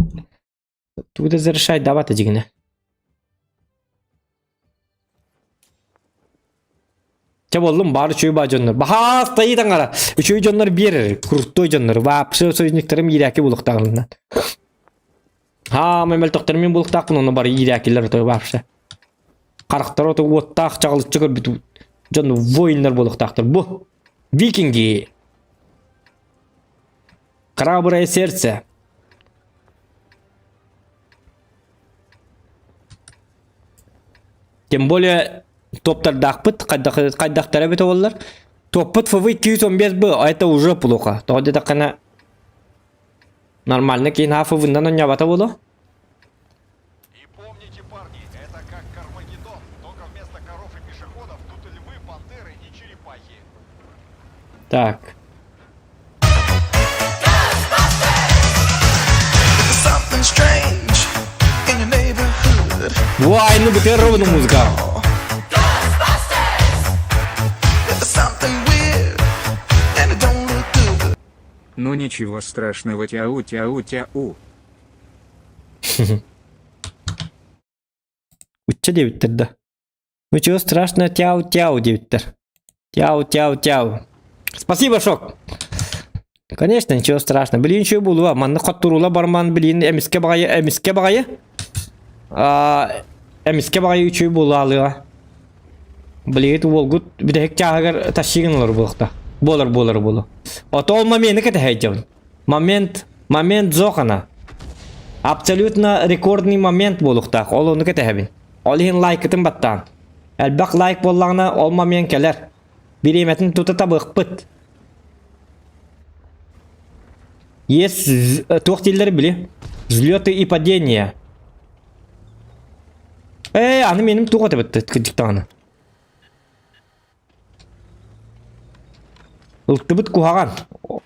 туда зарешает давать дигне. Чаболлум бар чүй ба жоннор. Баха стоит аңара. Чүй жоннор бер, крутой жоннор. Вообще сөзниктерим иреки булуктагынан. Ха, мемел токтермен булуктакпын, оны бар ирекилер той вообще. Карактар ото оттак чагылып чыгыр бит. Жон воиннер булуктактыр. Бу викинги. Храброе сердце. Тем более топтардақпыт, қайдақтары бет олар. Топпыт ФВ 215 б, а это уже плохо. То где-то kana нормально кейн хафы вындан он нябата было. И помните, парни, это как Кармагеддон, только вместо коров и пешеходов тут львы, пантеры и черепахи. Так. Something strange in your neighborhood. Вай, ну ты ровно музыка. There's something weird and it don't look good. Ну ничего страшного, тяу. Уча девиттер да. Ничего страшного, тяу девиттер. Тяу. Спасибо, Шок. Конечно, ничего страшного. Блин, что было? Манна хаттурула барман, блин, эмиске багая. Эмиске багая что было алыга. Блин, волгут бидек чагар ташигынлар булыкта. Болар. Ото ол момент кете хайжабын. Момент зокана. Абсолютно рекордный момент булыкта. Ол оны кете хабин. Ол хин лайкытын баттан. Әлбәк лайк боллагына ол момент келер. Биреметін тутата бықпыт. Есть тохтиллер били. Взлеты и падения. Аны менің туғаты бітті кіжіктағаны. Ылтыбыт кухаган.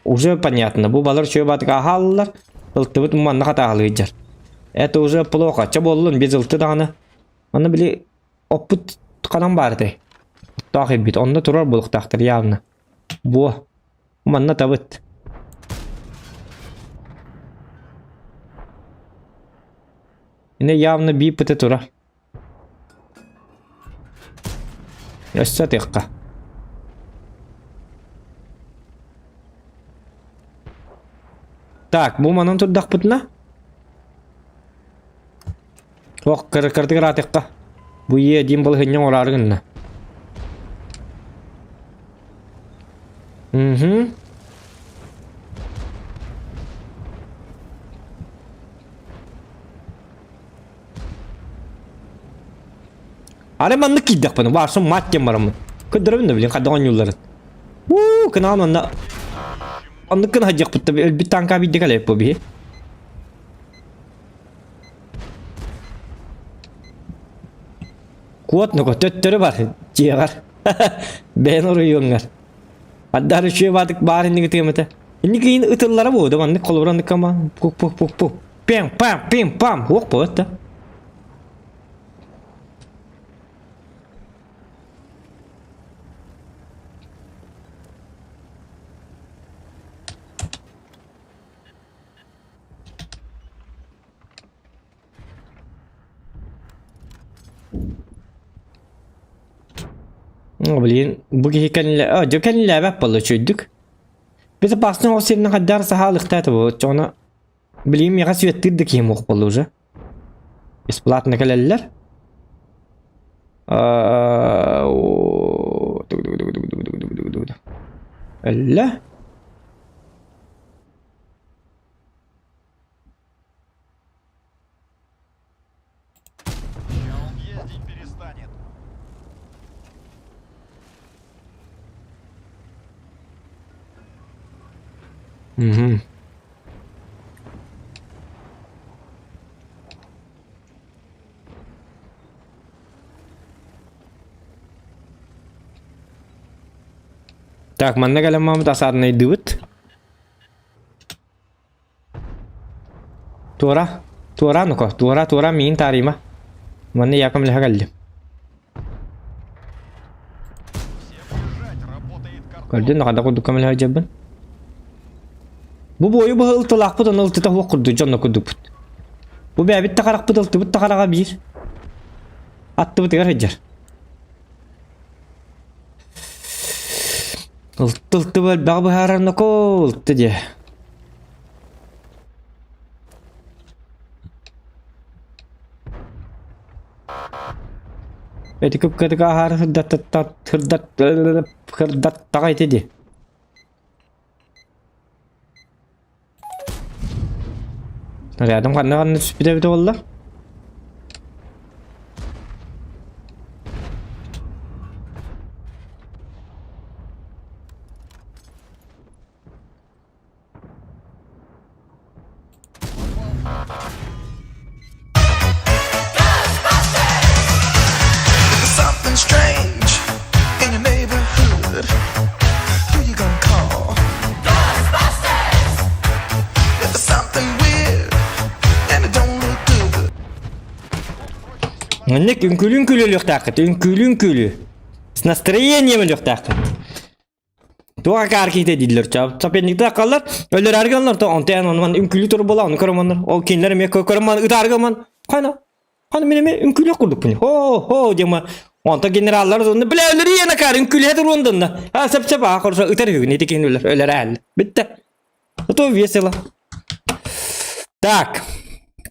Уже понятно. Бу балар чөй батыға халылар. Ылтыбыт муманна қатағалы жар. Это уже плохо. Чаболлын без ылты дағаны. Аны били опыт қанан барды. Тағы бит. Онда тұрар бұлықтақтыр явны. Бу. Муманна табыт. Yine явно bir pıtı tura. Yaşsa tekka. Так, bu manın turdak pıtına. Oh, kırdı tekka. Bu yediğim balı hınyan orar gınna. Hı. Ana manlık giddik bana. Varsın maddem var ama. Kıdırım da bilin. Kadağın yolların. Kınal manla. Anlık kına hacık pıttı. Bir tanka bir dikkat yapı bir. Kuat nuko. Töttürü var. Ciğer. Ben oraya yongar. Hatta şu vadık bağırın dikkat mete. İndi kiyin ıtırlara boğdu. Manlık koluburandık ama. Puk. Pim pam. Hok bu hatta. Bilin bu kanilla bak balı çözdük. Biz basın o senin kadar sahalıkta bu. Sonra bileyim ya süvettirdik kim ok balıca. İsplatna kaleller. Allah. Он ездить перестанет. Так, mana kalian mau tasarna duit? Tuara nuko, tuara min tarima. Mana ya kam lehagalli. Всем бежать, работает картон. Gördün mü kadar kurduk kamel hacabın? Bu boyu bu ıltılak pıtın ıltıda hukuk kurdu canla kurduk pıt. Bu bir abit takarak pıt ıltı pıt takarağa bir. Attı pıt hacar. Iltı böl bağı bu harar nuko ıltı diye. Etikip ketika har hırdat takayt edi. Rядом kanna süpide valla. There's something strange in your neighborhood. Who you gonna call? Ghostbusters! There's something weird and it don't look good. Nek ünkülü lüq taqet, ünkülü. С настроением lüq taqet. Doğa hareket edilir çap. Çapenlikte kallar. Öller arganlar da anten onman ünkülü tur bola onu karamanlar. O kinlerim ya karaman ıdargaman. Kana. Hani menime ünkülü kurduk bunu. Ho diyema. Onta generallar zonda bile ölleri yana kar ünkülü hedir ondan. Ha sap akarsa ıtar hügün etikin öller. Öller hal. Bitti. Это весело. Так.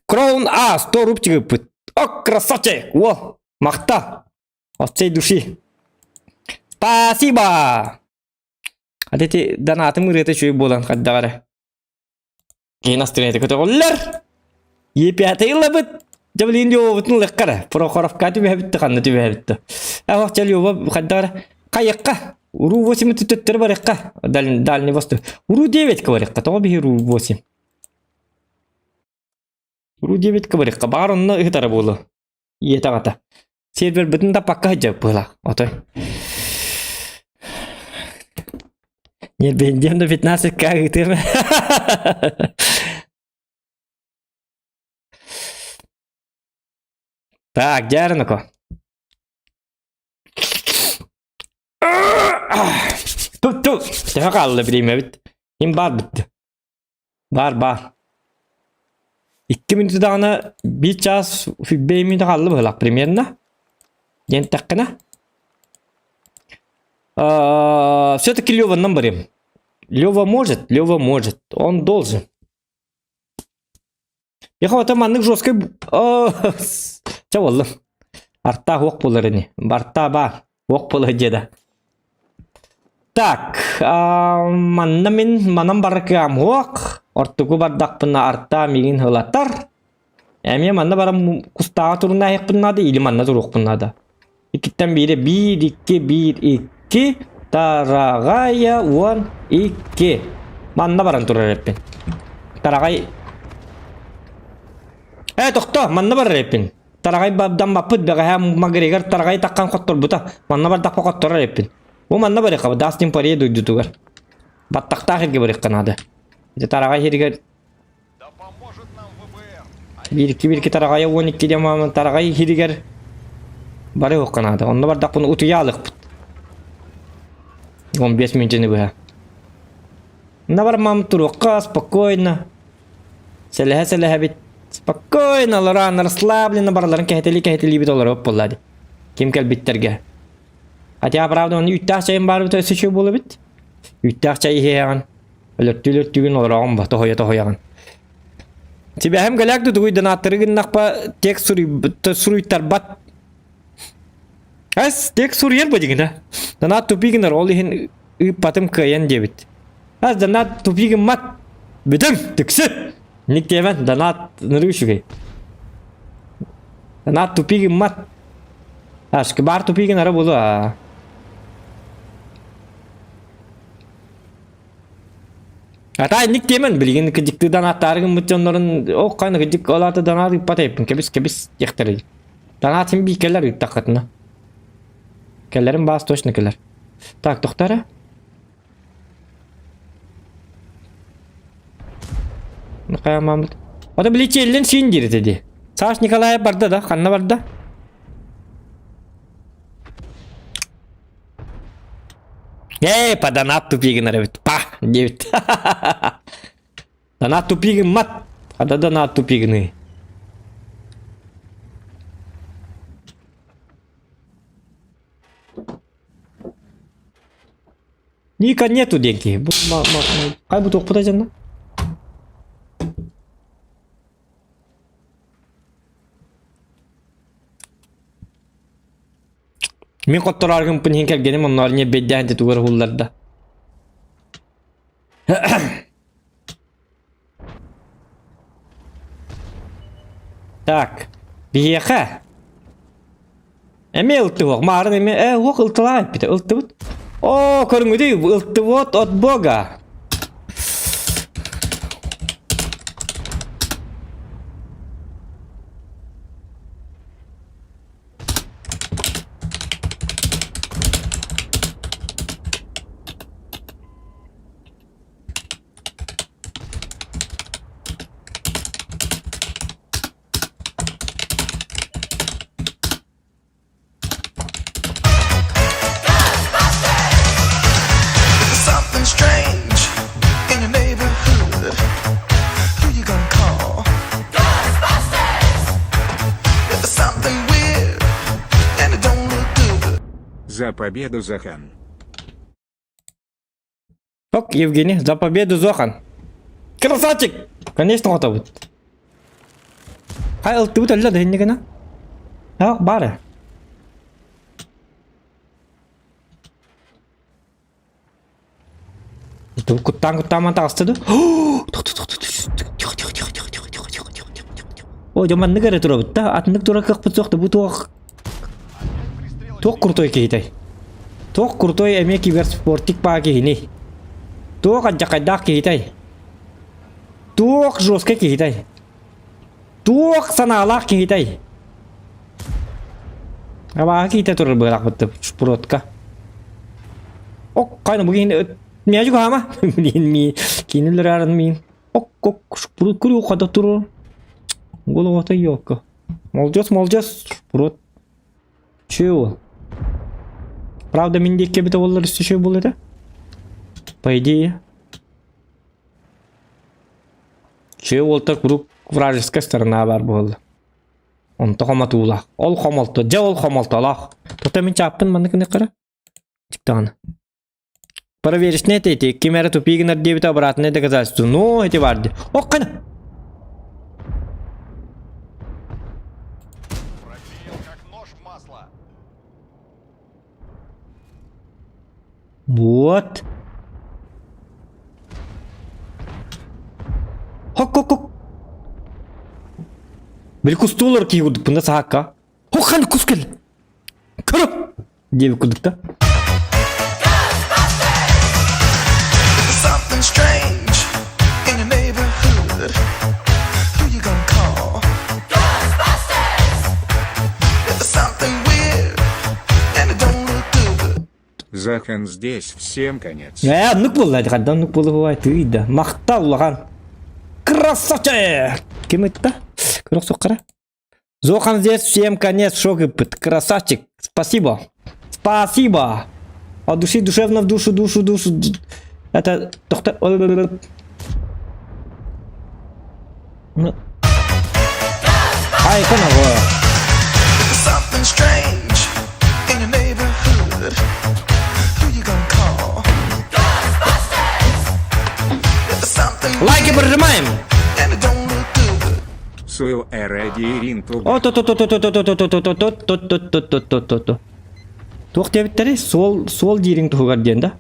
Crown A 100 рубчиков. О, красавчик! Во, махта! От всей души. Спасибо! А эти донаты мы это еще и болан хаддары. И настроение такое оллер. Епятый лабыт. Джавлин ёбыт ну леккара. Прохоровка тебе битти ханна тебе битти. А вахчал ёба хаддары. Каякка. Уру 8 түттер барекка. Дальний восток. Уру 9 каварекка. То би уру 8. Уру 9 каварекка. Баронна ыhtara болу. Ета гата. Сервер бүтүн да пакка хажап была. Отой. Не бендем до 15 кагытыр. Так, дярныко. Туп. Теха kaldı bileyim evet. Kim var bitti. Var. 2 minut dağına 1 час 5 minut kaldı bıhlak примерно. Ентаккана. Все-таки Лёваннан барем. Лёва может. Он должен. Я хвата маннык жесткой... Чаваллы. Арта оқ боларыны. Барта бар. Оқ болар деда. Так. Манам баракам оқ. Ортуку бардақпына арта мегин хылаттар. Әме манна барам кустаға турына аяқпынады. Или манна туруқпынады. Икиттен бири 1, 2, 1, 2. Тарағая 1, 2. Манна баран турар әппен. Тарағай... Тоқта, манна бар әппен. Тарағай бабдан бапыд бәғая магрегар тарағай таққан қоттыр бұта. Манна бар дақпа қоттыр әппен. О манна бар әқабы, дастин пария дойды туғар. Баттақта әхерге бар әққанады. Тарағай хергер... Да поможет нам ВБР. 1-2 тарағая 12 демамын тарағай хергер... Бары оққанады. Онна бар дақпын ұтуя алық бұд. 15 минутыны бұға. Онна бар мамы тұруққа, спокойно. Сәліхә бит. Спокойно, Лоран, расслабленно барларын кәхетели бит олар оп болады. Кем кәл биттерге. Хотя, правда, оны үттәқ чайын бар бұт өсі шөй болы бит. Үттәқ чайы хеяған. Өлірттүгін олар оғын ба, тоғояған. Тебе әм кәләк дүді донаттырығын нақпа тек сұруйттар бат. Әс, тек сұруйер ба деген, донат тупигінар ол ехін үп батым кәйен дебіт. Әс, донат тупигін мат. Бітім, түксі. Ник демен, донат нұрышугай. Донат тупигін мат. Әшкі бар тупигін ары болу. Атай ник демен, білген кәдікті донаттарығын мұтчонларын оққайны кәдік олаты донат үппат әйпін. Кәбіс ектірі. Донатын бейкелер үттақ қатына. Кәлерін басы точно кәлер. Так, тоқтары. Қаямамыз. Ода білече елден сүйін дері деді. Саш Николаев барды да, қанна барды. Па донат тупигін әрі біт. Па, дебіт. Донат тупигін мат. Ада донат тупигіні. Ника нету деньги. Қай бұт оқпыда жанна? Мен қоттырарғын пын хен кәлгенім, онлар не бедден де туғыр ғулларда. Так, бейеқа. Әме ұлты оқ, марын әме, оқ ұлтылай, біті ұлты бұд. О, көріңгідей, ұлты бұд от бога. Something strange in your neighborhood. Who you gonna call? Ghostbusters! There's something weird and it don't look good. За победу, Захан. Ок, Евгений, за победу, Зохан. Красавчик! Конечно, ота бұд. Қай ұлты бұд әлі дәйін негіна? Бары. Құттан мантағыстыды. Ой, жаман нүгәрі тұра бұд та. Атындық тұра қық бұд соқты. Бұд оқ. Тоқ құртой кейтай. Тоқ құртой әме киберспортик ба кейіне. Тоқ аджақайдақ кейтай. Тоқ жосқа кейтай. Тоқ саналақ кейтай. Аба кейтай тұрыр бұғылақ бұдды. Шпуротқа. Оқ, қайны бұғын Меня juga ama, mi kini leraran min. Ok, kuru kada turu. Голову то ёлка. Молодец, шпурот. Чего? Правда, миндекке бите олар еще было, да? По идее. Че олтак бурук вражеская сторона бар болды. Онта хоматула. Ол хомалты, же ол хомалталах. Тота мен чаппын мандыкыны кара. Чиктаны. Проверишь нет эти, камера тупигнер дебит обратное доказательство. Ну, эти варды. Окна! Пробил, как нож в масло. Вот. Хок. Bir kustular ki yuduk bunda sahaka. Hokan kuskel. Kırıp. Diye bir kudukta. There's something strange in your neighborhood. Who you gonna call? Ghostbusters! There's something weird and it don't look good. Захан здесь, всем конец. Ya nuk buldu hadi kaddan nuk buldu vay tüyde. Makta ulan. Красавчик! Kim etti? Kırık sokara. Зохан здесь всем конец, шок и пыт. Красавчик. Спасибо. Спасибо. От души душевно в душу. Это доктор. Ну. Ай, канава. There's something strange in your neighborhood. Who you gonna call? Ghostbusters! There's something Лайки прожимаем. and it don't look good. Суил эрадиринту. О, то. Тух дебиттери сол дирин тугар ден да.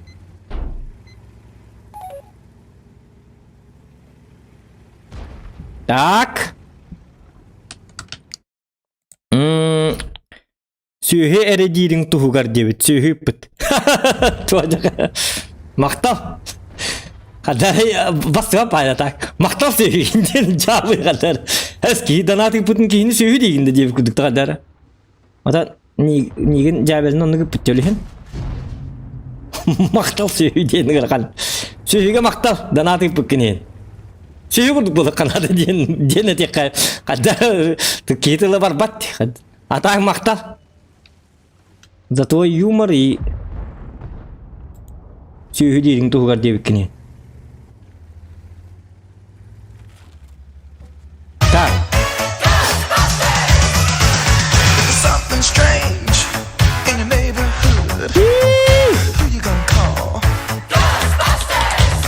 Так. Сүйе эредирин тугар дебит. Сүйе пыт. Туажака. Мактал. Кадар басқа пайда так. Мактал сүйінден жабы кадар. Эски донаты путун кейini сүйі дегенде деп күдікті кадар. Ата неген жабелін оны көп бүттелген. Мақтал сүйі дейін қырқан. Сүйіге мақтал донаты пүткенен. Сүйі күдік болды қанады дейін тек қадар. Кетілі бар бат. Атаң мақтал. За твой юмор и сүйі дейін тұғығар деп кенен. Так. There's something strange in your neighborhood. Who you gonna call? Ghostbusters!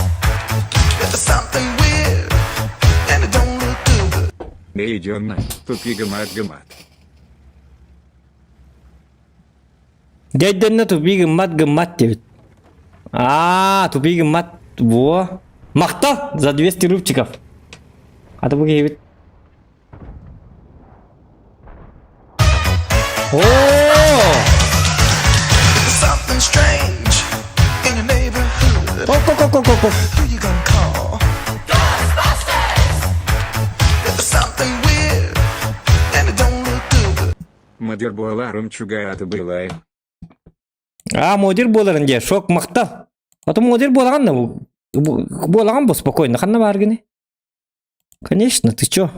There's something weird and it don't look good. Да идем на тупигамат. Дядя тупик гмат девять. Тупик гмат. Во. Махта за 200 рубчиков. А то бугевит. О! There's something strange in your neighborhood. Ко. Who you gonna call? Ghostbusters! There's something weird and it don't look good. Мадыр боларым чугааты былай. Модер боларын де шок мақта. А то модер болған да болған бо спокойно. Ханна баргыны. Конечно, ты чё?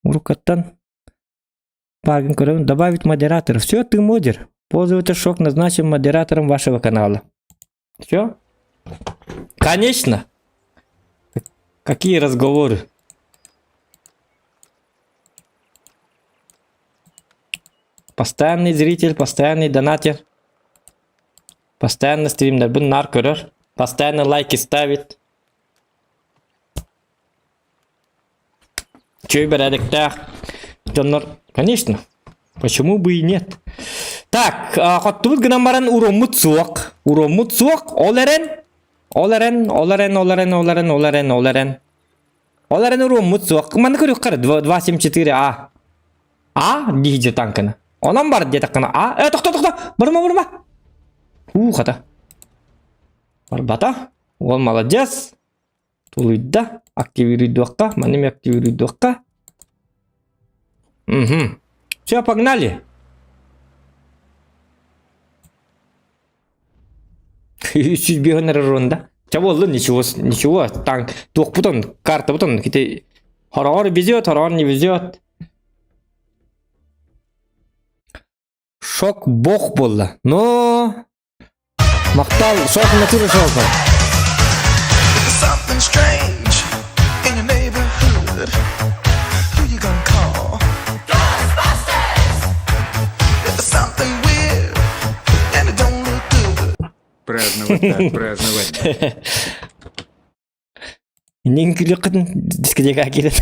Рукаттан. Паргин Корон, добавить модератора. Все, ты модер. Пользователь Шок назначен модератором вашего канала. Все? Конечно. Какие разговоры? Постоянный зритель, постоянный донатер. Постоянно стримдер. Бун наркорер. Постоянно лайки ставит. Чё и так. Конечно. Почему бы и нет? Так, хоттубут гнамаран уромут суок. Олерен уромут суок. Мана көрүк кара 274А. Дейже танкана. Онан бар де такана. Токто. Барма. Хата. Барбата. Ол молодец. Тулуйда. Активируй дуакка. Манами активируй дуакка. Угу. Все, погнали. Беган ронда. Чего ничего. Танк. Двух бутон. Карта бутон. Какие-то хоррор везет, хоррор не везет. Шок бог было. Но махтал шок натура шок. Something strange вот так праздновать. Нин күлөккүн дискотека келет.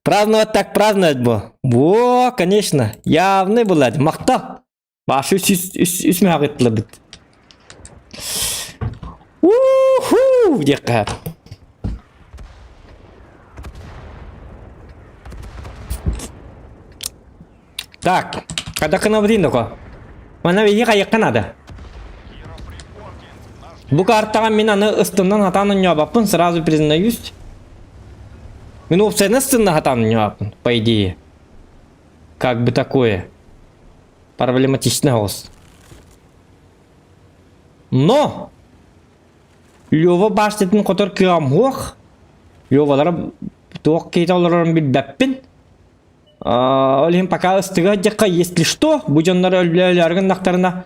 Праздновать так праздновать бу. Во, конечно, явный булат. Мактал. Башы үсмө агытлы бит. Уху, дека. Так, когда к нам ко. Мана веге кайыккан ада. Бу картага мен аны ыстымдан хатанын жабаппын, сразу признаюсь. Мен опцияны ыстымдан хатанын жабаппын, по идее. Как бы такое. Проблематичный голос. Но! Лёва баштетін котор кыам хуақ. Лёвалар туақ кейта оларарын билбәппін. Олим пока ыстыға жаққа, если что, бұжанлар өлілерген нақтарына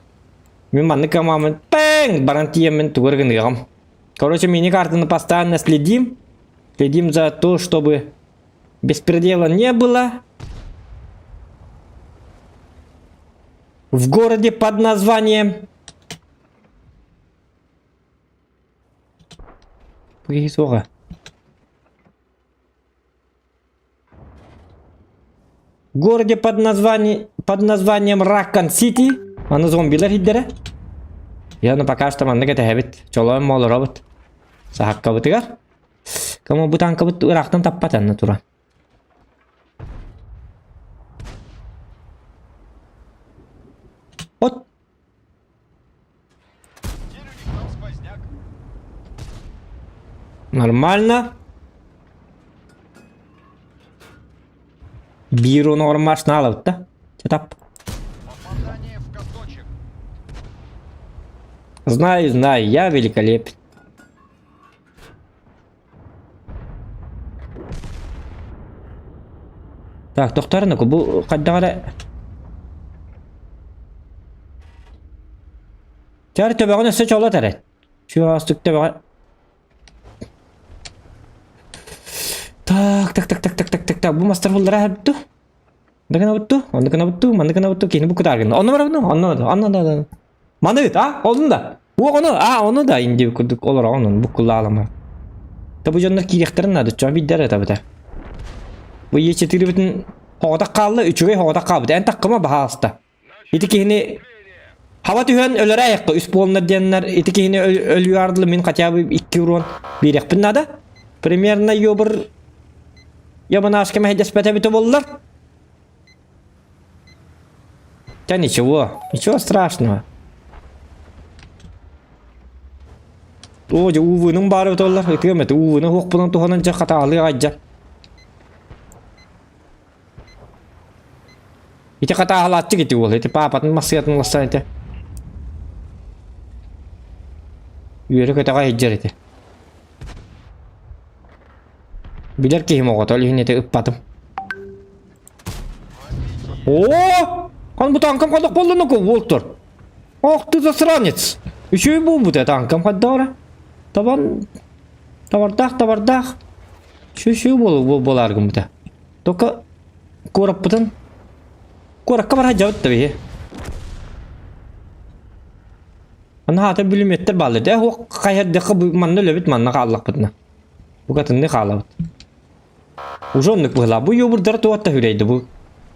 мен манны камамын, пэнг, барантиемін тугыргын ғам. Короче, мини картаны постоянно следим. Следим за то, чтобы беспредела не было. В городе под названием... В городе под названием Раккан-Сити. Аны зомбилар хиддере. Яны пока что манны кете хебит. Чолоем молы робот. Сахакка бытыгар. Кому бутанка быт ырақтан таппатанны тура. Вот. Теперь у них там сквозняк. Нормально. Биру нормашна алып да. Четап. Попадание в каточек. Знаю, я великолепен. Так, тоқтарыны бұл қаддағара... Тәрі төбәғын өсі чолы тәрі. Şu астық төбәға... Так. Бұл мастар бұлдыра әбітті. Ондықына бұтту. Кейіні бұл күтарғын. Оны бар бұны? Оны. Маны бит, а? Олдың да? Оны да. Инде күрдік олар оның бұққылы алама. Табы жонлар кейректерін ады. Чон биддер әті бұда. Бұл E4 бүтін хоғдақ қалды. Үчіғей хоғдақ қалды. Ән таққыма баға аста. Еті кейіні... Hava tühen ölür ayakta üst bolunlar diyenler etiki yine ölüyor ardılı min kaça 2 euro birek bin nada. Примерно ёбыр ябанашка мехдес петебито боллар. Да ничего страшного. Оже увының бары боллар. Этемети увының хокпунан туханан жаката алый ажжа. Ите ката алатчы кети бол. Эти папатын масыятын ластан эте. Үйері көтіға хеджер еті. Білер кейім оғат, өлігін еті үппатым. Ооо! Қан бұ танкам қадық болды нүкі, Волтер. Ох, ты засранец. Үшөй бұл бұд танкам қадда ора. Табардақ. Үшөй боларғым бұд. Тоқа көріп бұдын. Көрікқа бар хajja бұдды бейі. Ана хата бүліметтер балды. О, қайырдықы манны лөбіт манна қаллақ бұдына. Бұғатынны қалабыд. Ұжонлық бұғыла. Бұ юбырдары туатта хүрейді бұ.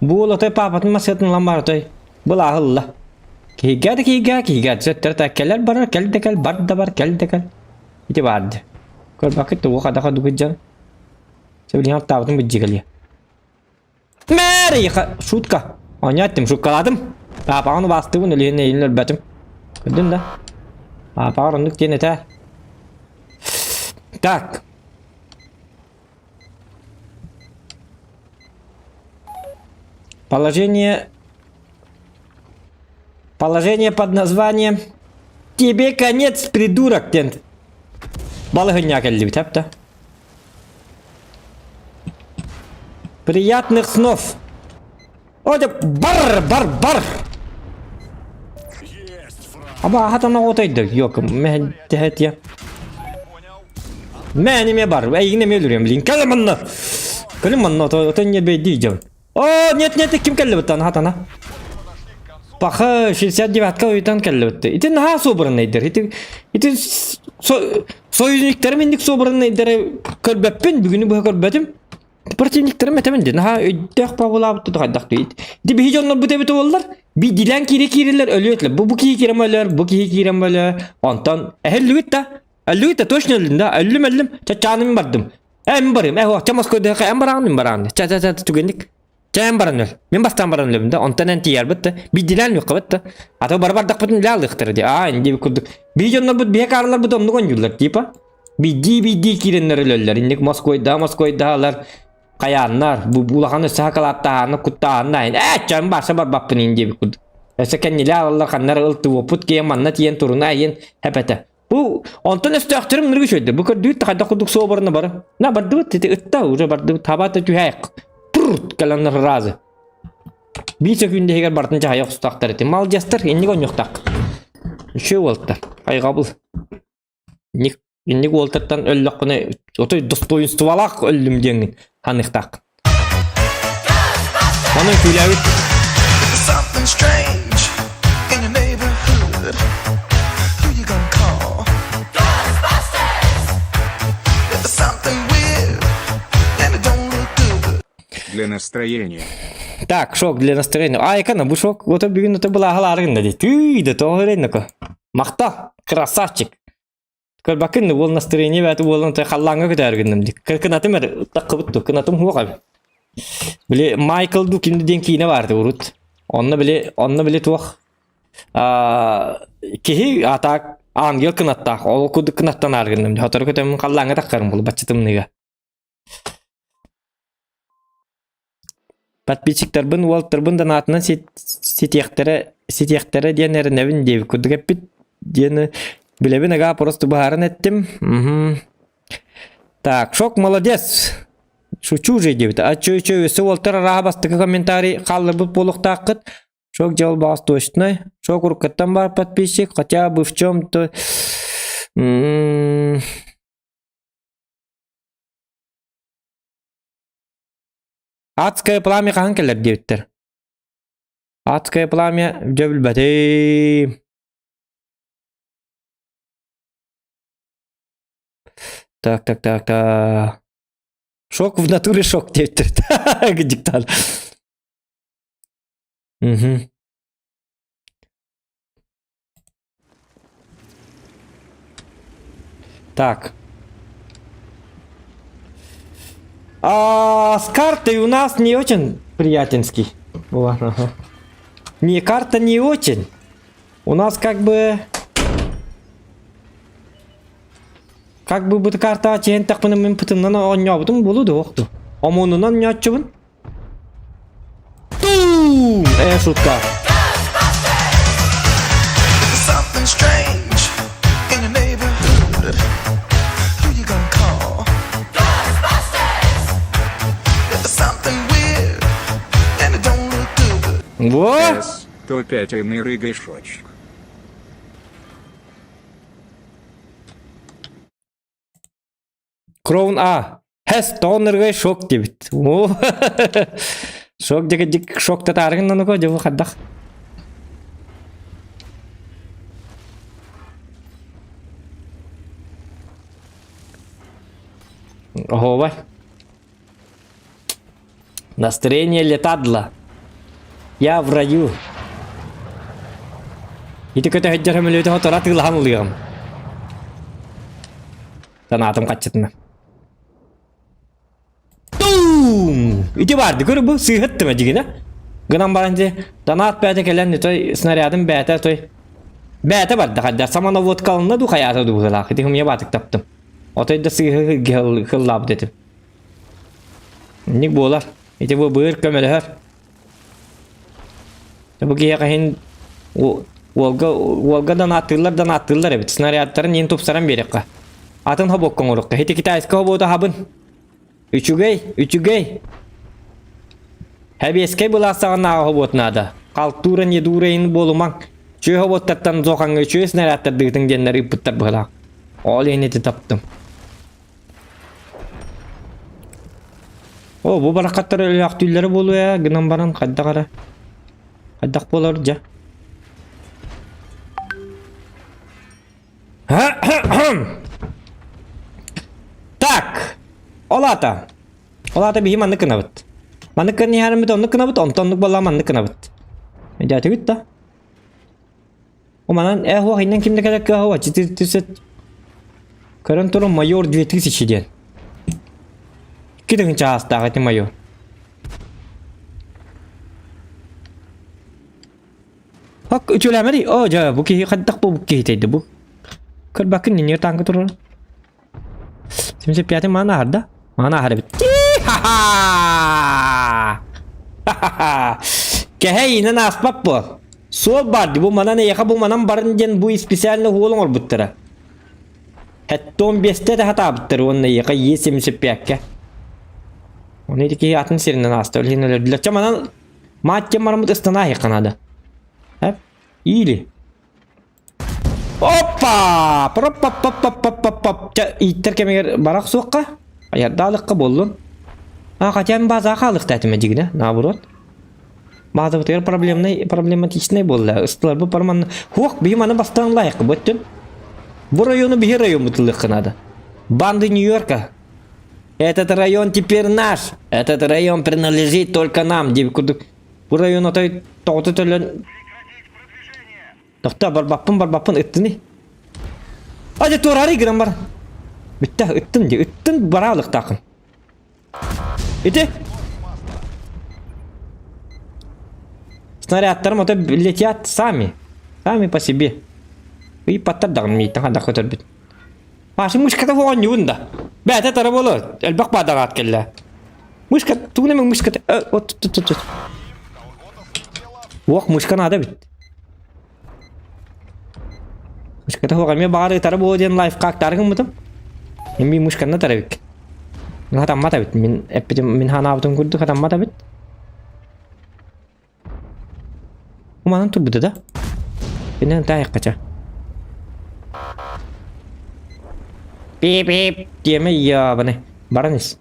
Бұ олатай папатын масыятын ламбарытай. Бұл ағылла. Кейгәді. Сөттер тәккелер барар. Кәлдекәл. Барды бар. Кәлдекәл. Ити барды. Көр бақытты бұ қадаға дүгіджан. Сөйлен аттабытын бүджігілі. Мәрі! Шутка. Ойнаттым, шуткаладым. Папағаны басты бұн өлігіне елін өлбәтім. Көрдің да? Папағыр ұндық дейін әтә. Так. Положение под названием «Тебе конец, придурок!» Тент. Балығыня кәлді бит, әпті. Приятных снов! Оде, бар! Аба, хатана отайды. Yok, мен тәхет я. Мен еме бар, әйгіне ме өлірем, блин. Кәлі манна! Отын не бей дейдем. О, нет, кім кәлі бұттан, хатана. Bakı 69-ка oydan kellebitti. İti naha sobrunaydır. İti soyuzniklerim indik sobrunaydır. Körbepin bugünü bu körbetim. Противниктерim etemendi. Naha öddek pavulabıttı qaydak deyit. İti bir hiç onlar bu tebeti oldular. Bir dilen kiriler ölüyetler. Bu ki kirem ölür, bu ki kirem ölür. Ondan ehellüyt da. Ellüyt da toşun öldüğünde. Ellüm. Çaçanım bardım. Em barım. Moskva'da em baran. Çaça tükendik. Çayım baranır. Men bastan baranlarımda ondan enti yer bitti. Bir dilen yok bitti. Ata barbardak bitin ile aldıktır diye. Indi bir kurduk. Bir jonlar bu bir karlar bu domnu konjurlar tipa. Bir di kirenler ölürler. İndik Moskva'da halar kayanlar. Bu bulakanı sakalatlarını kuttağında. Çayım barsa barbapın indi bir kurduk. Esen ile alırlar kanlar ıltı voput ki yamanla tiyen turuna yen hepete. Bu ondan üstüktürüm nırgı şöyle. Bu kadar düğüt takada kurduk soğubarına barı. Na bardı tete ıtta uca bardı tabata tühek. Kalanlar razı. Bir sekünde heger bartınca hayok sustaktar eti. Mal jastır, indik on yoktak. Şu oltar. Hay kabul. İndik oltardan öllükküne otoy dostoyunstuvalak öllüm diyengin. Hanıktak. Onun külevi. There's something strange in your neighborhood. Who you gonna call? Ghostbusters! There's something weird and it don't look good. Для настроения. Так, шок для настроения. Айкана, bu şok. Ota bir gün ota bula haların dedi. Tüyde toğırın ko. Makta, krasavчик. Kör bakın ne bol настроение ve bolun ta kallanga gider günüm dik. Kırkınatım er takıbıttı. Kınatım huwa abi. Bile Michael du kimdi denki yine vardı urut. Onunla bile tuğ. Kihi atak angel kınatta. O kudu kınattan argınım. Hatar kötüm kallanga takarım bulu baçıtım niga. Подписчиктер бын Уолтер бындан атынан сетияқтары диянерін әвін дейбі күрдік әппет дені білебін аға просто бұхарын әттім. Так, шок молодец. Шучу же дейбіті. Чөй өсі Уолтер араға бастықы комментарий қалыр бұл болуқта аққыт. Шок жауыл бағысты өштіні. Шок ұрқыттан бар подписчик. Хотя бы в чем-то... Адское пламя қахан келер деуттер. Адское пламя жөбіл бәтей. Так. Шок в натуре шок деуттер. Диктар. Так. С картой у нас не очень приятельский. Не, карта не очень. У нас как бы bu karta çen takmanın mümkününden oynayabdım bulu da yoktu. Ama onundan ne açıbın? Tuum! Şutka. There's something strange in your neighborhood. Who you gonna call? There's something weird and it don't look good. Во! С-105 рыгай шочек. Crown A. Hes tonergay şok debit. Şok dik şok da targın onu ko jabo xaddak. Ого, бай. Настроение летадло. Я в раю. Ити көтө хеджерем лөтө хотора тылган улуям. Танатым качытына. Тум! Ити барды көрү бу сыйхыттым ажигине. Гынан баранчы танат бәте келен той снарядым бәте той. Бәте барды хаддар самана водкалына ду хаята ду булак. Ити хумя батык таптым. Отойда сыйхы гыллап дедим. Ник болар. Ити бу быыр көмөлөр. Bu ki yakın Volga'dan attılar evet. Snaryatların yeni topsaran bir yakın. Atın habok konulukta. Hiti kita eski haboda habın. Üçügey. Hebi eski bulasağın ağa habot nada. Kalturan yedureyin boluman. Çöy habotlardan zokanı çöy snaryatlar dığdın denleri iputlar bıla. Ol yeneti taptım. Bu barakatlar öyle aktüllere bolu ya. Gınan baran kadda kara. Kaddak bolar ja. Так. Олата. Олата биһи манны кынабыт. Манны кынны ярымыт онны кынабыт, онтонлук болла манны кынабыт. Эдәте бит да. Уманан эхо хайнан кимде керек кахва, читирсет. Көрөн турун майор 2000 ден. Кидин чаастагы ти майор. Hak üçülemedi. O ja bu ki kaddak bu ki teydi bu. Kır bakın ne tankı turur. Şimdi piyade mana harda. Mana harda bit. Kehe yine asbab bu. Sol bardı bu mana ne yaka bu manam barıncan bu spesialne holun ol buttara. Hatta 15'te de hata buttar onun yaka yesim sepyakke. Onu diki atın sirinden hasta öyle neler diler. Çamanan maçya maramut ıstana yakanadı. Hep iyili. Hoppa! Pop pop pop pop pop pop pop. İtter kemer barak soğukka. Ayar dağlıkka bollun. Ha kaçan bazı kalık tatime digine. Naburot. Bazı bu tür problematik bolla. Istılar bu parman. Huak bir mana bastan layık bottun. Bu rayonu bir rayon mutluluk kınadı. Банды Нью-Йорка. Этот район теперь наш. Этот район принадлежит только нам. Bu rayon otay toğutu tölen. Dokta barbapın ıttını. Hadi torarı giren var. Bitti ıttın diye. Ittın baralık takın. İti. Снарядтарым ото летят сами. Сами по себе. И паттардан мийтен хада көтөр бит. Башы мушката вогон юнда. Бәте тара боло. Элбак бадагат келле. Мушка тугуна мен мушката. От. Вок мушка нада бит. Мушката вогон мен бары тара болден лайф кактаргын мытым. Мен би мушканы тара бит. Мен хатаммата бит. Мен эппидим мен ханабытын курду хатаммата бит. Umanın turbudu da. Benden daha yakkaca. Bip bip diyeme ya bana. Baranız.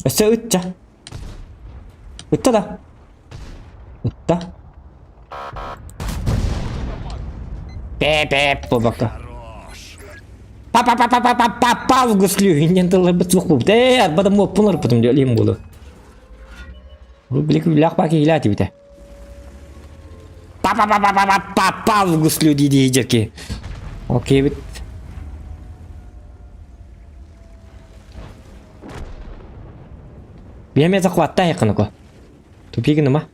Ese ütça. Ütta da. Ütta. Bip bip bu bakta. Па вгуслю, не дала бы цуху. Да, потом мог пунер потом делим было. Рублик лях паки иляти бите. Па вгуслю диди иджерки. Окей бит. Биеме захватта якыныко. Тупиги нема?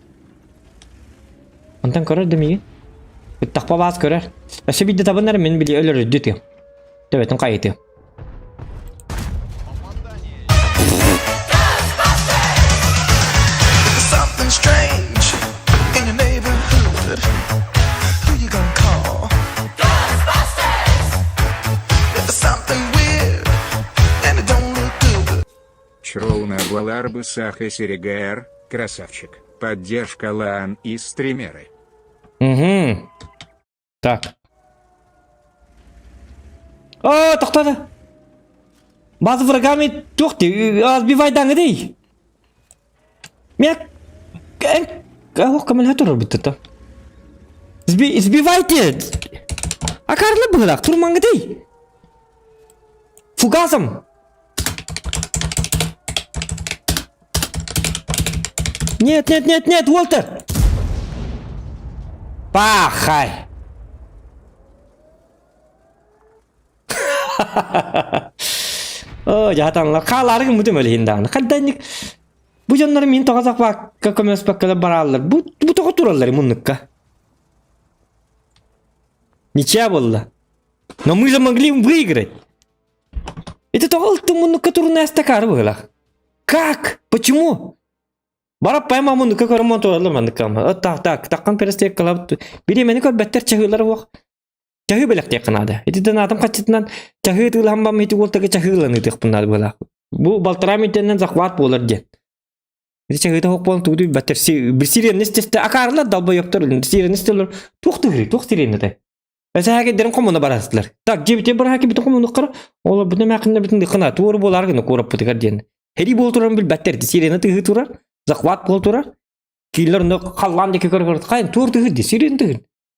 Антан көрөр демиги. Тақпа баз көрөр. Аше бидде табынар мен били өлөр өддүтү. Evet, onu kayıtıyor. Something strange in your neighborhood. Who you gonna call? Ghostbusters! There's something weird and it don't look good. Чроуна Валарбы Саха Серегар, красавчик. Поддержка лан и стримеры. Угу. Так. Aa toxtadı. Bazı vurgami toxtu. Az bir vaydan değil. Mek oh kamel hatırır bitti ta. Сбивайте. Akarlı bırak turmangı değil. Фугасом. Нет, Уолтер. Пахай. Jahatanlar kaları mutum öyle hindan. Kaddanik bu canları min toğazak bak kakamız bakkala barallar. Bu toğa turallar munukka. Ничья была. Но мы же могли выиграть. Это только munukka turuna стакар была. Как? Почему? Бара пойма munukka карман туралlar мандыкама. Так, таккан перестек калап. Биремени көр беттер чагылар вак. Чахы белек тек кынады. Этиден адам качытынан чахы тылхамбам эти голтаги чахыланы тек bunlar была. Бу балтарамитенен захват болар ден. Эти чахы ток болон тугду беттер bir сиренистесте акарлар далба yoktор. Сиренистелер тук сиренете. Mesela derin komuna barastılar. Tak cebite bırak bütün komunu kır. Ola bütün makine bütün dikana tuğru bolar gını korup putikar diyen. Heri bolturan bil better sirene tığı turar. Zakvat bolturar. Killer onu kallan deki kır. Kayın tur tığır de sirin tığır.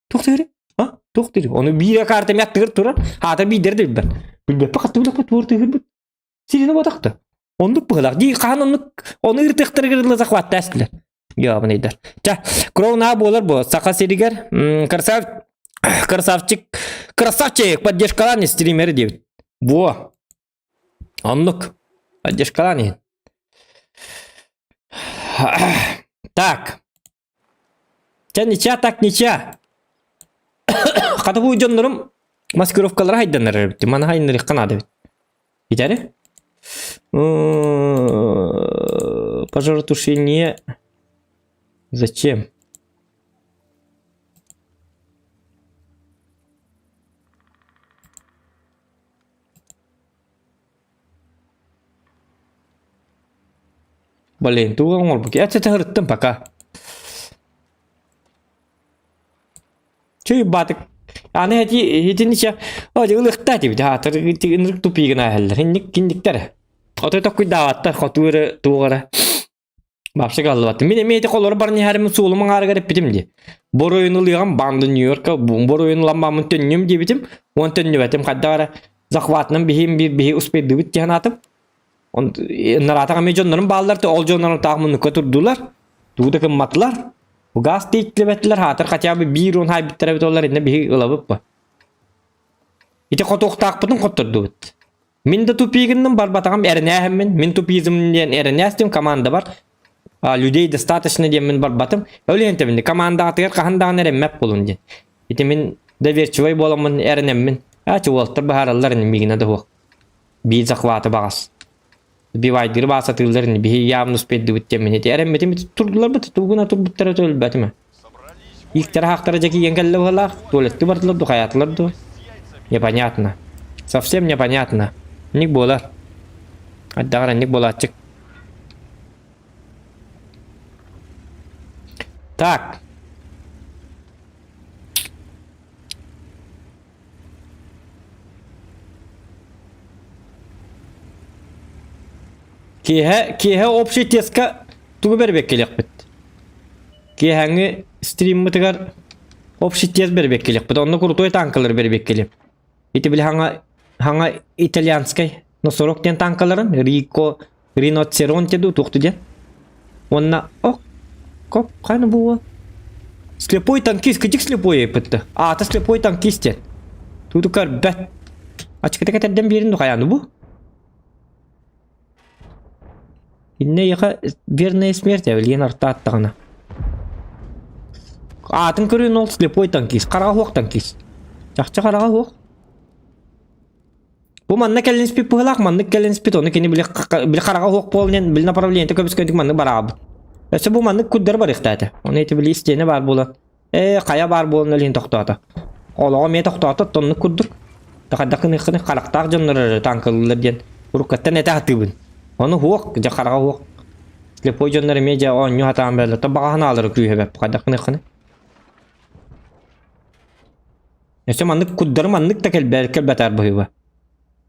Tuk tığır. Ha? Tuk tığır. Onu bir kartım yak tığır turar. Hata bir derdi ben. Bilbe fakat tığır tur tığır. Sirini bodaktı. Onduk bıgılak. Di kan onu ırtıktır kırılacak vatta aslı. Ya bu neydir? Ça, Crow na bolar bu. Saka seriger. Красавчик, поддержкалани стример diyor. Bu. Onduk. Поддержкалани. Так. Так нича. Ката bu canlarım maskirovkalara haydanlar bitti. Mana haydanlar kanadı bit. Biter. Пожаротушение. Зачем? Блин, туган мол буки. Это хырттым пока. Чүй батык. Аны хетиниче. Оje ылыкта дип да тыргы тупигина хәлләр. Хинник киндиктер. Ото токуй даваттар хотуыры тугара. Бапшы галлыбатты. Мен эмети колору бар не харым суулумун ары карап битим ди. Бор ойнулган банды Нью-Йоркка бор ойнуламамын төннөм ди битим. Он төннө битим каддара захватның бихи успейди бит жанатып. Он наратага межоннорун балларды ол жоннорун тагмын көтүрдүлөр. Тууда кымматылар. Bu gaz teklebettiler hatır kaçabı bir on hay bittire bit ollar inde bir ılabıp ba. İte kotok takpıdın kotturdu bit. Min de tupiginden barbatagam erine hemmin. Min tupizm diyen erine astim komanda var. Людей достаточно diyen min barbatım. Öyle ente bindi. Komanda atıgar kahandan eremmep bulun diyen. İte min doверчивый bolamın erinemmin. Açı voltır baharallar inde migine de hoq. Bir zakvatı bağız. Bir vaydır basa tığıllarını bir yağımız peddi biteceğim ne diye eremmedim turdular mı tuğuna tur bittire tölü batma ilk tara haktaracak engelle var tuvaletli vardılar da hayatlar da непонятно совсем непонятно ник болар аддагара ник болачык так Кеһе общий тестка тугу бербек келек бит. Кеһәңе стрим мытыгар общий тест бербек келек бит. Онны крутой танкалар бербек келек. Ити бил ханга итальянский носороктен танкаларын Рико Риноцеронте ду тухту ден. Онна коп кайны бу. Слепой танкист, китик слепой битти. Ата слепой танкист. Тудукар бет. Ачкыта кетерден берин ду каяны бу. Инне яка верная смерть авелген арта аттагана. Атын көрүн ол слепой танкист, карага хук танкист. Жакча карага хук. Бу манна келин спип пылак, манна келин спит, оны кени бил карага хук болнен, бил направление көбүскөндүк манны барабы. Эсе бу манны куддар бар ихтаты. Оны эти бил истене бар болот. Кая бар болон элин токтота. Олого ме токтота, тонны кудdur. Такадакын ихны карактак жоннор танкылар ден. Урукаттан эте атыбын. Onu huok, jakaraga huok. Слепой жоннор медиа он ню хатан беле. Табагана алыр күйөбөп. Кадакны кыны. Эсе маннык куддар маннык та келбер батар быйба.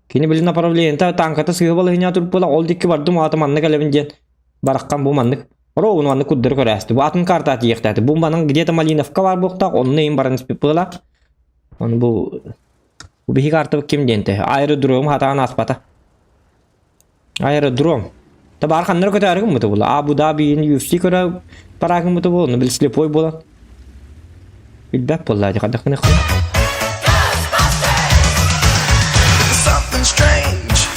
Кини билин направление та танката сыгы болы хиня туруп бола ол дикки бардым аты маннык элебин ден. Бараккан бу маннык. Ро уну маннык куддар көрөстү. Бу атын карта тиектати. Бу манын где-то Малиновка бар букта. Онун эйин барын спип бола. Он бу бихи карта ким денте. Аэродром хатан аспата. Аэродром. Таба арканнар көтөргөн мыты бул. Абу Даби UFC көрө парагын мыты бул. Бил слепой болот. Билбеп болду кадакны. Something strange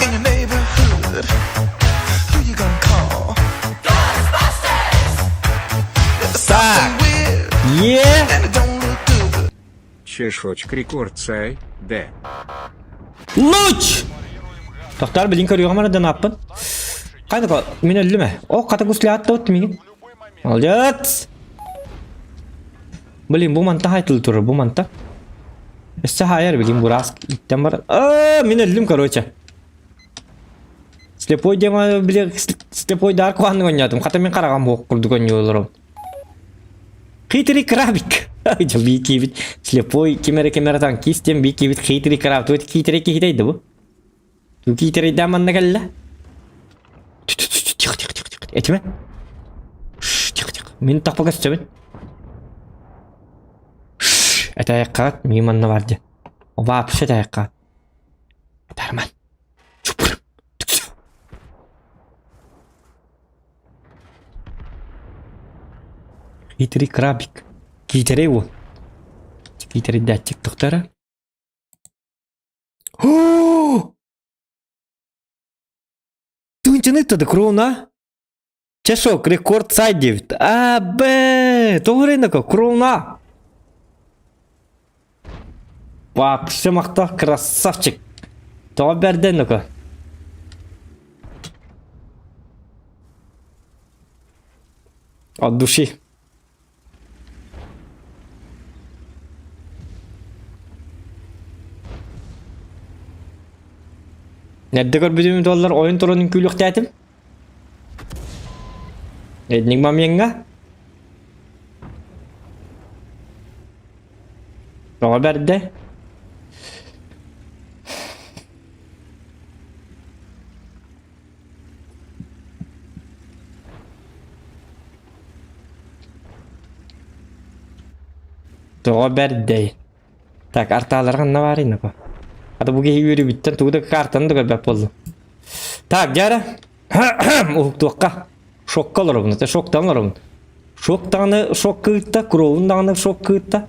in your neighborhood. Who you gonna call? Ghostbusters! Something weird and it don't look good. Чешочек рекорд цай, да. Луч! Тоқтар билин көрüyor ama neden yapın? Kaydı min öldüme. O kata gusliyatta ottu migin. Alacağız. Bilin bu manta haytıl turur bu manta. Esse hayır bilin bu rast itten var. Min öldüm короче. Слепой дема биле слепой дар куанны ойнадым. Ката мен караган бок курдук ойнолорум. Хитрый крабик. Жаби кибит. Слепой кемера танкистем би кибит хитрый краб. Тут хитрый кидейди бу. Tuki teriden manna gelle. Çık. Etme. Çık. Мен таппа көстөбүт. Это якат миманна барды. Вообще да якат. Дарман. Чупур. Хитрый крабик. Хитрый он. Хитрый датчик доктора. О! Тунчаны тоды круна? Чешок рекорд сайдивт. А, б, тогрынако круна. Вообще мақта красавчик. То берденако. От души. Nerede gördüğüm dolar oyun turunun külük dedim. Enigma menga. Dolar berde. Dolar berde. Tak artalarga ne var yine bu? Hadi bu yürü bitten tuğda kartanı da görüp oldu. Tak jara. Tuhka. Şok kalır bunu. Şoktan kalır bunu. Şoktanı şok kıyıtta. Kurovundanı şok kıyıtta.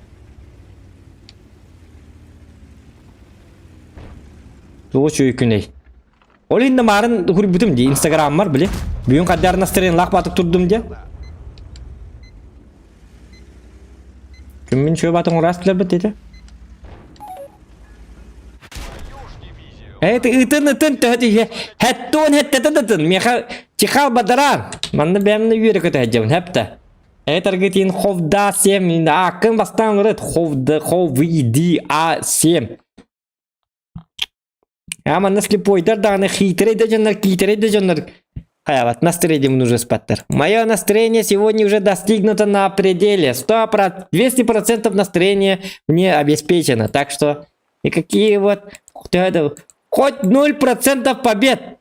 Doğu çöykü ney? Ol indi marın hurbutum diye Instagram var bile. Bugün kadar nasıl lak batık turdum diye. Kimin şöyle batın rastlar bit dedi. Это ытын тәһди хәттон хәттәтәтәтен меха чихал бадаран манны бәмне юрек тәһҗәм хәпта этәргетин ховда сем акын бастан рет ховда ховиди а сем я манны слепойдар даны хитрый дәҗәннәр китрый дәҗәннәр хаяват настроение нужно спаттер мое настроение сегодня уже достигнуто на пределе 100%, 200% настроения мне обеспечено так что и какие вот хоть 0% побед.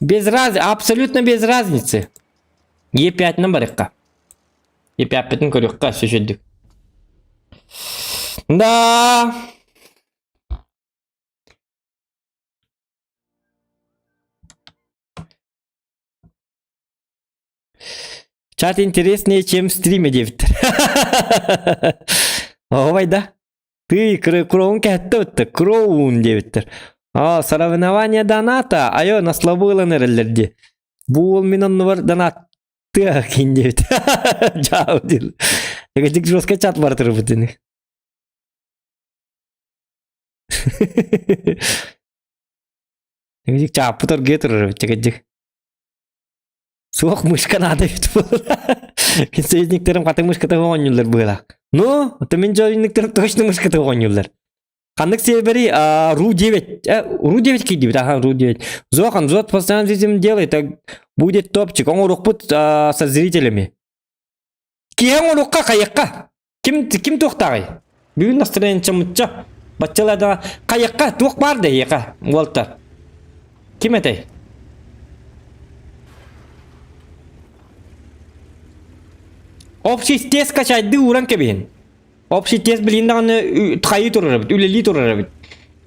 Без разницы, абсолютно без разницы. Е5 на барыкка. Е5 бітін көрікқа сөшедік. Да. Чат интереснее, чем в стриме, девтер. Ой, да. Ты кроун кәтті өтті. Кроун, девтер. Соревнование доната, айо на слабылы нерелерди. Бул минон var донат. Так, индевит. Чау, дил. Тегежик жестко чат бартыр бутыны. Тегежик чап путор гетер тегежик. Суох мышка надо бит был. Мен сөйдниктерим каты мышката ойнюлар была. Ну, это мен жойниктерим точно мышката ойнюлар. Хандык сервери ру 9. Ру 9 киди, ага, ру 9. Зохан, Зот постоянно этим делает, так будет топчик. Он урукпут со зрителями. Кем урукка каякка? Ким тухтагай? Бүгүн настроение чамутча. Бачаларда каякка тук бар да яка. Уолтер. Ким этой? Общий тест качайды уран кебен. Общий тест билиндаганы тайы турар бит, үлели турар бит.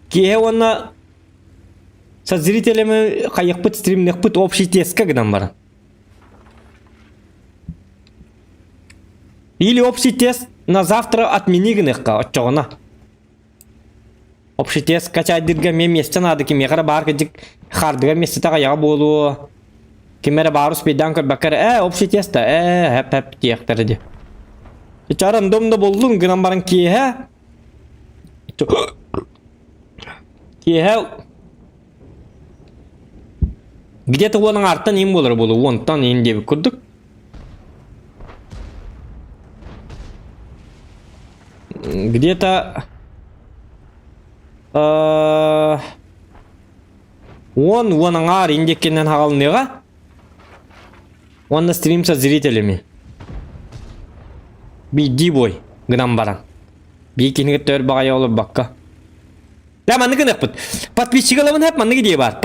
Кие онна со зрителями каякпыт стримнекпыт общий тест кагдан бар. Или общий тест на завтра отменигнекка отчогона. Общий тест качайдырга мен месте надо ки мегара бар кедик хардыга месте тага яга болу. Кимере барус бедан көр бакар общий тест хеп тияктерди. Чарам домда болдун гынан баран кие где-то оның арттан ем болар болу онтан ен деп көрдік где-то оның ар индеккеннен хағалынеға онда стрим со зрителями Биди бой, гнам баран. Бикинге төр багай олып бакка. Да манны кынак бут. Подписчикларын хеп манны гидей бар.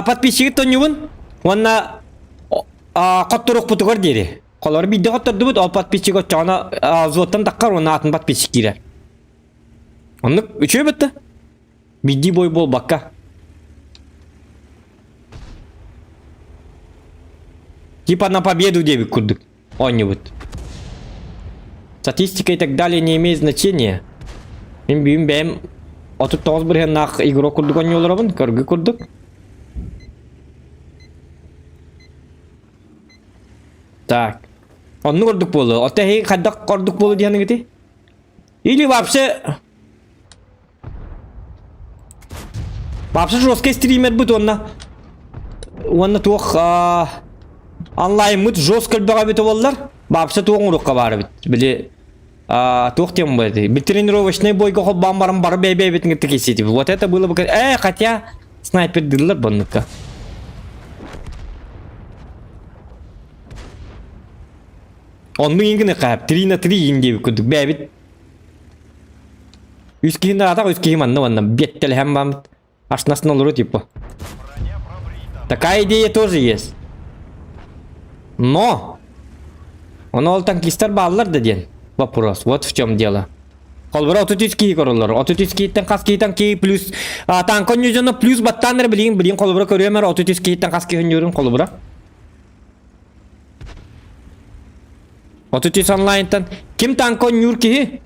Подписчики тонюбун. Онна коттурук бутугар деди. Kolları bir de oturdu bu da подписчик отчана зоттан таккар оны атын подписчик кирер. Онны üçe bitti. Бидди boy bol bakka. Типа на победу девик курдук. Он-нибудь. Статистика и так далее не имеет значения. Мен бүйім бәйім 39 бір хеннақ игрок курдук он yollarabın. Көргі курдук. Так. Онны курдук болу. Ота хей қаддақ курдук болу дияны гети. Или вообще... Вообще жесткий стример будет онна. Онна туох... Онлайн мыт жестко бага бит боллар. Вообще туох урукка бары бит. Били... Туох тем байды. Бит тренировочный бойга хоп бамбарым бар бей-бей битин гетті кесети. Вот это было бы... хотя... Снайпер дырлар бонныкка. Онны ингіне қайып. 3 на 3 ингеби күдік. Бей бит. Үскейінді атақ үскейім анны онна. Беттел хэм бамд. Ашнасын олыру типа. Броня пробрита. Такая идея тоже есть. Но! Он ол танкистер баллар да ден. Вопрос. Вот в чем дело. Колбара отутиский короллар. Отутискийтен каскийтен кей плюс. Танкон yüzüne плюс баттаныр білейін колбара көрөмер. Отутискийтен каскийтен жүрін колбара. Отутис онлайнтан. Ким танкон юр ки?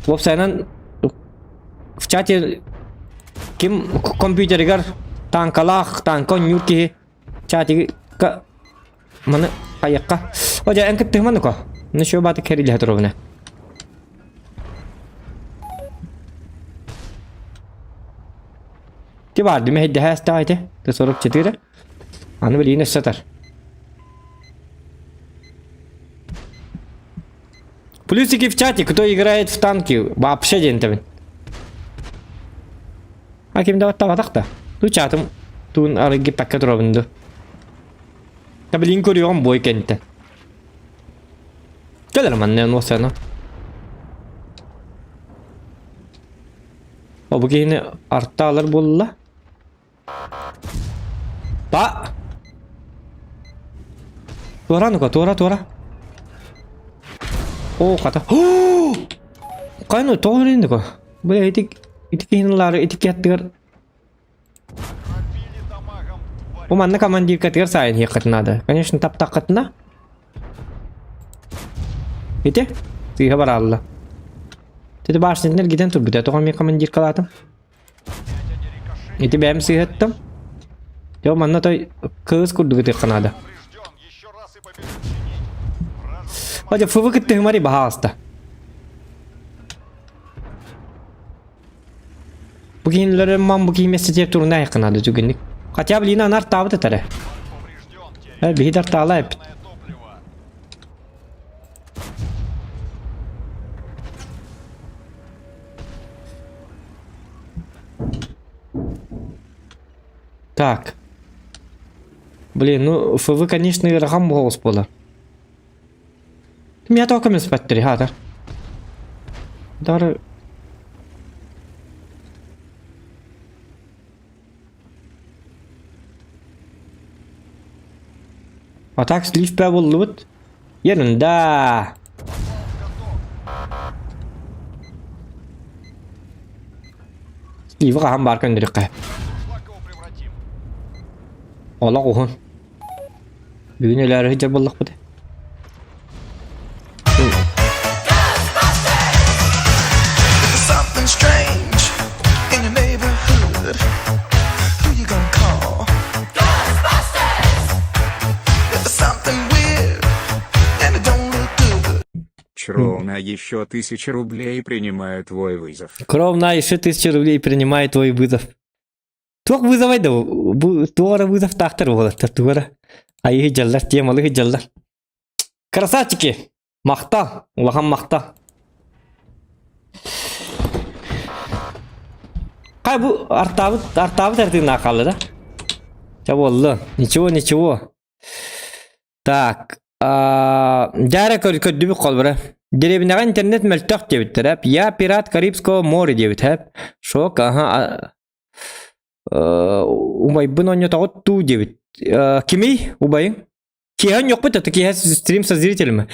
Вот сайнан в чате ким компьютеригер танкалах танкон юр ки чате ка мана аяққа. Ожа энкет тыгманы ко. Ничего баты керили хатыровна. Ти барды ме хедде хаста айте. Ты 44. Аны билине сатар. Плюсики в чате, кто играет в танки, вообще дентовин. А кем давать таватахта? Ту чатом, ту арыги пакет ровнду. Таблин курион бой кенте. Келер манне носено. О бугине арталар болла. Та. Турану-ка, тура. О, ката. О! Кайны тоғыр енді ко. Бұл етік хинылары, етік кеттігір. Пробили дамагом. Тварь. Бұл манны командир кеттігір сайын хеққатын ады. Конечно, тап-тақ қытына. Ете? Сыйға бар алла. Теті башнетінер гиден тұр бүді. Тоған мен командир қалатым. Ете бәйім сыйғыттым. Тео манна той кыз күрді күті қанады. Поврежден. Еще раз и побегу чинить. Вражеский Hadi fıvı kıttı hımari baha hasta. Bugünlerin man bugün mesajı turuna yakınadı cügünlük. Хотя блин anar tabi de tare. поврежден. Her bir hidar tağla hep. Терминальное топливо. Так. Блин, ну фывы, конечно, и рахам голос пола. Меня только мен спать хатар. Дары. А так слив пэ болду бут. Ерунда. Сливы қағам бар көндірі қайып. Шлак его превратим. Ола қоғын. Бүгін өләрі хиджар болдық бұды. There's something strange in your neighborhood. Who you gonna call? Ghostbusters! There's something weird and it don't look good. Чровна еще 1000 рублей принимаю твой вызов. Кровна еще 1000 рублей принимает твой вызов. Тук вызывай да. Туара вызов тахтар болады. Туара. Ай хиджаллар, темалы хиджаллар. Красавчики. Мақта. Улахан мақта. Кай bu артабы тәртігін ақалы да. Чаболды. Ничего. Так. Жара көрді бұл қолбыры. Деребінеға интернет мөлтөк дебіттір. Я пират Карибского море дебіт. Шок. Убай бұн оңы тағыт ту дебіт. Кемей? Убайың? Кихан yok bu da ki stream sa ziritelme.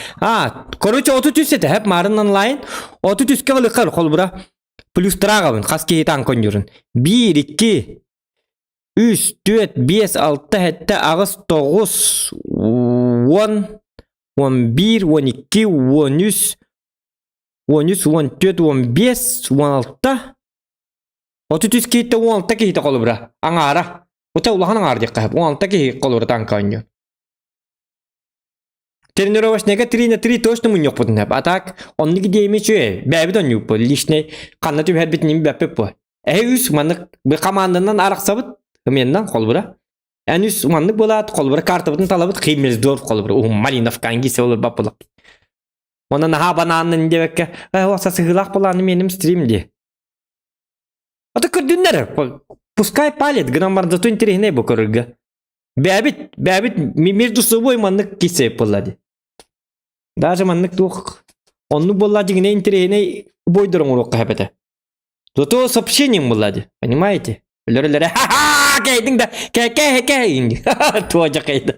Короче 33 ete hep marın online. 33 ke balıklar kol bura. Plus tragavın kaski tan konjurun. 1 2 3 4 5 6 7 8 9 10 11 12 13 13 14 15 16 33 kete 16 kete kol bura. Angara. Uta ulahan angar dik hep 16 kete kol bura tan konjur. Тренировочныйга 3-3 точно мы не опытны. А так, он нигде имеет бәбі дон юпы. Лишний қанна түп әрбет нем бәпі по. Үс манық бір команданан арақ сабыт. Меннан қол бұра. Үс манық болады. Қол бұра карты бұтын талабыт. Қиммез дор қол бұра. Малинов кангисе олар бапылық. Онан аға бананын дебекке. Оса сығылақ боланы менім стримде. Ата көрдіңдер. Пускай палет. Граммар зато интереснее бұл көріргі. Бәбіт между собой манық кесе болады. Даже маннык тух. Онну боллади гне интересный бойдырың урокка хепете. Зато сообщением боллади. Понимаете? Лёрелере ха-ха! Кейдing да! Кей! Тоже кейда.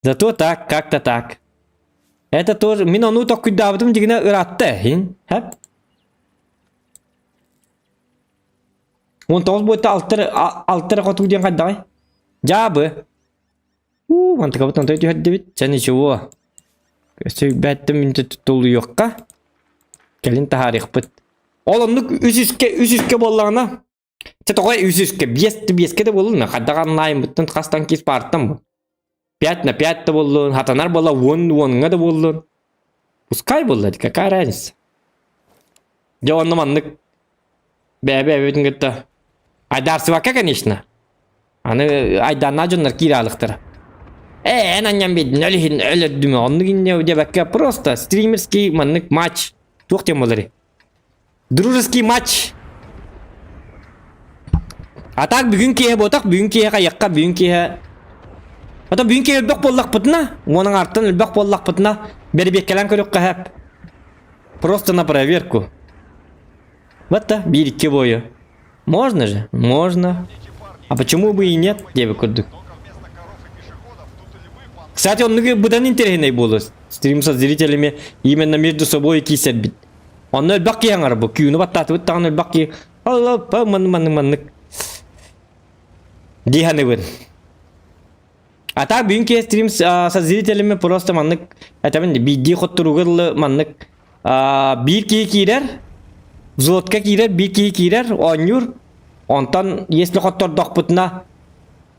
Зато так, как-то так. Это тоже... Мен ону так күйдавдым дегіне ыратты. Хеп? 19 бойты алтыры қоту ден қаддай. Жабы. Мантыға бұтын тойты хөт дебет. Сән ничего. Сөйбәтті мінті тұтылы жоққа. Келін тахарих бұт. Олымдық үсіске болағына. Сәті қой үсіске. Беске де болуын. Қаддаған лайын бұттын қастан кес барттан бұл. 5 на 5 да болуын. Хатанар бола 10 да болуын. Пускай болады. Какая разница? Де онны мандық. Бәбетін күтті. Айдарсы бака, конечно. Аны айдарна жонлар киралықтыр. Анан бедин өлөдүмө оннугинне дебекке просто стримерский маннык матч токтем болары. Дружеский матч. А так бүгүн кие ботак, бүгүн кие каякка, бүгүн кие. Ата бүгүн кие өлбөк боллак бутна, онун артын өлбөк боллак бутна, бербеккелен көрөк кахап. Просто на проверку. Вот так, 1-2 бою. Можно же? Можно. А почему бы и нет, девы курдук? Кстати, он бұдан интересный болды. Стрим со зрителями именно между собой кисет бит. Он өлбақ кейен арбы. Күйіні баттаты бұд тағын өлбақ кей. Аллапа, маннык. Диханы бұд. А так, бүгін кей стрим со зрителями просто маннык. Әтәмін бидей қоттыруғырлы маннык. Bir кей кейрер. Взводка кейрер, bir кей кейрер. Онюр. Онтан, если қоттордақ бұтына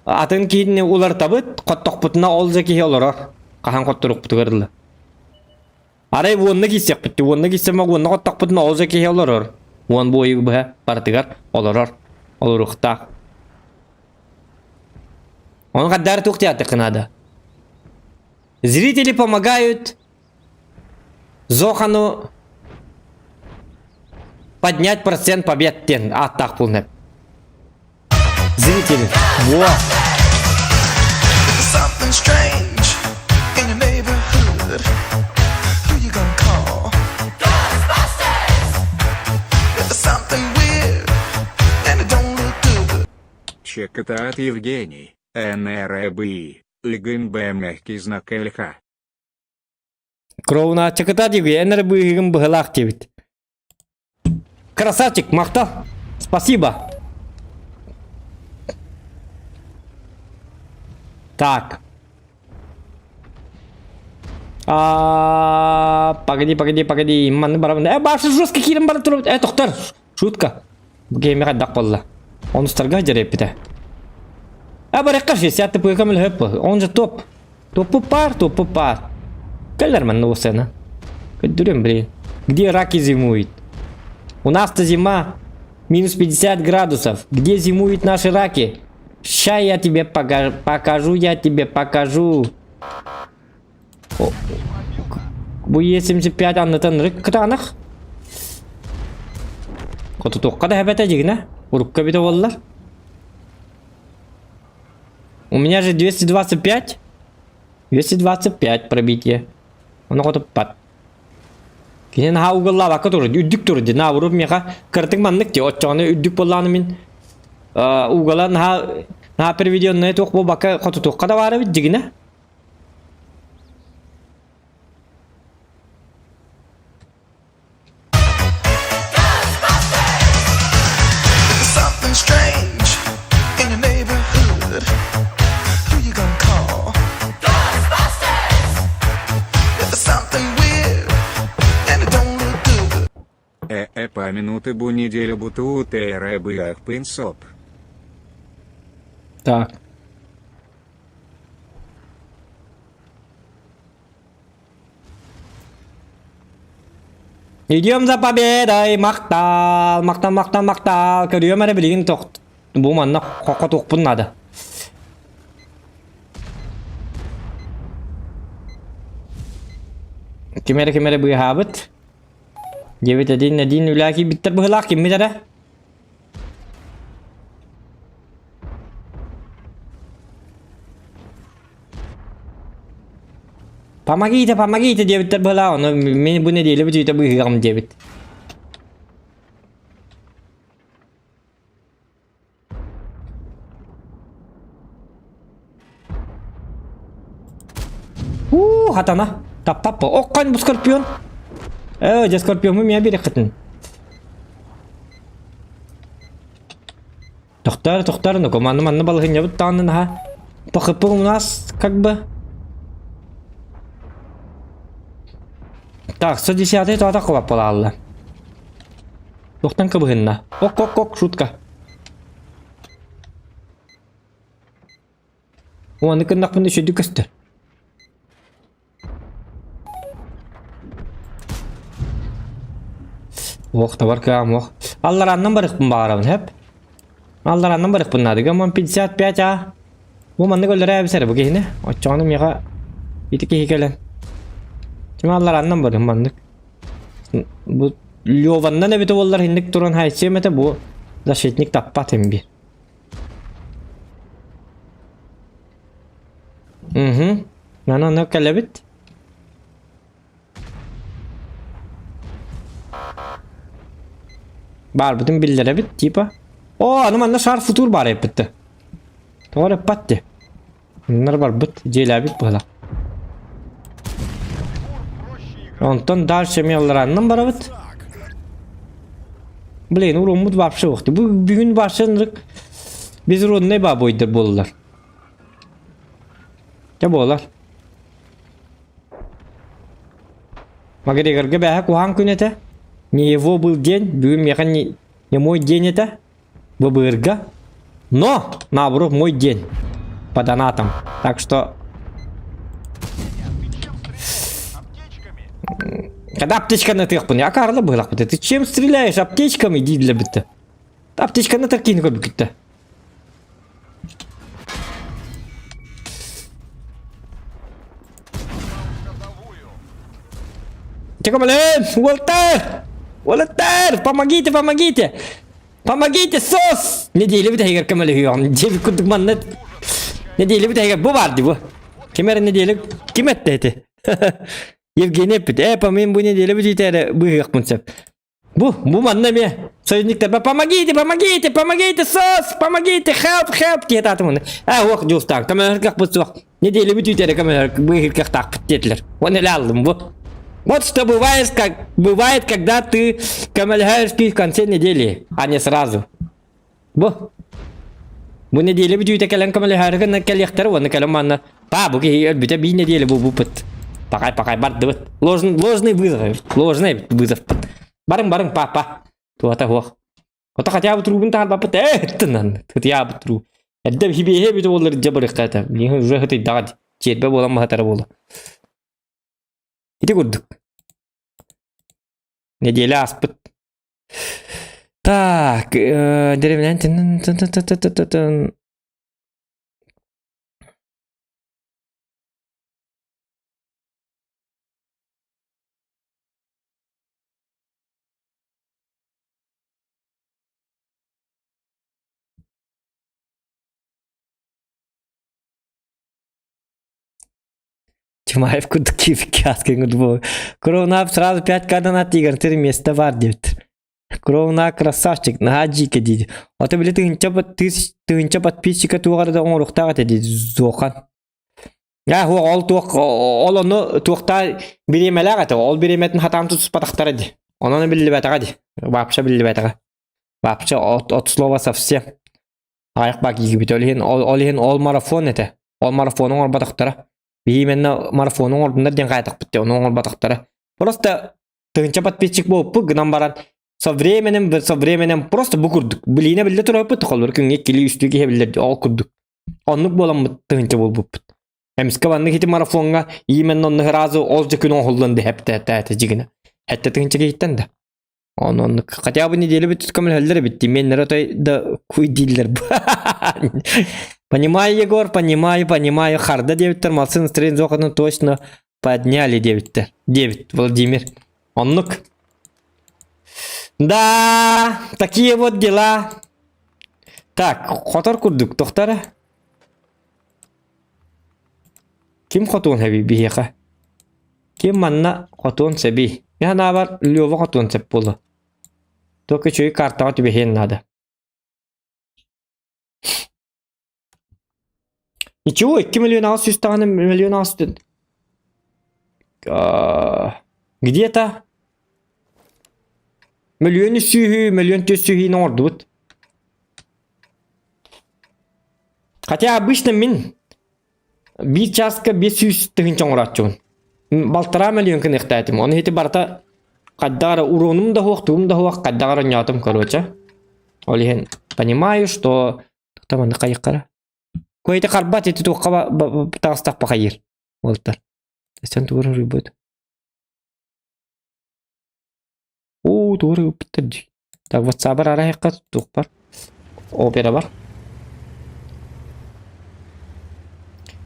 атын кейіне олар табыт, қоттақ бұтына олза кейі оларар. Қахан қоттырық бұты көрілі. Арай онны кейсек бітті. Онны кейсемек онны қоттақ бұтына олза кейі оларар. Он бойы бұға партығар оларар. Оларықта. Он қаддар тұқтияты қынады. Зрители помогают Зохану поднять процент победтен. Так полный. Зрители. Во. Something strange in your neighborhood. Who you gonna call? Ghostbusters! There's something weird and it don't look good. Чекатат Евгений, НРБ, Лигын мягкий знак ЛХ. Кровна чеката диги, НРБ бхалах тивит. Красавчик, махта. Спасибо. Так. Погоди. Манны барабан. Башы жестко кирим бар турып. Тоқтар. Шутка. Геймер дақ болла. Он старга жареп бите. Бараққа сятты пойкамыл хөп. Он же топ. Топу пар. Калер манны осена. Көддүрем, блин. Где раки зимуют? У нас-то зима. Минус 50 градусов. Где зимуют наши раки? Ща я тебе покажу. Bu 75 anlatan rıkkıtanık. Kutu tokka da hepete jigna. Урукка бите боллар. У меня же 225. 225 пробитие. Оны котуп пат. Кинен ха угылла бакка туру. Үддүк туру ди. На уруп меха кыртык маннык ди. Отчоны үддүк болланы мен. Угылан ха переведенный ток бу бакка коту tokkа да бары бит жигна. Помянуты бу неделю буту ТР бых пинсоп. Так. Идем за победой, мақтал, мақтал, мақтал, мақтал. Көрüyorum әрі білген тоқ. Бұл манна қоқа тоқпын надо. Кемері бұй хабыт. 9-1 үләки біттір бұғылақ кем бітірі? Помогите, дебиттер бұғылақ. Мен бұл неделі бұл жүйті бұғығам дебит. Хатана. Тап. Оққан бұл скорпион. Же скорпион мы меня берег хотим. Тохтар, ну команду манна балгын ябыт таанын ха. Пахыпы у нас как бы. Так, 110-й туата кулап бола алла. Тохтан кыбыгынна. Ок, шутка. Уаны кындак мында шөйді көстер. Ох, табаркам, ох. Аллараннан барықпын бағарабын, хеп. Аллараннан барықпын надыға, ман 55, а. Бұл манны көлдері әбісәрі бұл кейіне. Отчағаны меға етіке хекелен. Чема аллараннан барықпын мандық. Бұл лёваннан әбіті олар хиндік тұрын хайсем әті бұл защитник таппатым бір. Нана кәләбіт. Бар bütün billere bit tipa. Anam anna şar futur var hep bitti. Doğru patte. Bunlar var bit cela bit bula. Ondan дальше meyallarından bara bit. Блин, урумут вообще вақты. Бүгін башынрық biz rodnay ba boydur bollar. Ya bollar. Магрегорга бәһә кухан күнәтә. Не его был день, бүгін механ не мой день это, ВБРГ, но наоборот мой день по донатам, так что когда аптечка на трех пон, я Карла была, ты чем стреляешь аптечками, иди для бита, аптечка на такие как бы Чекамален, Волонтер, помогите, сос! Недели бит хегер кемеле хүйон. Жеби күндік маннет. Недели бит хегер bu vardı bu. Кемер недели ким etти эти? Евгений бит. Мен bu недели бит итері bu хүйоқпын сеп. Bu манна ме. Союзниктер, помогите, сос! Помогите, help! Тет атымын. Оқ, жуыстан. Кемер как бұл соқ. Недели бит итері кемер bu хүйоқ так біттетілер. Оны әлі алдым bu. Вот что бывает, когда ты камельхаешки в конце недели, а не сразу. Бу неделе бит кален камельхаешки на коллектор, вон на калеманна. Бу бит би неделе бу пыт. Пока барды. Ложный вызов. Барың папа. Туата хох. Ота хотя бы трубын тар папа. Тынан. Хотя бы тру. Эддем хибе бит олар жабырык ката. Мен уже хыты дагат. Четбе болам хатары болу. Ити көрдік. Неделя аспыт. Так. Деревнен. Чимаев куда кивкятки гудбо. Кровнак сразу 5к донат игр, 3 места вардит. Кровнак красавчик, на хаджике дид. А ты, блин, тынча подписчика туғарда оң рухтаға дед, зоқан. Ол оны туқта беремелер аты, ол береметін хатам тұтыс патақтар еді. Оны білі бәтіға ді. Вообще білі бәтіға. Вообще от слова совсем. Аяқ бак егі біт, ол марафон еді. Ол марафонын ор патақтары. Именно марафонun ordunder den qaytaq bitdi, onun ol bataqtara. Просто тыгынча подписчик болуп, гынан баран Со временем просто бу курдук. Билине билде турап бут холор күнгө кили үстүгө хебилер ол курдук. Оннук болам тынча болбуп. Эмиске банны хити марафонга имен онны разы олжа күнү холланды хепте жигине. Хетте тынча гиттен да. Onun хотя бы неделю бит камел хеллер бит. Мен наратой да куй диллер. Понимаю, Егор, понимаю. Харда девиттер, малсын стрейн зоханы точно подняли девиттер. Девит, Владимир. Оннук. Да, такие вот дела. Так, хотор курдук, тохтара. Ким хотун хэби бихеха? Ким манна хотун сэби? Я навар лёва хотун сэп болу. Только чуй карта тебе хен надо. Ничего, 2 миллиона 600 миллиона 600. Где-то миллион сюхи, миллион тюсюхи на ордут. Хотя обычно мин bir çaska 500 тыгынчан уратчун. 1,5 миллион кыныктайтым. Оны хити барта каддара уронум да хоктум да хок каддара нятым короче. Олихен понимаю, что таман кайыккара. Койта карбат эти токка тастак пахайыр. Волтар. Сен тугры рыбыт. О, тугры битти. Так WhatsApp ара хакка токпар. Опера бар.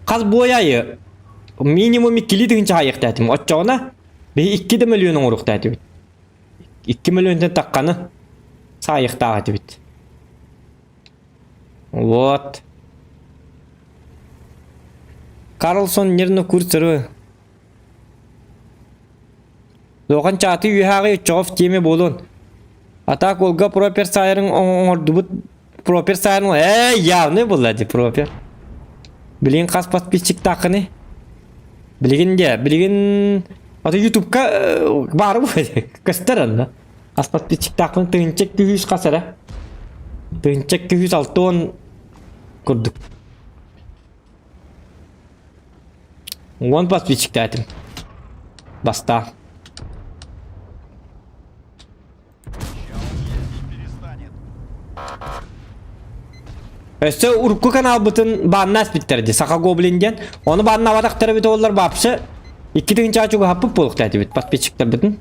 Каз бояйы минимум 2 тыгынча айыктатым. Отчогуна 2 миллион уруктатым. 2 миллионден такканы сайыктагы бит. Вот. Карлсон нервно курсыры. Логан чаты үйхагы чоф теме болон. Атак олга пропер сайрын оңордубут пропер сайрын явны болады пропер. Билин кас подписчик такыны. Билин ата YouTube'ка бар бу. Кастаранда. Кас подписчик такыны тынчек 200 касара. Тынчек 206 курдук. Вон подписчик тайтым. Баста. Өсі урку канал бұтын банна аспиттерді, сақа гоблинден. Оны банна аватақтары біті олар бапшы. 2 тыгынча ачуға хаппып болық тәді біт, подписчиктер бұтын.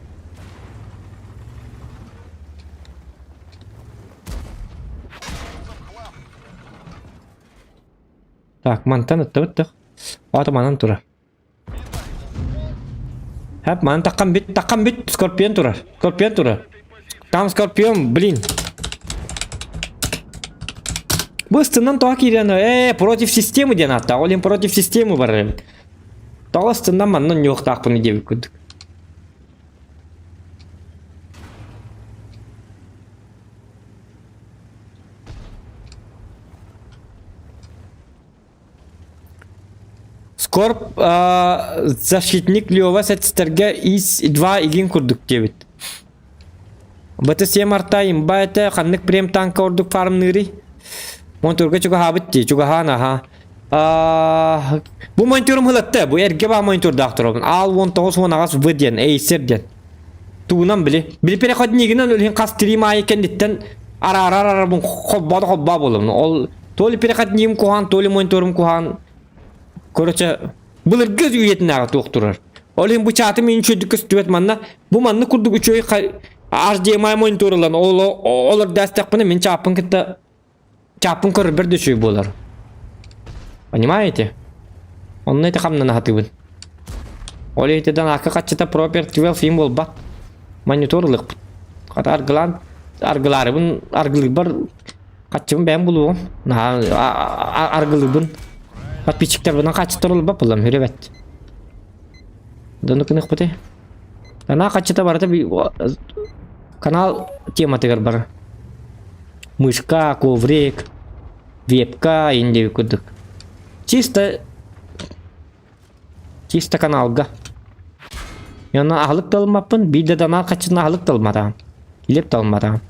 Так, мантан ұтты бұттық. Аты манан тұрар. Хәп, манан таққан бит, скорпион тұрар. Там скорпион, блин. Быстынан тоға кейдені, против системы ден атта, олен против системы бар. Тоға стынан маннан жоқ тақпыны деп күдік. Скорп защитник Лева сәтістерге ИС-2 еген күрдік дебіт. БТ-7 марта имба әті қаннық прем танка ордық фармныри. Монтурга чуга хабытти, чуга хана ха. Бу монтурум хылатты, бу эрге ба монтур дақтырабын. Ал 19 онағас выден, эйсерден. Туғынан білі. Білі переходын егінен өлген қас трим айекен деттен ара бұн қобба болым. Ол толи переходын егім кухан, толи монтурум кухан. Короче, бұл үргіз үйетін аға тоқтырар. Олен бұ чаты мен чөдік үстібет манна. Бұ манны күрдік үчөй HDMI монтурылан. Олар дәстек бұны мен чапын кітті. Чапын көрір бір дөшөй болар. Понимаете? Онны еті қамнан ағатыбын. Оле етеден ақы қатшыта пропер 12 им бол бат. Мониторлық. Қата арғылары бұн арғылық бар. Қатшыбын бән болуғым. Арғылық бұн. Подписчиктер бұдан қатшытыр ол бап болам. Хүребет. Донды күнік бұты. Дана қатшыта барыда канал тематығыр бар. Мышка, коврик, вебка, индеви кудык. Чисто каналга. Яна ағылық талмаппын, биде дана қачына ағылық талмадам. Илеп талмадам.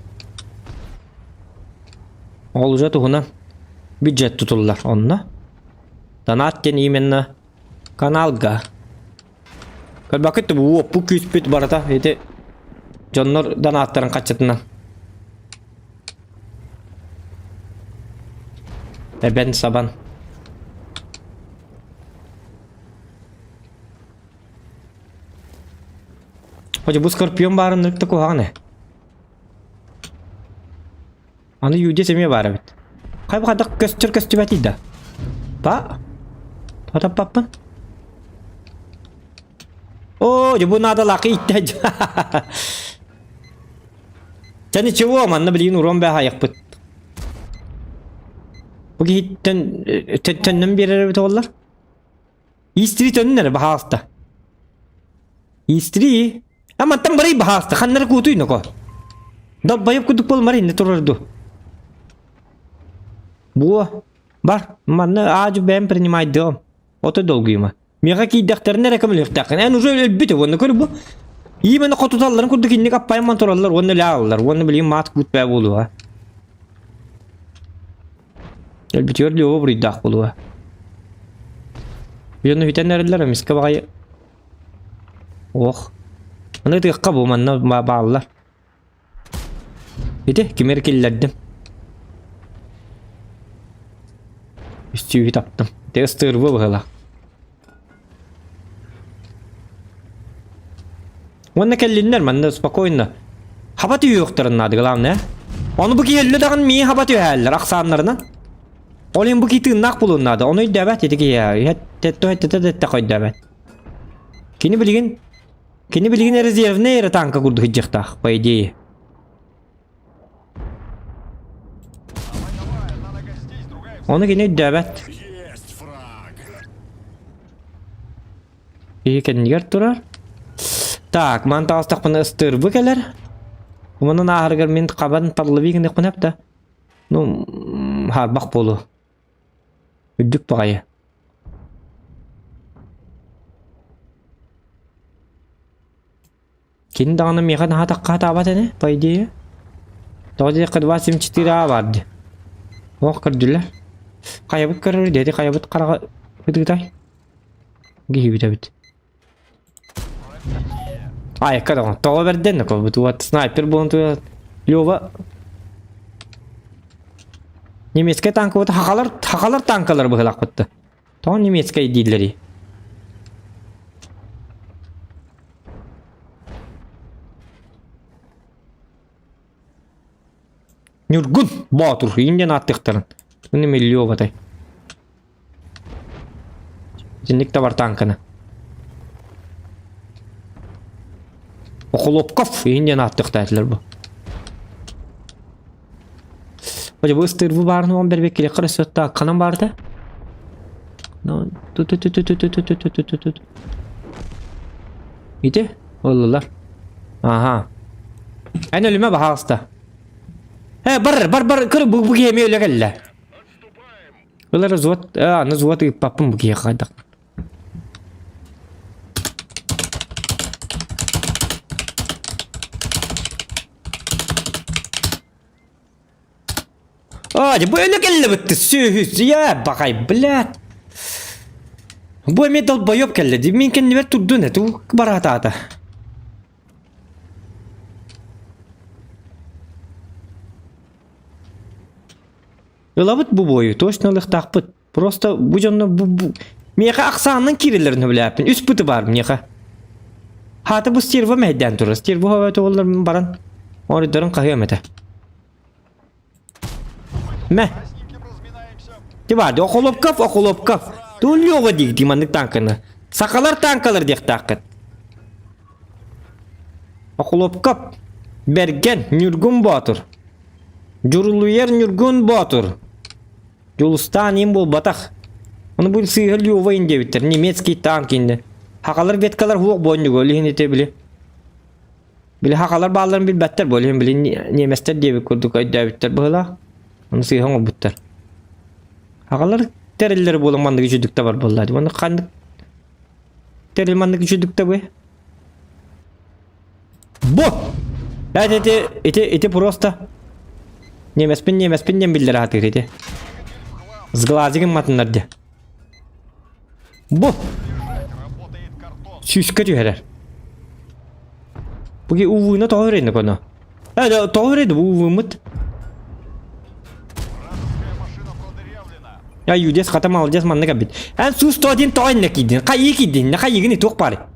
Ол уже туғына бюджет тұтылылар онына. Донаттен именна каналга. Кәлбақытты бұл күспет барата. Jonlardan atların kaçatından. Ve ben saban. Hoca bu skorpiyon barınlıkta koğa ne? Anı yüce semiye var evet. Kay bu kadar göster betiydi. Ba? Patap papın. Oo, bu nada laki ihtiyaç. Sen içi bu aman ne bileyim uğran be hayak bit. Bu ki tönnem bir yere bitoğullar. İstiri tönner bahasta. İstiri. Ama tam bari bahasta. Kanlar kutuyu ne ko. Da bayıp kuduk bol mari ne tururdu. Bu var. Manna ağacı ben принимать Oto dolguyma. Mega ki daktarına rekomendasyon takın. En uzun elbette onu kuru bu. İyi ben kututalların kurduk inni kapay mantorlar onu lağlar. Onu bileyim mat kut be bulu ha. Elbette öyle o bir dak bulu ha. Bir onu hiten nerediler miska bakayı. Oh. Onu da kabu manna bağlar. Hadi kimer killerdim. Üstüyü taptım. Testör bu bakalım. Onu kellinler manda spokojno. Habat yokturun adı главное. Onu bu kelle dağın mi habat yohaller aksanlarından. Olin bu kitin nak bulunnadı. Onu davet edik ya. Hette koy davet. Kini bilgin rezervne yere tanka kurdu hicikta. Bu ideyi. Давай, одна нога здесь, другая в Onu yine davet. İyi kendin yer durar. Так, манта астак бана ыстыр bu keler. Bunun ahırgar men qaban tallı bir gün yapın da. Ну, ha bak bolu. Üddük bagayı. Kendi dağını mekan hata kata batene paydiye. Doğru kadar 24 vardı. O kırdılar. Kayabıt kırır dedi kayabıt kara gıdıgıday. Gibi bit. Ay kadar tava verdin ne ko bu sniper buntu Lova. Nimetske tankı bu hakalar tankalar bu halak bitti. Tamam Nimetske dilleri. Nurgun Batur indian attıkların. Ne milyon batay. Jinnik de var tankını. Okulopkov indian attıklar bu. Hoca bu ıstır bu barını 11 bekle kırısıtta kanım vardı. No, tut. İdi? Oğullar. Aha. En ölüme baha hasta. He bar kır bu gemi öyle gelle. Oğullar zuvat, ne zuvat papım bu gemi kaydak. Hadi böyle gelle bitti sühüs ya bakay blad. Bu medal bayop gelle. Minken niver tuttu ne tu barata. Yolabıt bu boyu toşnalık takpıt. Просто bu canlı bu. Meka aksanın kirillerini bile yapın. Üst pıtı var meka. Hatta bu stirva meydan durur. Stirva hava toğullar baran. Onu durun kıyamete. Meh. Красненьким разминаемся. Di vardı okulopkov. Dul yoga dik dimandık tankını. Sakalar tankalar dik takıt. Okulopkov. Bergen Nurgun Batur. Juruluyer Nurgun Batur. Julustan imbol batak. Onu bu sihir yova indi bitir. Nimetski tank indi. Hakalar vetkalar huok boynu gol hinete bile. Bile hakalar bağların bil better bol bile Nimetster diye bir kurduk ayda bitir böyle. Onu sihir hangi bitir. Hakalar terilleri bulunmandık gücüdükte var bolladı. Onu kandık. Terilmandık gücüdükte bu. Bu! Это просто. Немеспен билдер атыр эти. С глазиком матынларды. Bu! Работает картон. Süskü tüheler. Bugün uvuna toğuraydı kono. Evet toğuraydı bu uvumut. Вражеская машина продырявлена. Ya yüces katam alacağız manlık abit. En sus toğdin toğun ne kidin. Kayı kidin. Ne kayı gini toğ pari. Давай,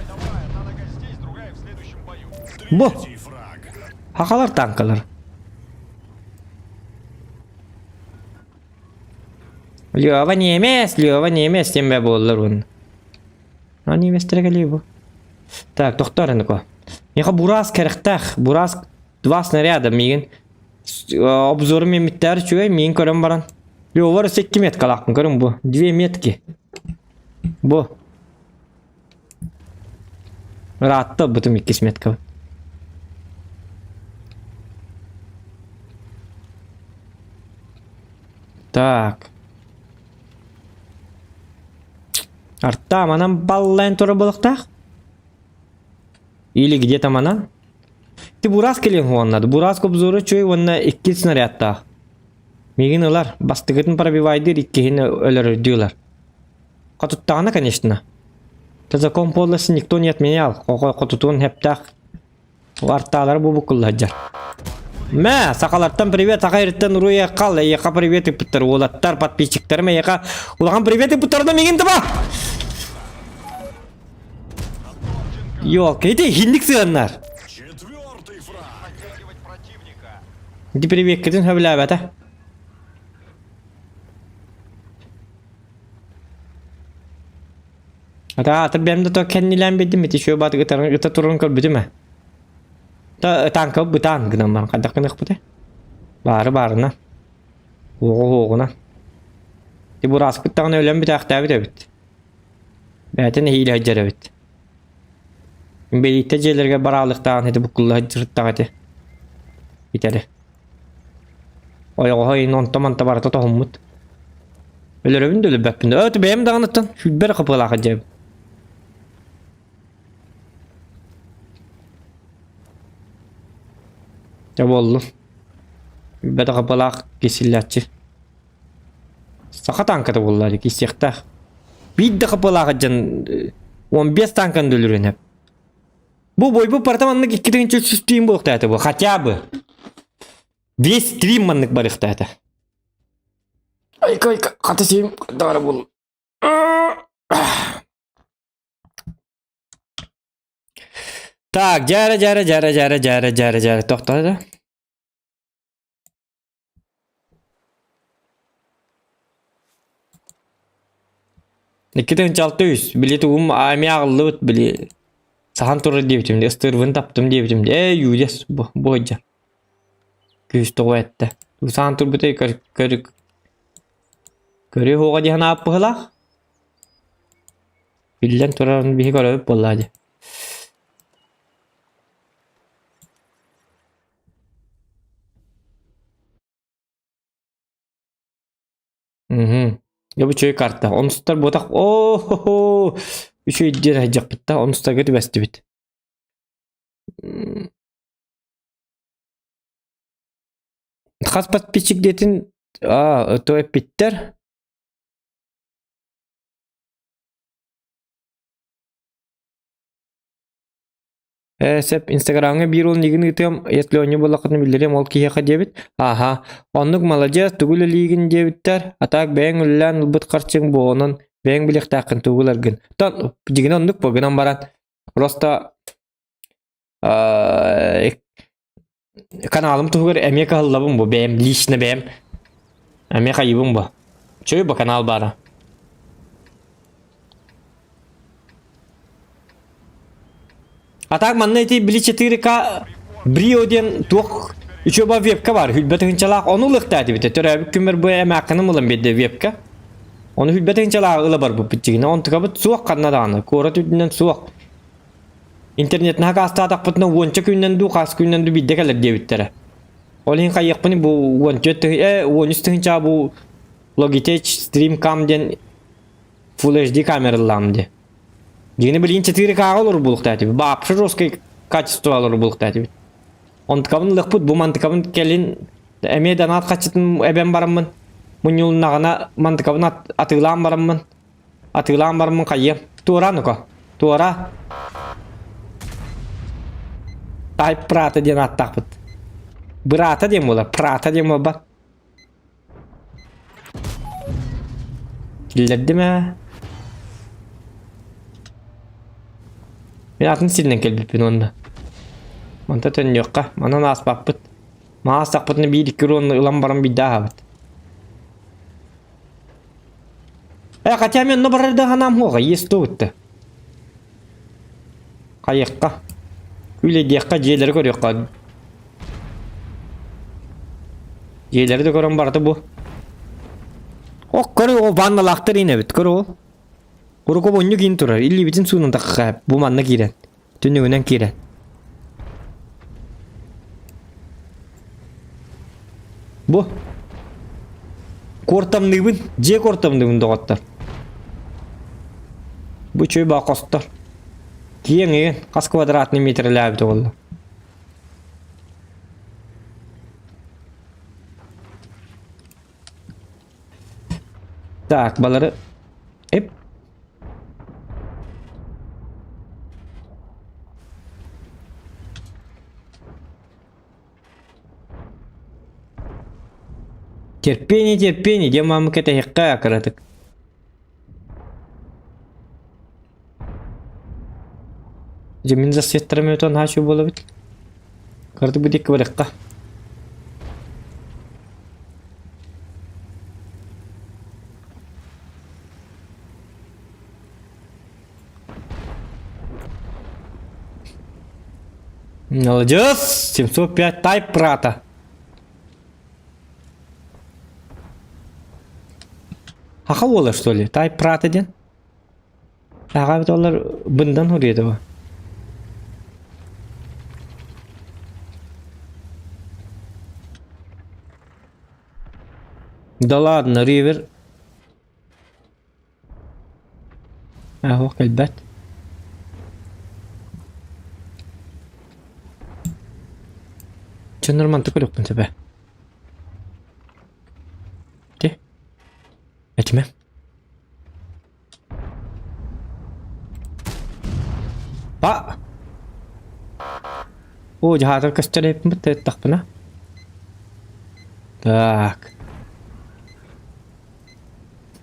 давай, одна нога здесь, другая в следующем бою. Bu. Hakalar tankalar. Ljöva Nemes dembe bollar onu. Ha Nemes geliyor bu. Так, доктор Энко. Меха бурас керектах. Бурас два снаряда мигин. Обзоры мен миттер чуй мин көрөм баран. Лёвар 2 мет калакын көрөм bu. 2 метки. Bu. Rahatta bütün 2 metka. Так. Артта манан баллайн туры болуктак. Или где-то манан. Ты бурас келен хуаннады. Бурас обзоры чуй онна 2 снарядта. Мигин ылар бастыгытын пробивайдыр 2-хини өлөр диyorlar. Катуттагына, конечно. Закон полосы никто не отменял. Котутун хептах. Артталар бу букулладжар. Мә, сакаларттан привет, акайрыттан уруя кал. Яка привет иптер, олаттар подписчиктарыма яка. Улаган привет иптарда мигин таба. Ёлка, эти хиндик сыганнар. Подтягивать противника. Ди привет кидин хавлабата. Ata atır benim de to kendilen bildim mi? Şu batı gıta turun kal bütün mü? Ta tankı bu tankı var. Kadak kınık bu de. Barına. Oğuna. Di bu rast gıtan ölen bir takta bit. Zaten hile hacer bit. Birlikte celerge baralıktan hadi bu kullu hacırıktan hadi. Biteri. Oy non taman tabarata tohumut. Ölürüm de ölübekpinde. Ötü benim de anıttın. Şu bir kapıla haceb. Ya bollu. Beda kapalak kesillatçı. Sakat ankada bolları kesiyekta. Bir de kapalak haccan 15 tankan dölürün hep. Bu boy bu partamanlık 2 stream bolukta hata bu. Хотя бы. Весь стрим манlık barıkta hata. Ay katısıyım. Doğru bul. Так, жара. Тоқтады. Никитен чалтыйс. Билеті ами ағылы бұт біле. Сахан тұры дейтімде. Стырвын таптым дейтімде. Юдес bu hoca. Küs toğu etti. Сахан тұр бұтай көрік. Көрі хоға дейін апы ғылақ. Билен тұрарын бейі көріп болады. Ya bu çöy kartta. Onustar botak. Ohoho. Bu çöy diyen hacak bitti. Onustar götü besti bit. Khas подписчик detin. To hep bitter. Sep Instagram'a bir ol ligini gidiyorum. Yetli oyunu bulakını bildireyim. Ol kiye kadebit. Aha. Onluk malacağız. Tugulu ligin debitler. Atak beğen ulan ulbut karçın bu onun. Beğen bilek takın tugular gün. Tan. Jigin onluk bu günan baran. Prosta kanalım tuğur emek ahıllabım bu. Beğen lişine beğen. Emek ayıbım bu. Çöy bu kanal bara. Atak manna iti bili 4K Brio diyen tuğ üçoba webka var. Hülbeti hınçalak onu lıqtaydı bite. Törabik kümer bu emeğini mılan bedde webka. Onu hülbeti hınçalak ılı var bu bitçigine. Onu tıkabıt suaq kanadağını. Korat üdünden suaq. İnternetine haka hasta atakpıtına onca künden du kas künden du bidde kalır diye bittere. Olin kayak bani bu onca tı onüstü hınça bu Logitech Streamcam diyen Full HD kameralarımdı. Yine bilin 4K olur bulukta. Bapşı roskay качество olur bulukta. Ontkabın lıqput bu mantıkabın kelin emeğe danat kaçıtın eben barımın. Mun yolun nağına mantıkabın atılan barımın. Atılan barımın kayyım. Tuğra nuka. Tuğra. Type prata diyen attaq bit. Brata diyen bolar. Prata diyen bolar. Killerdi mi? Ben atın silinden kelbipin onda. Manta tön yokka. Mana nas bakbıt. Maas takbıtını bir iki ronla ılan barın bir daha bit. Katya men no barada hanam hoga yesto bitti. Kayıkka. Öyle diyekka jeleri görüyorka. Jeleri de görün bardı bu. O körü o vannalıktır yine bit körü o. Körü ko bonyu giyin turar. İlli bitin sunun takka bu manna giren. Tünüğünden giren. Bu. Kortamlıbın. Je kortamlıbın doğatlar. Bu çöy bakostar. Kiyen kas kvadratni metre labit oldu. Tak baları hep terpeni dia mamı kete hekka karatık. Zemin засветрами то нашу было бит. Карты будет кварекка. Молодец! 705 тайп прата. Haha olur что ли? Тайп прата ден? Ага бит олар бындан хуреді ба. Да ладно, ривер. اهو كلبات. Çınır mantıklı yok bunun be. De. Etme. Ba. O jahada kastır hep mi tak bana? Tak.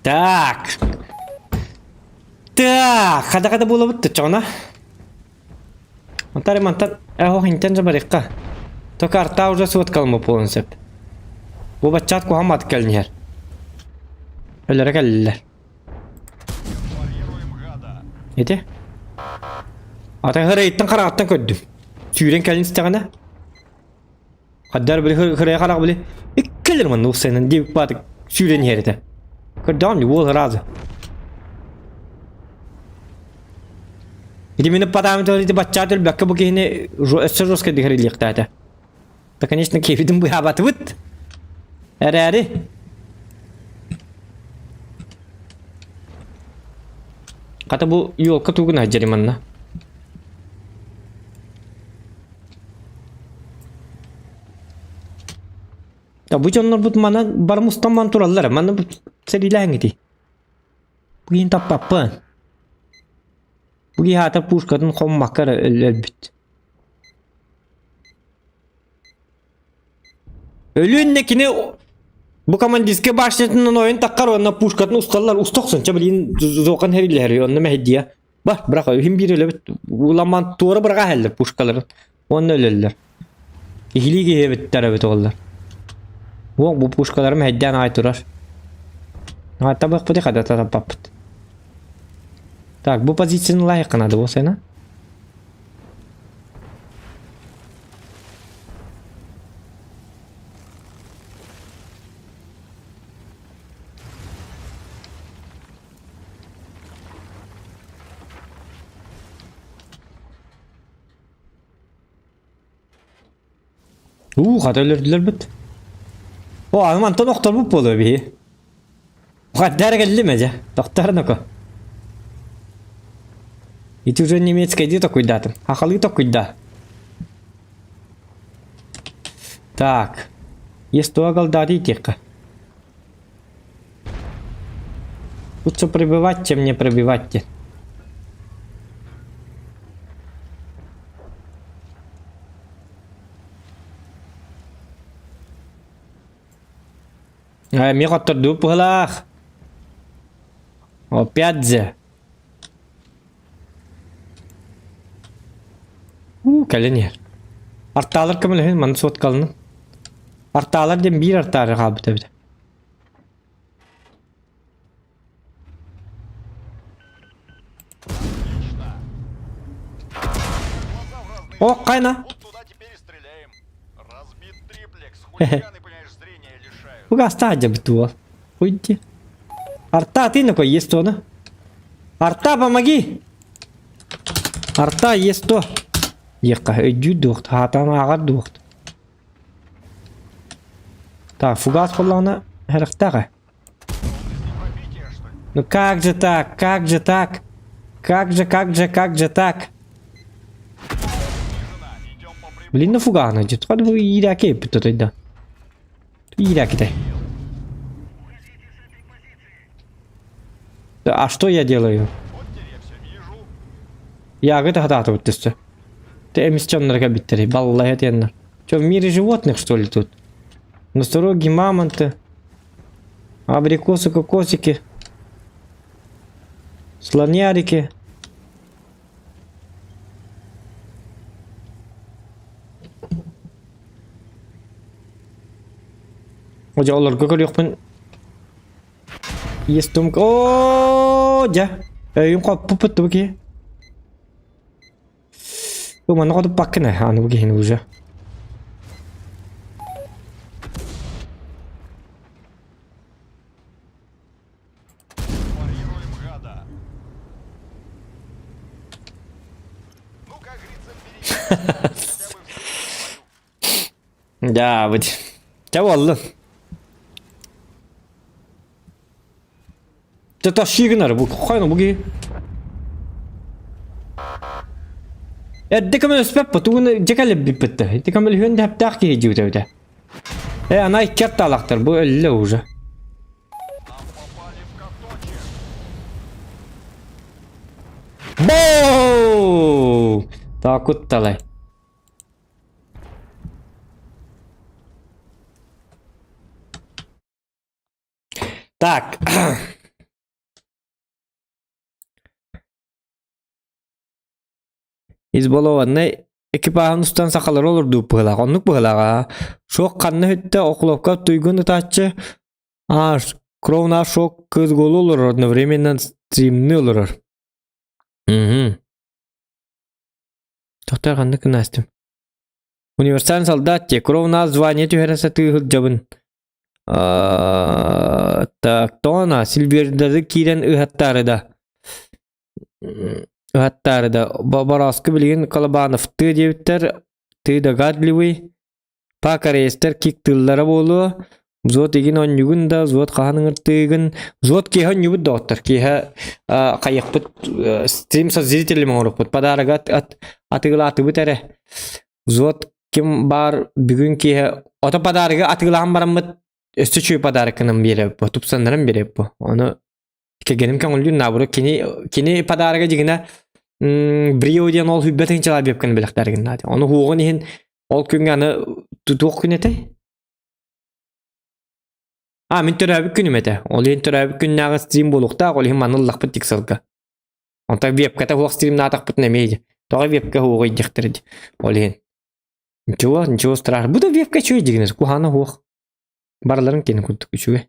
Так. Так, kada bola bitti çona. Mantar. Hinten zabarıkka. To karta уже свод kalma polnsep. Bu bachat ko hamat gelin yer. Öyle gelirler. Игнорируем гада. Neydi? Ata hırayıttan karattan kördüm. Süren gelin isteyene. Haddar böyle hıraya karak böyle. İkkelir man o senin diye batık süren yerde. Kırdam ni wol razı. Idi meni padam to idi bachcha tel bakka bu kehne roska dikhari liqta ta. Ta конечно kefidin bu habat wit. Are. Kata bu yol katugun hajari manna. Ya bu canlar bu mana bar mustamman turallar mana bu serilang idi. Bugün tapappan. Bugün hata pushkatın qommakar elbet. Ölünnekini bu kamandiske başlatının oyun takkar ona pushkatın ustallar ustaqsın çabilin zoqan herileri onu mehdiya. Bak bırak hem bir elbet ulaman toru bırağa helle pushkaların. Onu ölürler. İhliği evet tarafı olurlar. Bu pushkalarım hedden ay turar. Hatta bak bu kadar tapappat. Так, bu позицияны layıkınadı o sana. Kadar öldürdüler bit. O aman to doktor bu bolu bir. Kadar geldi mi ya? Doktor ne ko? И ты уже немецкое иди такой датом. Хахалы такой да. Так. Есть то голдари тихо. Лучше пробивать, чем не пробивать. Ми қоттырды бұғылақ. Опять же. Кәліне. Арталар кімілі, маны сот қалының. Арталар дем бір артары қалбыта біді. О, қайна. Вот туда теперь и стреляем. Разбит триплекс. Хулиганы, понимаешь, зрения лишают. Бұға аста ажа біті ол. Уйди. Арта, ты на кой есть то, на? Арта, помоги! Арта, есть то. Ека, өйді доқты, хатан ағар доқты. Так, фугас қоллағына әріқтаға. Пробитие, что ли? Ну как же так? Как же так? Как же так? Жена, идем по прямой. Блин, нафуга она идет? Ходи вы ираки, питай, да. Ираки-то. А что я делаю? Вот теперь я все вижу. Я это хата вот ты. Ты эмисчоннер габиттери, баллахи теннер. Что, в мире животных, что ли, тут? Носороги, мамонты, абрикосы, кокосики, слонярики. Hoca olurga görüyorsun. Yestum. Oo, ja. Öyüm kapı pıttı bu ki. Bu bana kadar bakın ne? Anı bu ki hini uca. Парируем гада. Ну, как говорится, береги. Хотя бы в Ya bu. Çav oldu. Çata şiğner bu. Koyun bu ki. Eddekamel spep patun cekale bir pıttı. Eddekamel hünde hep dağ ki heciyor da. Ana ikat talaktır bu elle uca. Нам попали в каточек. Боо! Takut talay. Так. Избалованный экипажын устан сақалар олырды бұғылақ. Онлық бұғылаға. Шоқ қанны хүтті оқылыққа түйгін ұтатчы. Кровна шоқ көз голы олыр. Одновременно стримны олыр. Тоқтар қанды күнәстім. Универсальный солдат те. Кровна звание түйересі түйгіл жабын. Так, тона Сильвердады кирен ыхаттары да. Бараскы білген Колобанов ты деуттер, ты догадливый. Пакарестер кик тыллары болу. Зот еген он югын да, зот қағаныңыр тыгын. Зот кейхан юбыд доқтыр. Кейха қайық бұд стрим со зрителімен ұрық бұд. Падарыға атығыла аты бұд әрі. Зот кем бар бүгін кейха. Ота падарыға атығылаған барам бұд. Өсті чүй падарыкының беріп бұ. Тупсандырын беріп бұ. Оны кегенім кәң үлден набыры. Кені падарыға дегіне біреу ден ол хүббетін чала бепкін біліктәрігін. Оны хуғын ехін ол күнгі аны тұтуқ күн еті? Мен түрәбік күнім еті. Ол ен түрәбік күннағы стрим болуқта, ол ен маныллақ бұт тексілгі. Онта вебката хуақ стрим натақ бұт немейді. Тоға вебка хуғы едіктірді. Ол ен. Ничего страшно. Бұда вебка чөй дегініз. Куханы хуақ. Барларын кені күттік үшіге.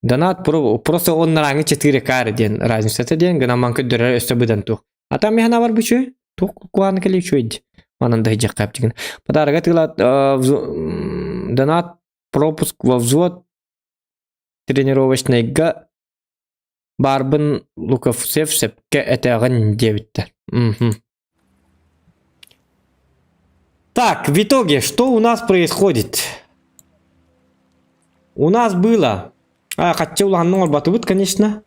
Донат просто оннараңы 4К ден разницасы ден гына манкы дөрер өсті бұдан тұқ. Ата механа бар бүчі? Тұқ куаны келе үшөйді. Манында хиджақ қап деген. Подарыға тығылат донат пропуск во взвод тренировочныйға барбын Луковцев сепке әтәғын дебітті. Так, в итоге, что у нас происходит? У нас было... Хотя уланның орбаты будет, конечно.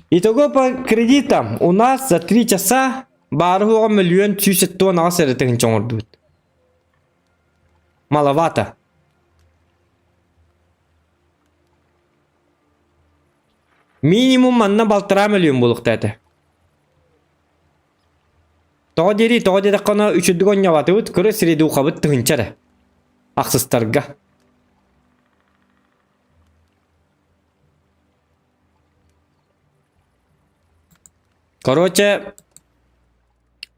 Итого по кредитам у нас за 3 часа барығы 1 300 000 тонна сәрітігін чоңыр будет. Маловато. Минимум манна 1,5 миллион болуқты әті. Тоғы деді қана 3-ді ғоnya баты бұд, көрі сіреді ұқа бұд тұғынчары. Ақсыстарға. Короче,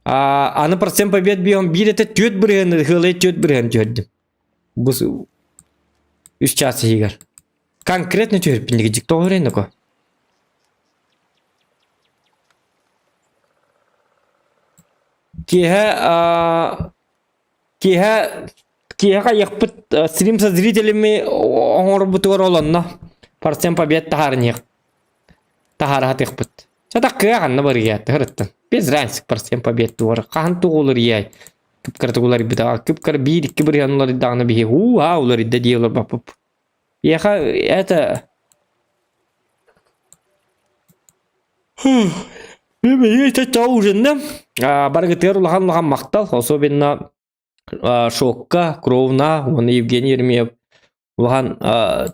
аны процент побед бьем, бирете түйет бірген, хылай түйет бірген түйетдім. Бұл 3 час егер. Конкретно түйет біндегі жік тоғырайын ко. Кеха қайықпыт стрим со зрителями оңыр бұтығыр оланна. Процент побед тахарын еқ. Тахары хатықпыт. Чатақ кыағанна бар еяты ғырыттын. Без разницы процент побед туғыр. Қахан туғылыр ей. Күпкір туғылар бітаға. Күпкір бір-екі бір янылар иддағына бейе. Олар идді дейілер бапып. Еха, это... Это чаужында. Баргытыр улахан мақтал. Особенно Шокка, Кровна, оны Евгений Ермеев. Улахан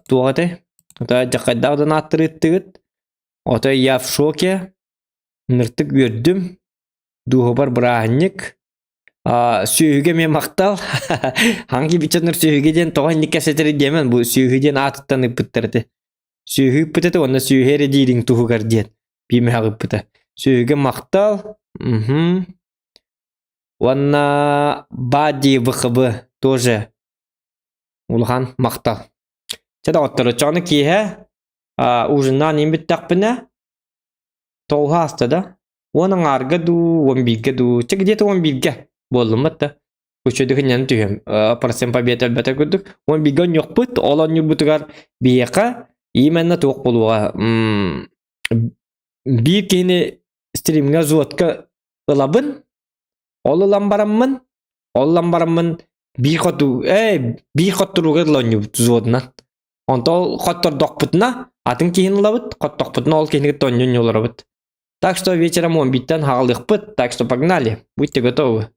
туғаты. Это жақайдағыдан аттырыттығыт. Ота я в шоке. Ныртык көрдім. Дуғы бар бірағынник. Сүйіге мен мақтал. Hangi бичетнер сүйігеден тоғанник кәсетері демен. Бұл сүйігеден атыттан үппіттерді. Сүйігі үппітті, онна сүйігері дейдің тұғығар дед. Бейме ағы үппіті. Сүйіге мақтал. Онна бади вқбы тоже. Улхан мақтал. Чада оттары чаны кейе. Ужыннан ембіт тақпына. Толға асты да. Оның арғы ду, 11-ге ду. Чек где-то 11-ге. Болдым бітті. Көшеді күнен түйем. Процент побед әлбәті көрдік. 11-ге нөк бұт. Олон нүр бұтығар бейеқа. Именна тоқ болуға. Бір кейіне стримге зуатқа ылабын. Ол ылам барамын. Олам барамын. Bir qotturu gırlanıyor zodna. Он хоттор доқпытна, атын кейін лабыт, хот доқпытна ол кейінгі тоннен йоларабыт. Так что вечером он биттен хағалдық быт, так что погнали, будьте готовы.